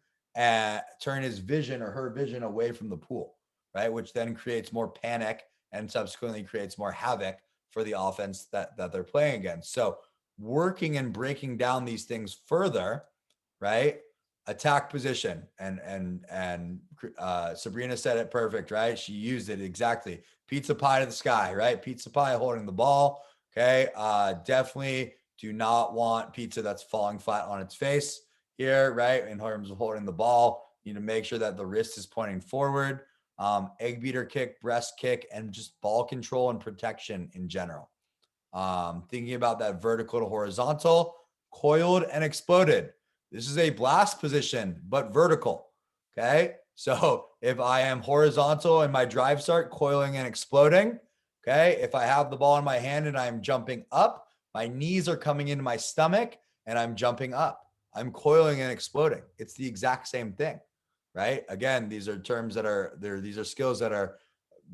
his vision or her vision away from the pool, right? Which then creates more panic and subsequently creates more havoc for the offense that they're playing against. So working and breaking down these things further, right? Attack position and Sabrina said it perfect, right? She used it exactly. Pizza pie to the sky, right? Pizza pie holding the ball. Okay. Definitely do not want pizza that's falling flat on its face here, right? In terms of holding the ball, you need to make sure that the wrist is pointing forward. Egg beater kick, breast kick, and just ball control and protection in general. Thinking about that vertical to horizontal, coiled and exploded. This is a blast position, but vertical. Okay. So if I am horizontal in my drive start, coiling and exploding. Okay. If I have the ball in my hand and I'm jumping up, my knees are coming into my stomach and I'm jumping up. I'm coiling and exploding. It's the exact same thing, right? Again, these are terms that are there. These are skills that are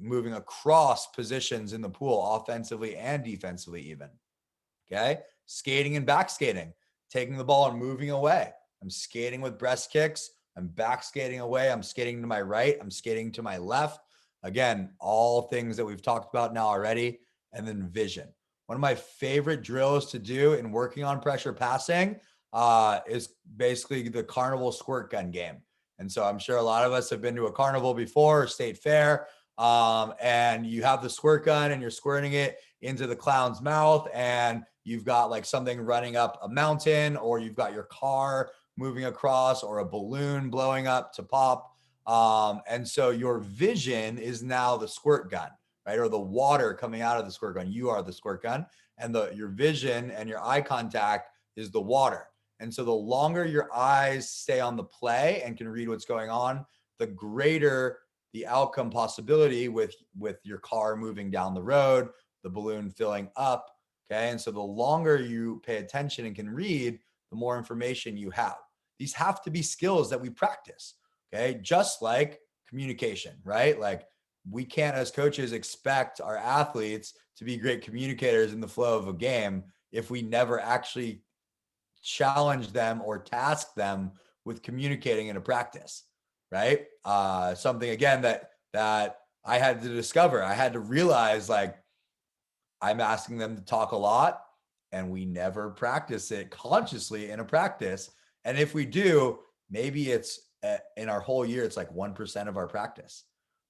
moving across positions in the pool, offensively and defensively even. Okay. Skating and back skating, taking the ball and moving away. I'm skating with breast kicks. I'm back skating away. I'm skating to my right. I'm skating to my left. Again, all things that we've talked about now already. And then vision. One of my favorite drills to do in working on pressure passing is basically the carnival squirt gun game. And so I'm sure a lot of us have been to a carnival before, or state fair, and you have the squirt gun and you're squirting it into the clown's mouth, and you've got like something running up a mountain, or you've got your car moving across, or a balloon blowing up to pop. And so your vision is now the squirt gun, right? Or the water coming out of the squirt gun. You are the squirt gun, and your vision and your eye contact is the water. And so the longer your eyes stay on the play and can read what's going on, the greater the outcome possibility with your car moving down the road, the balloon filling up. Okay. And so the longer you pay attention and can read, the more information you have. These have to be skills that we practice. Okay. Just like communication, right? Like we can't, as coaches, expect our athletes to be great communicators in the flow of a game if we never actually challenge them or task them with communicating in a practice. right? Something again that I had to discover. I had to realize, like, I'm asking them to talk a lot and we never practice it consciously in a practice. And if we do, maybe it's in our whole year, it's like 1% of our practice,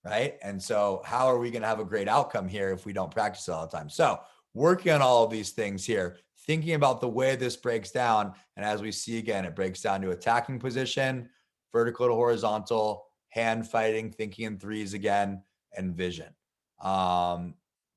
right? And so how are we going to have a great outcome here if we don't practice it all the time? So working on all of these things here, thinking about the way this breaks down. And as we see again, it breaks down to attacking position, vertical to horizontal, hand fighting, thinking in threes again, and vision.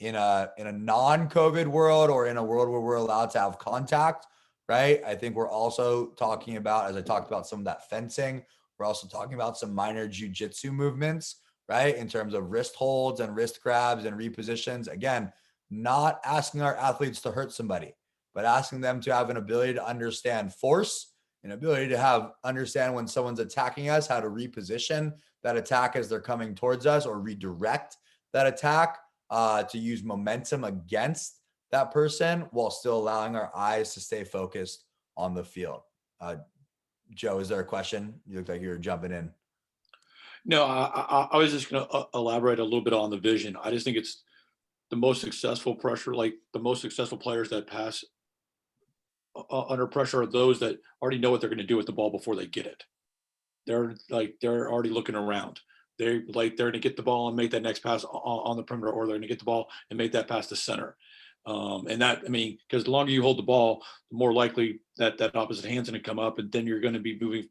In a non-COVID world, or in a world where we're allowed to have contact, right? I think we're also talking about, as I talked about some of that fencing, we're also talking about some minor jujitsu movements, right? In terms of wrist holds and wrist grabs and repositions. Again, not asking our athletes to hurt somebody, but asking them to have an ability to understand force, an ability to understand when someone's attacking us, how to reposition that attack as they're coming towards us, or redirect that attack to use momentum against that person while still allowing our eyes to stay focused on the field. Joe, is there a question? You look like you were jumping in. No, I was just going to elaborate a little bit on the vision. I just think it's the most successful pressure, like the most successful players that pass under pressure are those that already know what they're going to do with the ball before they get it. They're already looking around. They're going to get the ball and make that next pass on the perimeter, or they're going to get the ball and make that pass to center. And that, I mean, because the longer you hold the ball, the more likely that opposite hand's going to come up, and then you're going to be moving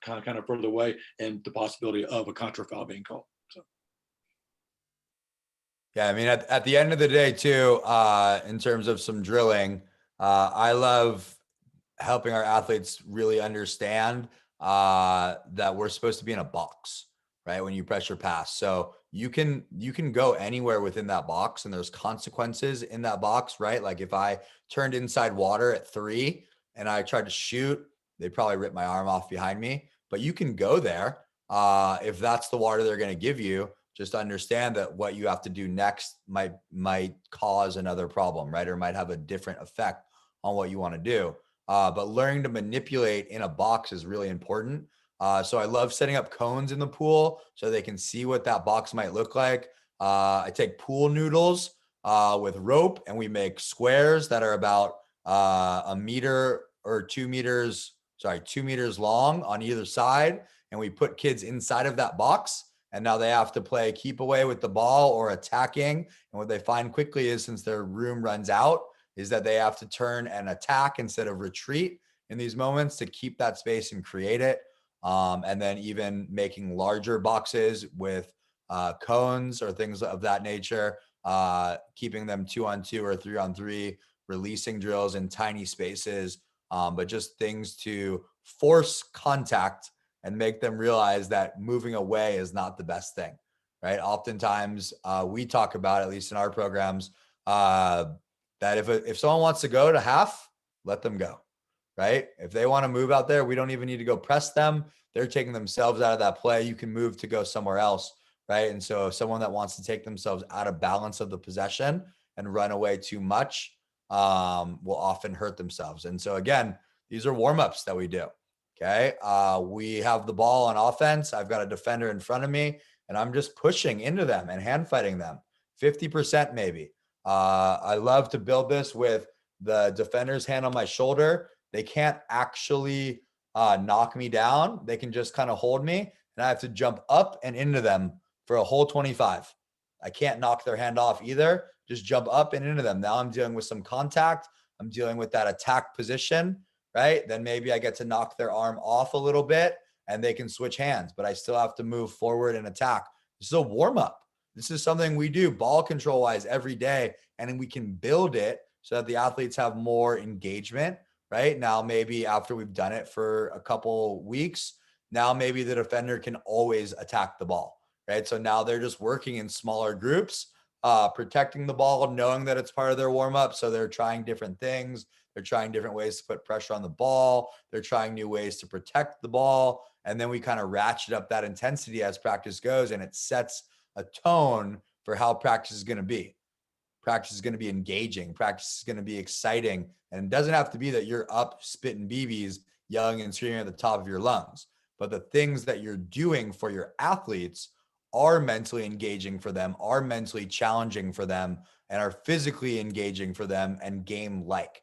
kind of further away, and the possibility of a contra foul being called. So. Yeah, I mean, at the end of the day, too, in terms of some drilling, I love helping our athletes really understand that we're supposed to be in a box, right? When you pressure pass. So you can go anywhere within that box, and there's consequences in that box, right? Like if I turned inside water at 3 and I tried to shoot, they'd probably rip my arm off behind me, but you can go there. If that's the water they're going to give you, just understand that what you have to do next might cause another problem, right? Or might have a different effect on what you want to do. But learning to manipulate in a box is really important. So I love setting up cones in the pool so they can see what that box might look like. I take pool noodles with rope, and we make squares that are about 1 meter or 2 meters, 2 meters long on either side. And we put kids inside of that box. And now they have to play keep away with the ball or attacking. And what they find quickly is, since their room runs out, is that they have to turn and attack instead of retreat in these moments to keep that space and create it. And then even making larger boxes with cones or things of that nature, keeping them 2-on-2 or 3-on-3, releasing drills in tiny spaces, but just things to force contact and make them realize that moving away is not the best thing, right? Oftentimes we talk about, at least in our programs, that if someone wants to go to half, let them go, right? If they want to move out there, we don't even need to go press them. They're taking themselves out of that play. You can move to go somewhere else, right? And so someone that wants to take themselves out of balance of the possession and run away too much will often hurt themselves. And so again, these are warm-ups that we do. Okay. We have the ball on offense. I've got a defender in front of me, and I'm just pushing into them and hand fighting them 50% maybe. I love to build this with the defender's hand on my shoulder. They can't actually knock me down. They can just kind of hold me, and I have to jump up and into them for a whole 25. I can't knock their hand off either. Just jump up and into them. Now I'm dealing with some contact. I'm dealing with that attack position, right? Then maybe I get to knock their arm off a little bit and they can switch hands, but I still have to move forward and attack. This is a warm up. This is something we do ball control wise every day, and we can build it so that the athletes have more engagement, right? Now, maybe after we've done it for a couple weeks, now maybe the defender can always attack the ball, right? So now they're just working in smaller groups, protecting the ball, knowing that it's part of their warm up. So they're trying different things. They're trying different ways to put pressure on the ball. They're trying new ways to protect the ball. And then we kind of ratchet up that intensity as practice goes, and it sets a tone for how practice is going to be. Practice is going to be engaging. Practice is going to be exciting. And it doesn't have to be that you're up spitting BBs, yelling and screaming at the top of your lungs, but the things that you're doing for your athletes are mentally engaging for them, are mentally challenging for them, and are physically engaging for them and game-like.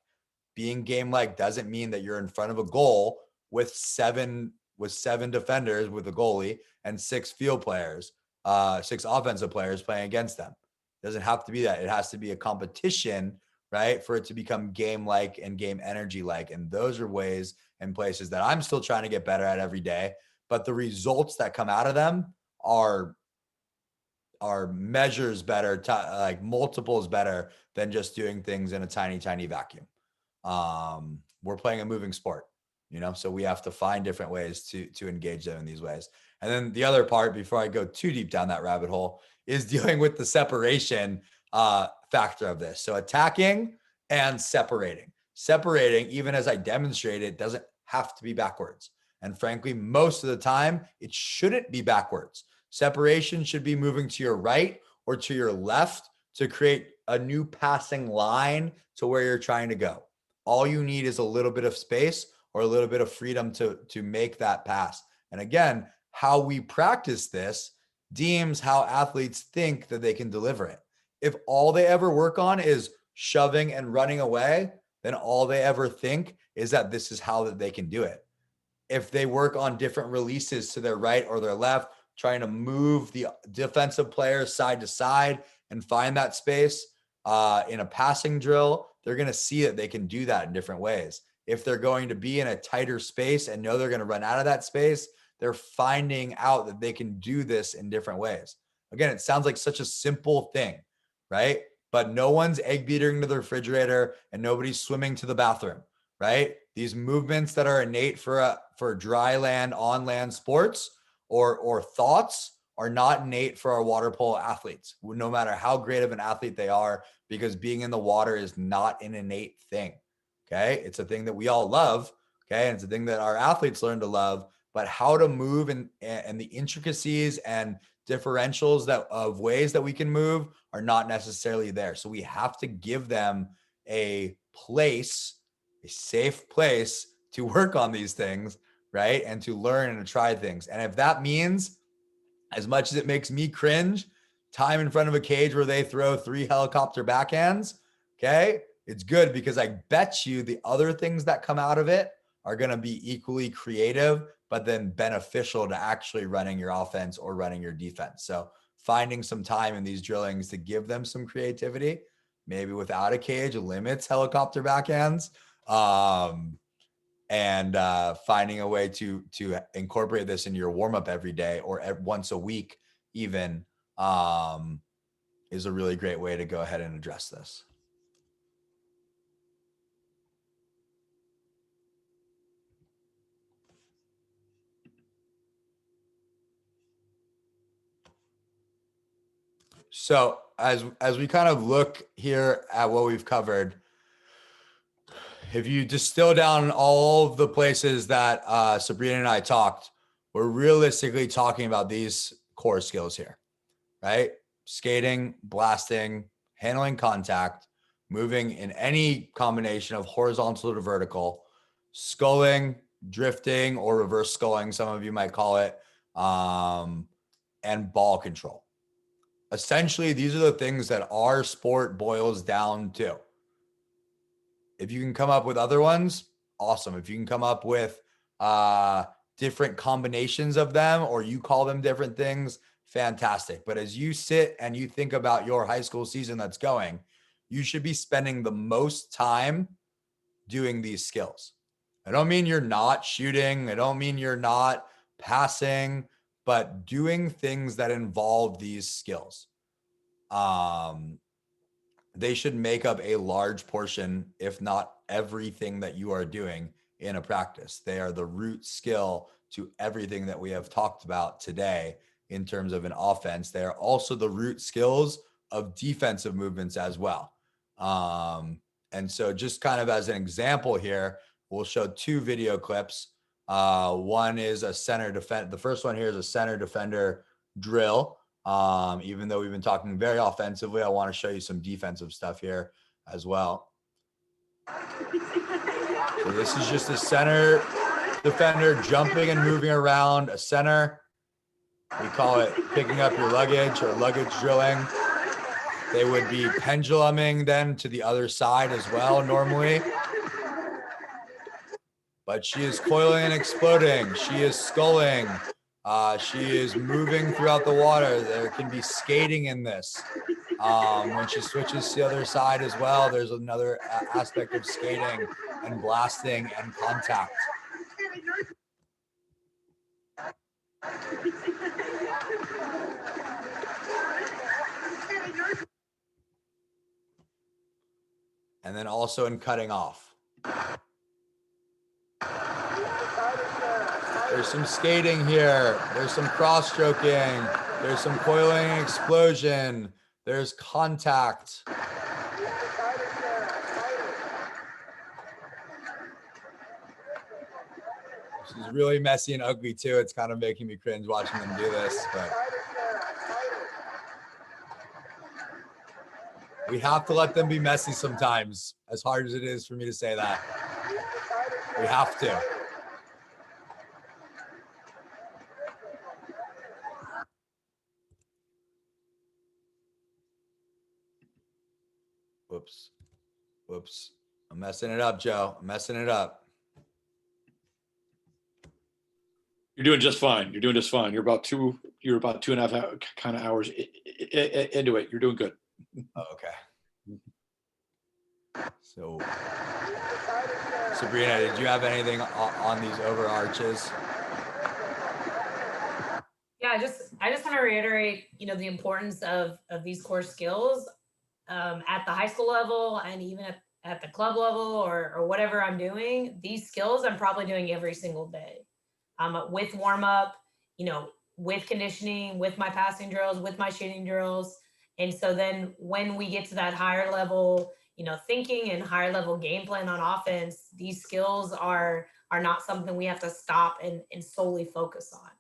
Being game-like doesn't mean that you're in front of a goal with seven defenders with a goalie and 6 field players, 6 offensive players playing against them. It doesn't have to be that. It has to be a competition, right, for it to become game-like and game energy-like. And those are ways and places that I'm still trying to get better at every day. But the results that come out of them are measures better, like multiples better than just doing things in a tiny, tiny vacuum. We're playing a moving sport, you know, so we have to find different ways to engage them in these ways. And then the other part, before I go too deep down that rabbit hole, is dealing with the separation factor of this. So attacking and separating. Separating, even as I demonstrated, doesn't have to be backwards. And frankly, most of the time, it shouldn't be backwards. Separation should be moving to your right or to your left to create a new passing line to where you're trying to go. All you need is a little bit of space or a little bit of freedom to make that pass. And again, how we practice this deems how athletes think that they can deliver it. If all they ever work on is shoving and running away, then all they ever think is that this is how that they can do it. If they work on different releases to their right or their left, trying to move the defensive players side to side and find that space in a passing drill, they're going to see that they can do that in different ways. If they're going to be in a tighter space and know they're going to run out of that space, they're finding out that they can do this in different ways. Again, it sounds like such a simple thing, right? But no one's egg beating to the refrigerator and nobody's swimming to the bathroom, right? These movements that are innate for dry land, on land sports or thoughts are not innate for our water polo athletes, no matter how great of an athlete they are, because being in the water is not an innate thing. Okay. It's a thing that we all love. Okay. And it's a thing that our athletes learn to love, but how to move and the intricacies and differentials of ways that we can move are not necessarily there. So we have to give them a safe place to work on these things, right? And to learn and to try things. And if that means, as much as it makes me cringe, time in front of a cage where they throw 3 helicopter backhands, okay, it's good, because I bet you the other things that come out of it are going to be equally creative, but then beneficial to actually running your offense or running your defense. So finding some time in these drillings to give them some creativity, maybe without a cage, limits helicopter backhands, and finding a way to incorporate this into your warm-up every day or once a week even, is a really great way to go ahead and address this. So as we kind of look here at what we've covered, if you distill down all of the places that Sabrina and I talked, we're realistically talking about these core skills here, right? Skating, blasting, handling contact, moving in any combination of horizontal to vertical, sculling, drifting, or reverse sculling, some of you might call it, and ball control. Essentially, these are the things that our sport boils down to. If you can come up with other ones, awesome. If you can come up with different combinations of them, or you call them different things, fantastic. But as you sit and you think about your high school season that's going, you should be spending the most time doing these skills. I don't mean you're not shooting. I don't mean you're not passing, but doing things that involve these skills. They should make up a large portion, if not everything that you are doing in a practice. They are the root skill to everything that we have talked about today in terms of an offense. They are also the root skills of defensive movements as well. And so just kind of as an example here, we'll show 2 video clips. One is a center defense. The first one here is a center defender drill. Even though we've been talking very offensively, I want to show you some defensive stuff here as well. So this is just a center defender jumping and moving around a center. We call it picking up your luggage or luggage drilling. They would be penduluming then to the other side as well normally. But she is coiling and exploding. She is sculling. She is moving throughout the water. There can be skating in this. When she switches to the other side as well, there's another aspect of skating and blasting and contact. And then also in cutting off. There's some skating here. There's some cross stroking. There's some coiling and explosion. There's contact. This is really messy and ugly too. It's kind of making me cringe watching them do this, but we have to let them be messy sometimes, as hard as it is for me to say that. We have to. Whoops. Whoops. I'm messing it up, Joe. I'm messing it up. You're doing just fine. You're doing just fine. You're about 2.5 kind of hours into it. You're doing good. Oh, okay. So, Sabrina, did you have anything on these overarches? Yeah, I just want to reiterate, the importance of these core skills at the high school level and even at the club level or whatever I'm doing. These skills I'm probably doing every single day, with warm up, with conditioning, with my passing drills, with my shooting drills. And so then when we get to that higher level, thinking and higher level game plan on offense, these skills are not something we have to stop and solely focus on.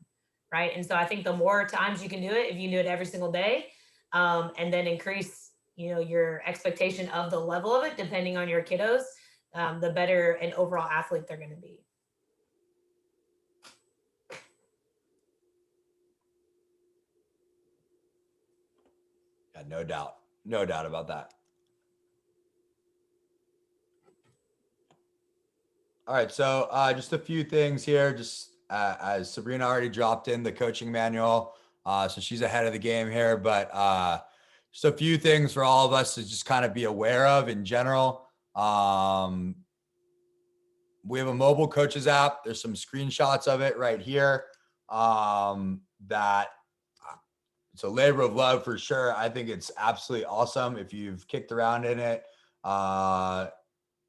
Right. And so I think the more times you can do it, if you can do it every single day, and then increase, your expectation of the level of it, depending on your kiddos, the better an overall athlete they're going to be. Yeah, no doubt. No doubt about that. All right. So just a few things here, just as Sabrina already dropped in the coaching manual. So she's ahead of the game here, but just a few things for all of us to just kind of be aware of in general. We have a mobile coaches app. There's some screenshots of it right here. That it's a labor of love for sure. I think it's absolutely awesome. If you've kicked around in it,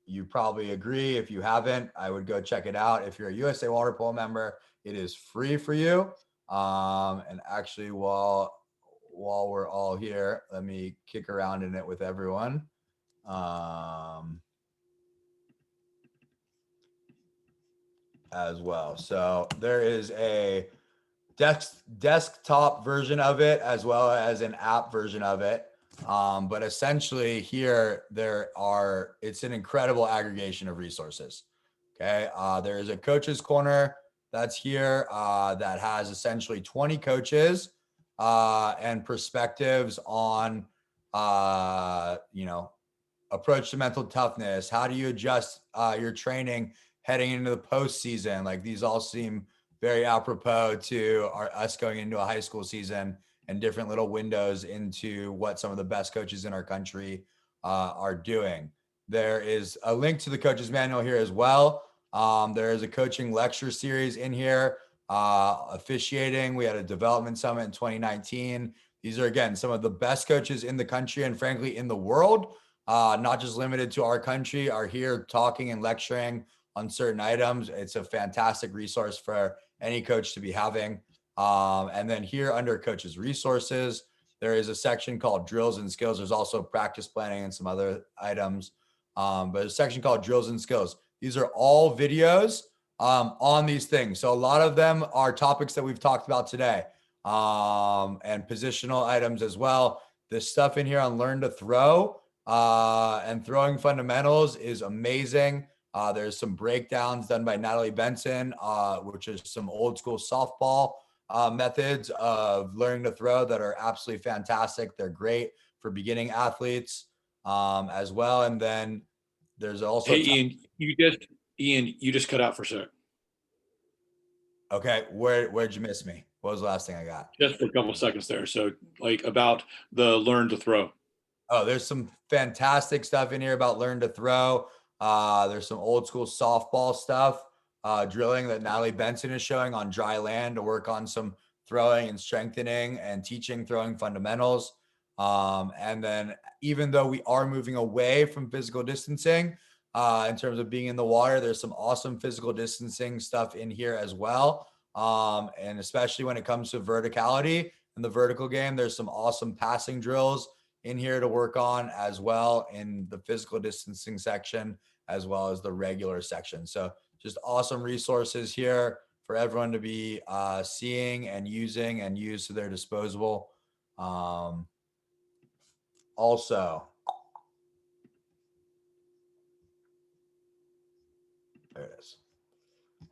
you probably agree. If you haven't, I would go check it out. If you're a USA Water Polo member, it is free for you. And actually, while we're all here, let me kick around in it with everyone. As well. So there is a desktop version of it as well as an app version of it. But essentially here it's an incredible aggregation of resources. Okay. There is a coach's corner that's here that has essentially 20 coaches and perspectives on, approach to mental toughness. How do you adjust your training heading into the postseason? Like these all seem very apropos to us going into a high school season and different little windows into what some of the best coaches in our country are doing. There is a link to the coach's manual here as well. There is a coaching lecture series in here. Officiating, we had a development summit in 2019. These are, again, some of the best coaches in the country and frankly in the world, not just limited to our country, are here talking and lecturing on certain items. It's a fantastic resource for any coach to be having. And then here under coaches resources, there is a section called drills and skills. There's also practice planning and some other items, but a section called drills and skills. These are all videos on these things. So a lot of them are topics that we've talked about today, and positional items as well. This stuff in here on learn to throw and throwing fundamentals is amazing. There's some breakdowns done by Natalie Benson, which is some old school softball methods of learning to throw that are absolutely fantastic. They're great for beginning athletes as well. And then there's also Hey, Ian, you just cut out for a sec. okay. Where'd you miss me? What was the last thing I got? Just for a couple seconds there. So like about the learn to throw. Oh, there's some fantastic stuff in here about learn to throw. There's some old school softball stuff, drilling that Natalie Benson is showing on dry land to work on some throwing and strengthening and teaching throwing fundamentals. And then even though we are moving away from physical distancing, in terms of being in the water, there's some awesome physical distancing stuff in here as well. And especially when it comes to verticality in the vertical game, there's some awesome passing drills in here to work on as well in the physical distancing section, as well as the regular section. So just awesome resources here for everyone to be seeing and using and use to their disposal. Also, there it is.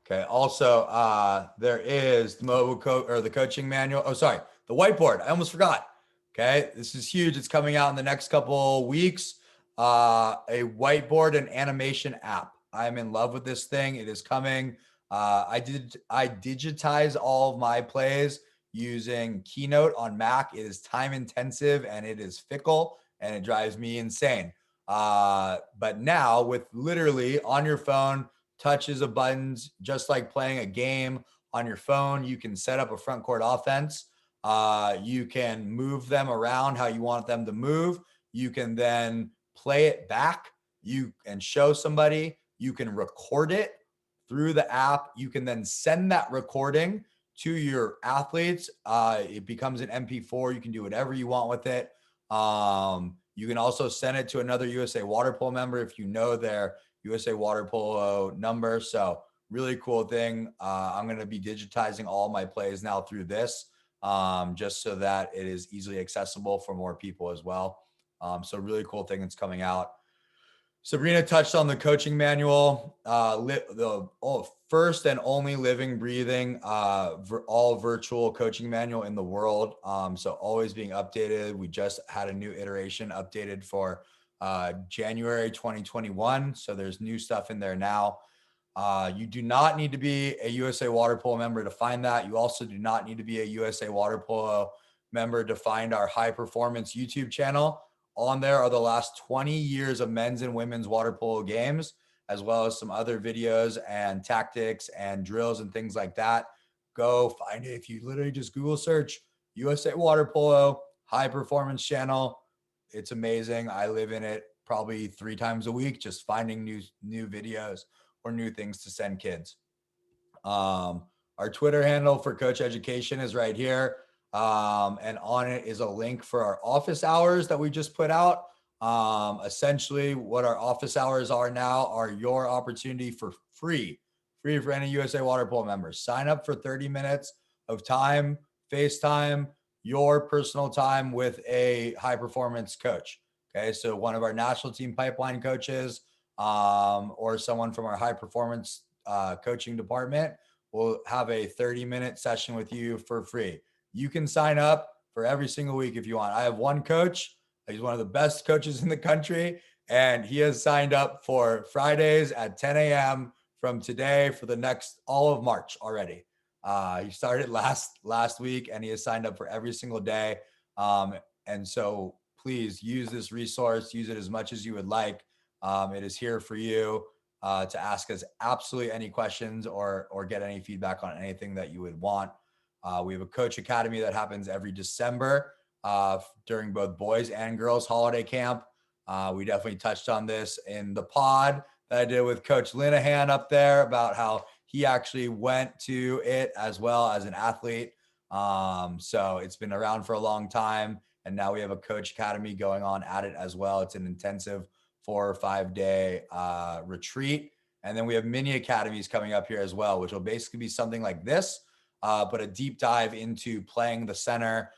Okay. Also, there is the mobile or the coaching manual. Oh, sorry, the whiteboard. I almost forgot. Okay, this is huge. It's coming out in the next couple weeks. A whiteboard and animation app. I'm in love with this thing. It is coming. I digitize all of my plays using Keynote on Mac. It is time intensive and it is fickle and it drives me insane. But now with literally on your phone, touches of buttons, just like playing a game on your phone, you can set up a front court offense. You can move them around how you want them to move. You can then play it back. You can show somebody. You can record it through the app. You can then send that recording to your athletes. It becomes an MP4. You can do whatever you want with it. You can also send it to another USA Water Polo member if you know their USA Water Polo number. So really cool thing. I'm going to be digitizing all my plays now through this, just so that it is easily accessible for more people as well. So really cool thing that's coming out. Sabrina touched on the coaching manual, the first and only living, breathing, all virtual coaching manual in the world. So always being updated. We just had a new iteration updated for January 2021. So there's new stuff in there now. You do not need to be a USA Water Polo member to find that. You also do not need to be a USA Water Polo member to find our high performance YouTube channel. On there are the last 20 years of men's and women's water polo games, as well as some other videos and tactics and drills and things like that. Go find it. If you literally just Google search USA Water Polo high performance channel, it's amazing. I live in it probably 3 times a week, just finding new videos or new things to send kids. Our Twitter handle for Coach Education is right here. And on it is a link for our office hours that we just put out. Essentially what our office hours are now are your opportunity for free for any USA Water Polo members. Sign up for 30 minutes of time, FaceTime, your personal time with a high performance coach. Okay. So one of our national team pipeline coaches, or someone from our high performance, coaching department will have a 30-minute session with you for free. You can sign up for every single week if you want. I have one coach. He's one of the best coaches in the country, and he has signed up for Fridays at 10 a.m. from today for the next all of March already. He started last week, and he has signed up for every single day. And so please use this resource. Use it as much as you would like. It is here for you to ask us absolutely any questions or get any feedback on anything that you would want. We have a coach academy that happens every December during both boys and girls holiday camp. We definitely touched on this in the pod that I did with Coach Linehan up there about how he actually went to it as well as an athlete. So it's been around for a long time. And now we have a coach academy going on at it as well. It's an intensive 4 or 5 day retreat. And then we have mini academies coming up here as well, which will basically be something like this. But a deep dive into playing the center,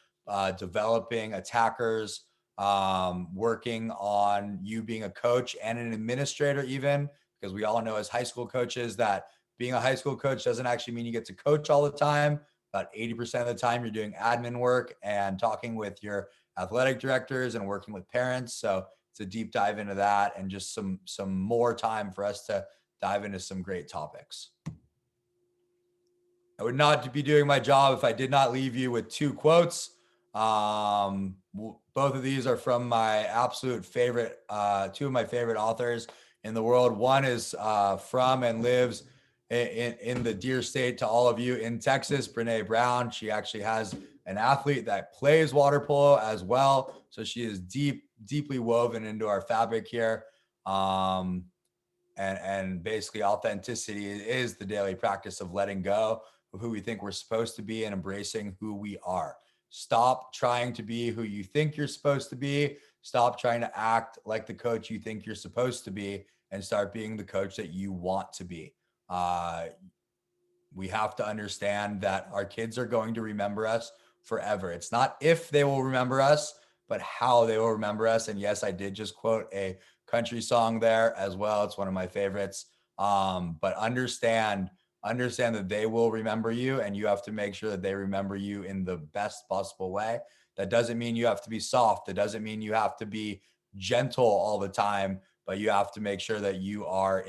developing attackers, working on you being a coach and an administrator even, because we all know as high school coaches that being a high school coach doesn't actually mean you get to coach all the time. About 80% of the time you're doing admin work and talking with your athletic directors and working with parents. So it's a deep dive into that and just some more time for us to dive into some great topics. I would not be doing my job if I did not leave you with 2 quotes. Both of these are from my absolute favorite, 2 of my favorite authors in the world. One is from and lives in the dear state to all of you in Texas, Brene Brown. She actually has an athlete that plays water polo as well. So she is deeply woven into our fabric here. And basically authenticity is the daily practice of letting go of who we think we're supposed to be and embracing who we are. Stop trying to be who you think you're supposed to be. Stop trying to act like the coach you think you're supposed to be and start being the coach that you want to be. We have to understand that our kids are going to remember us forever. It's not if they will remember us, but how they will remember us. And yes, I did just quote a country song there as well. It's one of my favorites. But understand that they will remember you, and you have to make sure that they remember you in the best possible way. That doesn't mean you have to be soft. It doesn't mean you have to be gentle all the time, but you have to make sure that you are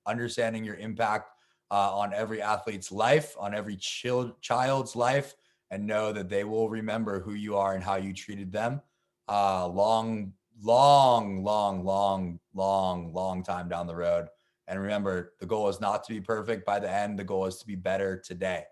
understanding your impact on every athlete's life, on every child's life, and know that they will remember who you are and how you treated them long time down the road. And remember, the goal is not to be perfect by the end. The goal is to be better today.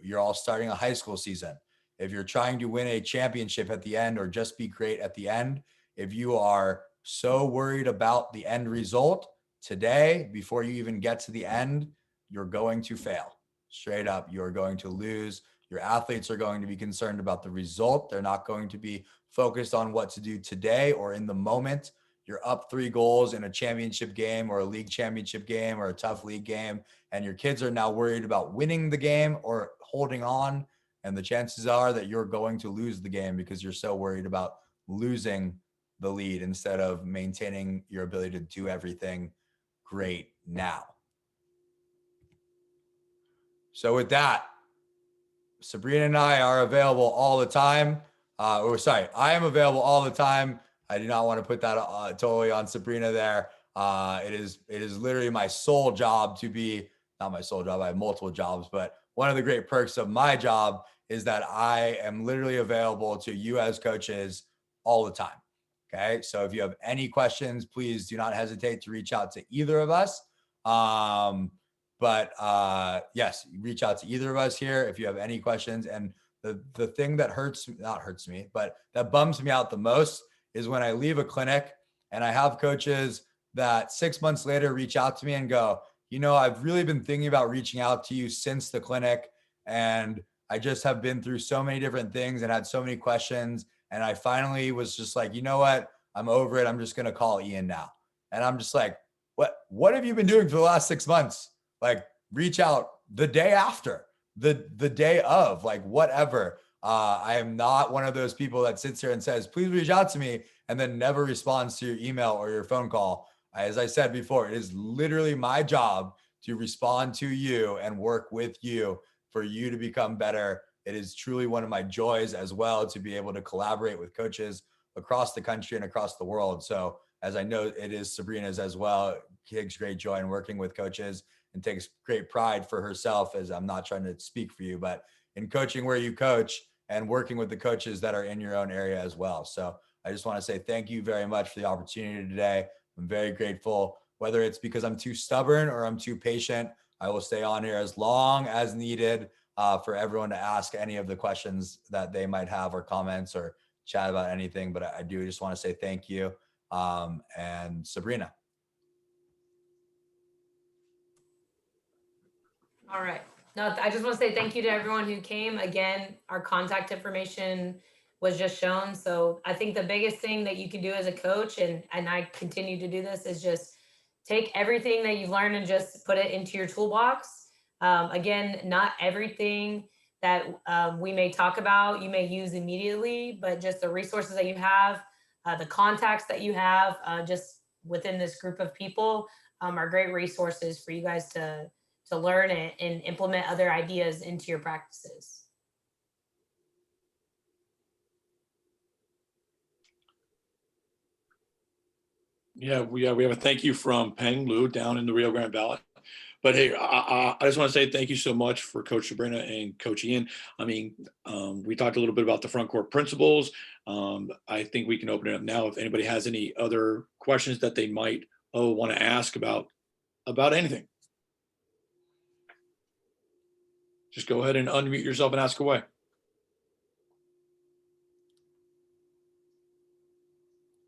You're all starting a high school season. If you're trying to win a championship at the end or just be great at the end, if you are so worried about the end result today, before you even get to the end, you're going to fail. Straight up, you're going to lose. Your athletes are going to be concerned about the result. They're not going to be focused on what to do today or in the moment. You're up 3 goals in a championship game or a league championship game or a tough league game, and your kids are now worried about winning the game or holding on. And the chances are that you're going to lose the game because you're so worried about losing the lead instead of maintaining your ability to do everything great now. So with that, Sabrina and I are available all the time. I am available all the time. I do not want to put that totally on Sabrina there. It is literally my sole job to be, not my sole job, I have multiple jobs, but one of the great perks of my job is that I am literally available to you as coaches all the time. Okay. So if you have any questions, please do not hesitate to reach out to either of us. Yes, reach out to either of us here if you have any questions. And the thing that that bums me out the most is when I leave a clinic and I have coaches that 6 months later reach out to me and go, I've really been thinking about reaching out to you since the clinic. And I just have been through so many different things and had so many questions. And I finally was just like, you know what? I'm over it. I'm just going to call Ian now. And I'm just like, what have you been doing for the last 6 months? Like, reach out the day after, the day of, like, whatever. I am not one of those people that sits here and says, please reach out to me, and then never responds to your email or your phone call. As I said before, it is literally my job to respond to you and work with you for you to become better. It is truly one of my joys as well to be able to collaborate with coaches across the country and across the world. So as I know it is Sabrina's as well, takes great joy in working with coaches and takes great pride for herself, as I'm not trying to speak for you, but in coaching where you coach and working with the coaches that are in your own area as well. So I just want to say thank you very much for the opportunity today. I'm very grateful, whether it's because I'm too stubborn or I'm too patient. I will stay on here as long as needed for everyone to ask any of the questions that they might have or comments or chat about anything. But I do just want to say thank you. And Sabrina. All right. No, I just want to say thank you to everyone who came. Again, our contact information was just shown. So I think the biggest thing that you can do as a coach, and I continue to do this, is just take everything that you've learned and just put it into your toolbox. Again, not everything that we may talk about you may use immediately, but just the resources that you have, the contacts that you have just within this group of people, are great resources for you guys to learn it and implement other ideas into your practices. Yeah, we have a thank you from Peng Lu down in the Rio Grande Valley. But hey, I just want to say thank you so much for Coach Sabrina and Coach Ian. I mean, we talked a little bit about the front court principles. I think we can open it up now if anybody has any other questions that they might want to ask about anything. Just go ahead and unmute yourself and ask away.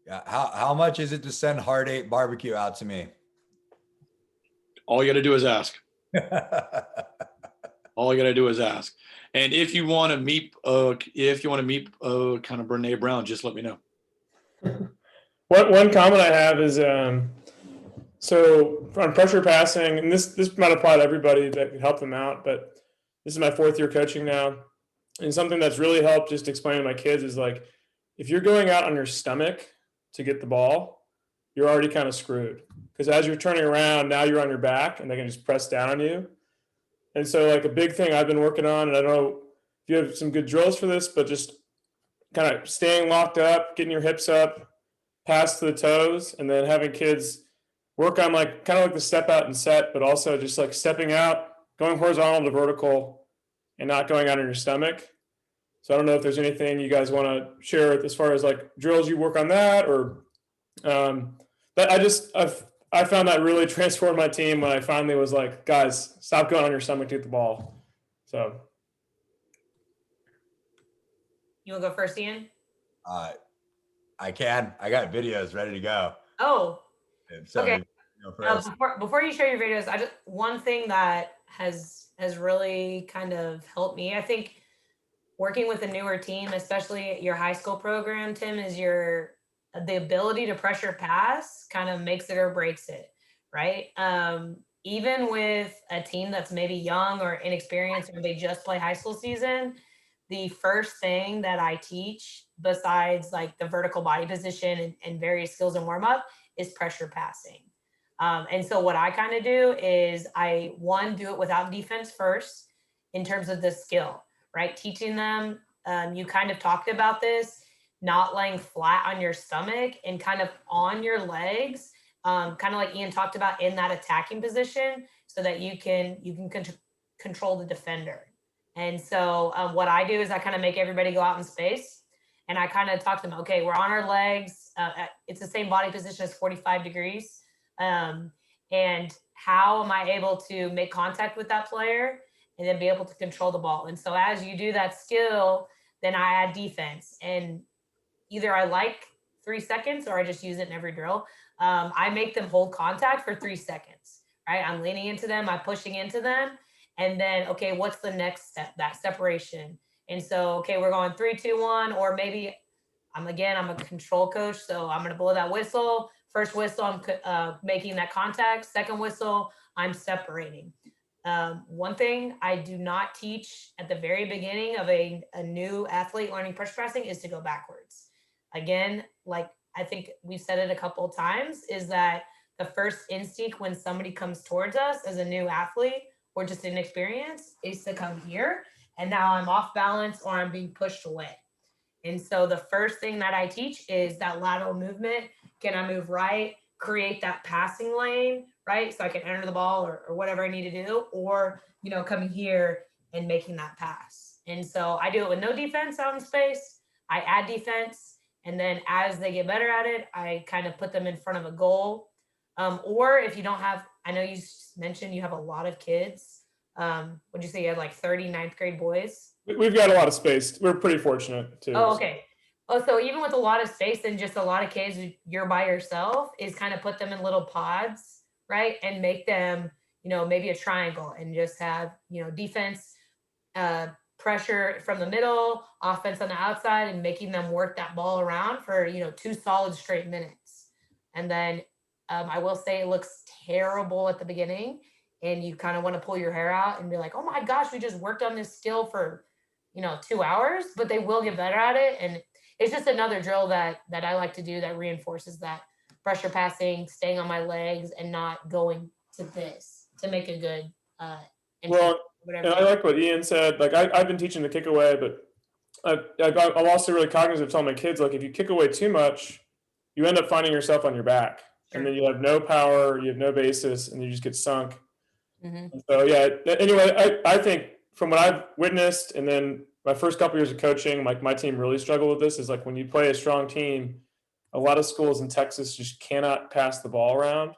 Yeah. How much is it to send Heart 8 barbecue out to me? All you got to do is ask. All you got to do is ask. And if you want to meet, kind of Brene Brown, just let me know. One comment I have is, so on pressure passing, and this might apply to everybody that could help them out, but this is my 4th year coaching now. And something that's really helped just explain to my kids is like, if you're going out on your stomach to get the ball, you're already kind of screwed. Because as you're turning around, now you're on your back and they can just press down on you. And so like a big thing I've been working on, and I don't know if you have some good drills for this, but just kind of staying locked up, getting your hips up, pass to the toes, and then having kids work on like kind of like the step out and set, but also just like stepping out, going horizontal to vertical, and not going out on your stomach. So I don't know if there's anything you guys want to share as far as like drills you work on that, or I found that really transformed my team when I finally was like, guys, stop going on your stomach to get the ball. So. You want to go first, Ian? I can. I got videos ready to go. Oh, So okay. first. Before you share your videos, one thing that has really kind of helped me, I think, working with a newer team, especially your high school program, Tim, is the ability to pressure pass kind of makes it or breaks it, right? Even with a team that's maybe young or inexperienced, or they just play high school season, the first thing that I teach, besides like the vertical body position and various skills and warm up, is pressure passing. And so what I kind of do is I do it without defense first in terms of the skill, right? Teaching them, you kind of talked about this, not laying flat on your stomach and kind of on your legs, kind of like Ian talked about, in that attacking position, so that you can control the defender. And so what I do is I kind of make everybody go out in space, and I kind of talk to them, okay, we're on our legs. It's the same body position as 45 degrees. And how am I able to make contact with that player and then be able to control the ball? And so as you do that skill, then I add defense, and either I like 3 seconds or I just use it in every drill. I make them hold contact for 3 seconds, right? I'm leaning into them, I'm pushing into them. And then, okay, what's the next step? That separation. And so, okay, we're going 3, 2, 1, or maybe I'm a control coach. So I'm going to blow that whistle. First whistle, I'm making that contact. Second whistle, I'm separating. One thing I do not teach at the very beginning of a new athlete learning pressure passing is to go backwards. Again, like I think we've said it a couple of times, is that the first instinct when somebody comes towards us as a new athlete or just inexperienced is to come here. And now I'm off balance or I'm being pushed away. And so the first thing that I teach is that lateral movement. Can I move right, create that passing lane, right? So I can enter the ball or whatever I need to do, or, coming here and making that pass. And so I do it with no defense out in space. I add defense. And then as they get better at it, I kind of put them in front of a goal. Or if you don't have, I know you mentioned you have a lot of kids. Would you say you had like 30 ninth grade boys? We've got a lot of space. We're pretty fortunate too. Oh, okay. Oh, so even with a lot of space and just a lot of kids, you're by yourself, is kind of put them in little pods, right? And make them, maybe a triangle, and just have, defense, pressure from the middle, offense on the outside, and making them work that ball around for, 2 solid straight minutes. And then I will say it looks terrible at the beginning, and you kind of want to pull your hair out and be like, oh my gosh, we just worked on this skill for, 2 hours, but they will get better at it. And it's just another drill that I like to do that reinforces that pressure passing, staying on my legs, and not going to this to make a good entry, Well, whatever. and I like what Ian said. Like I've been teaching the kick away, but I'm also really cognizant of telling my kids, like, if you kick away too much, you end up finding yourself on your back, Sure. and then you have no power, you have no basis, and you just get sunk. Mm-hmm. So yeah. Anyway, I think from what I've witnessed, and then my first couple years of coaching, like my team really struggled with this. Is like when you play a strong team, a lot of schools in Texas just cannot pass the ball around,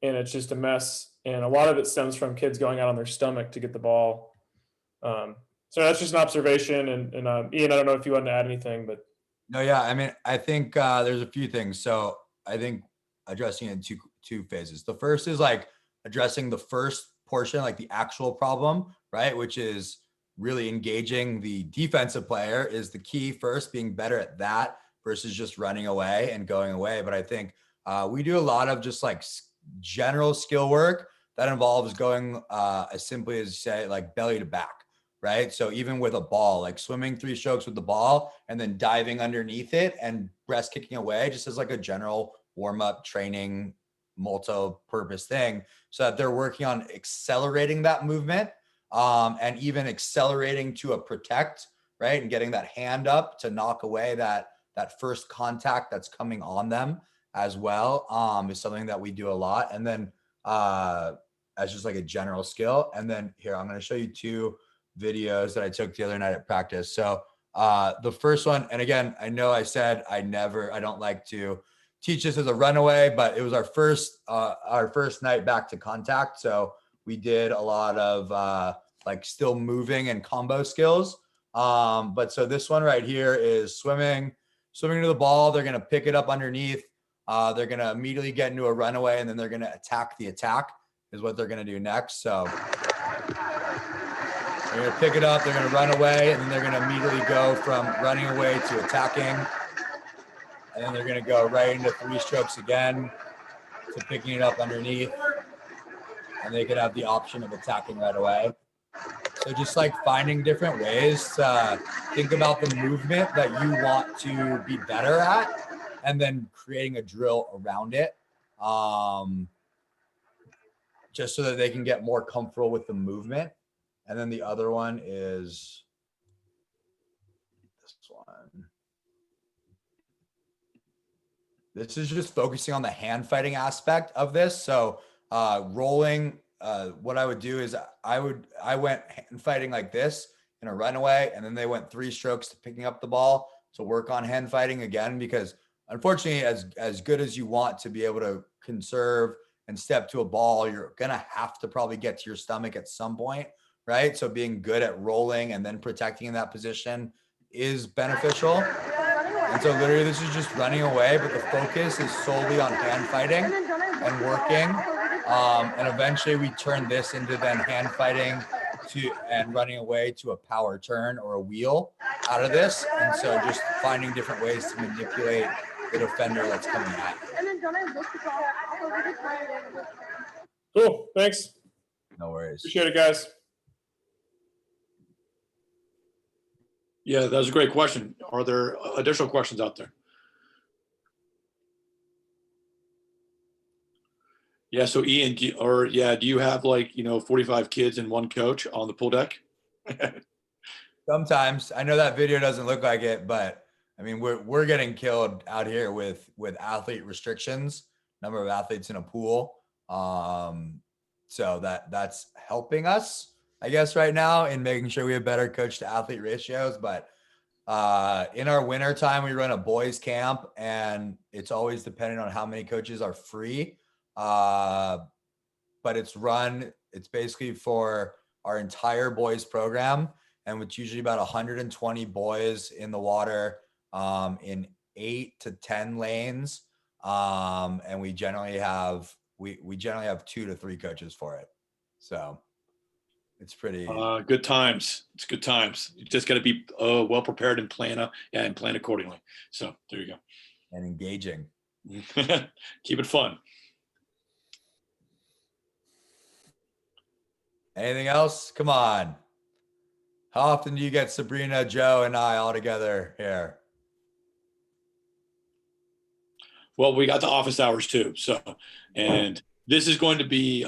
and it's just a mess. And a lot of it stems from kids going out on their stomach to get the ball. So that's just an observation. And Ian, I don't know if you want to add anything, but No, yeah. I mean, I think there's a few things. So I think addressing it in two phases. The first is like addressing the first portion, like the actual problem, right? Which is really engaging the defensive player is the key first, being better at that versus just running away and going away. But I think we do a lot of just like general skill work that involves going as simply as you say, like belly to back. Right. So even with a ball, like swimming 3 strokes with the ball and then diving underneath it and breast kicking away, just as like a general warm up training, multi-purpose thing, so that they're working on accelerating that movement and even accelerating to a protect, right. And getting that hand up to knock away that first contact that's coming on them as well is something that we do a lot. And then as just like a general skill. And then here, I'm going to show you 2 videos that I took the other night at practice. So the first one, and again, I know I said I don't like to teach this as a runaway, but it was our first night back to contact. So we did a lot of like still moving and combo skills. But so this one right here is swimming to the ball. They're going to pick it up underneath. They're going to immediately get into a runaway, and then they're going to attack the attack is what they're going to do next. So they're going to pick it up, they're going to run away, and then they're going to immediately go from running away to attacking. And then they're going to go right into 3 strokes again to picking it up underneath. And they could have the option of attacking right away. So just like finding different ways to think about the movement that you want to be better at, and then creating a drill around it. Just so that they can get more comfortable with the movement. And then the other one is this one. This is just focusing on the hand fighting aspect of this. So rolling, what I would do is I went hand fighting like this in a runaway, and then they went 3 strokes to picking up the ball to work on hand fighting again, because unfortunately, as good as you want to be able to conserve and step to a ball, you're going to have to probably get to your stomach at some point. Right. So being good at rolling and then protecting in that position is beneficial. And so literally this is just running away, but the focus is solely on hand fighting and working. And eventually we turn this into then hand fighting and running away to a power turn or a wheel out of this. And so just finding different ways to manipulate the defender that's coming at you. Cool. Thanks. No worries. Appreciate it, guys. Yeah, that was a great question. Are there additional questions out there? Yeah, so Ian, do you have like, 45 kids and 1 coach on the pool deck? Sometimes. I know that video doesn't look like it, but I mean, we're getting killed out here with athlete restrictions, number of athletes in a pool. So that's helping us, I guess, right now in making sure we have better coach to athlete ratios. But in our winter time, we run a boys camp, and it's always dependent on how many coaches are free. But it's basically for our entire boys program, and it's usually about 120 boys in the water in 8 to 10 lanes. And we generally have 2 to 3 coaches for it. So it's pretty good times. It's good times. You just got to be well prepared and plan accordingly. So there you go. And engaging. Keep it fun. Anything else? Come on. How often do you get Sabrina, Joe, and I all together here? Well, we got the office hours too. So, and this is going to be,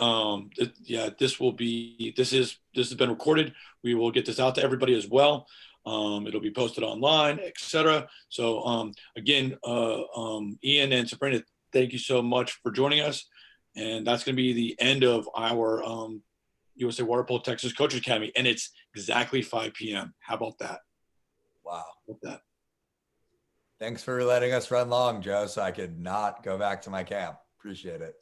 this has been recorded. We will get this out to everybody as well. It'll be posted online, etc. So, again, Ian and Sabrina, thank you so much for joining us. And that's going to be the end of our USA Water Polo Texas Coaches Academy. And it's exactly 5 p.m. How about that? Wow. How about that? Thanks for letting us run long, Joe, so I could not go back to my camp. Appreciate it.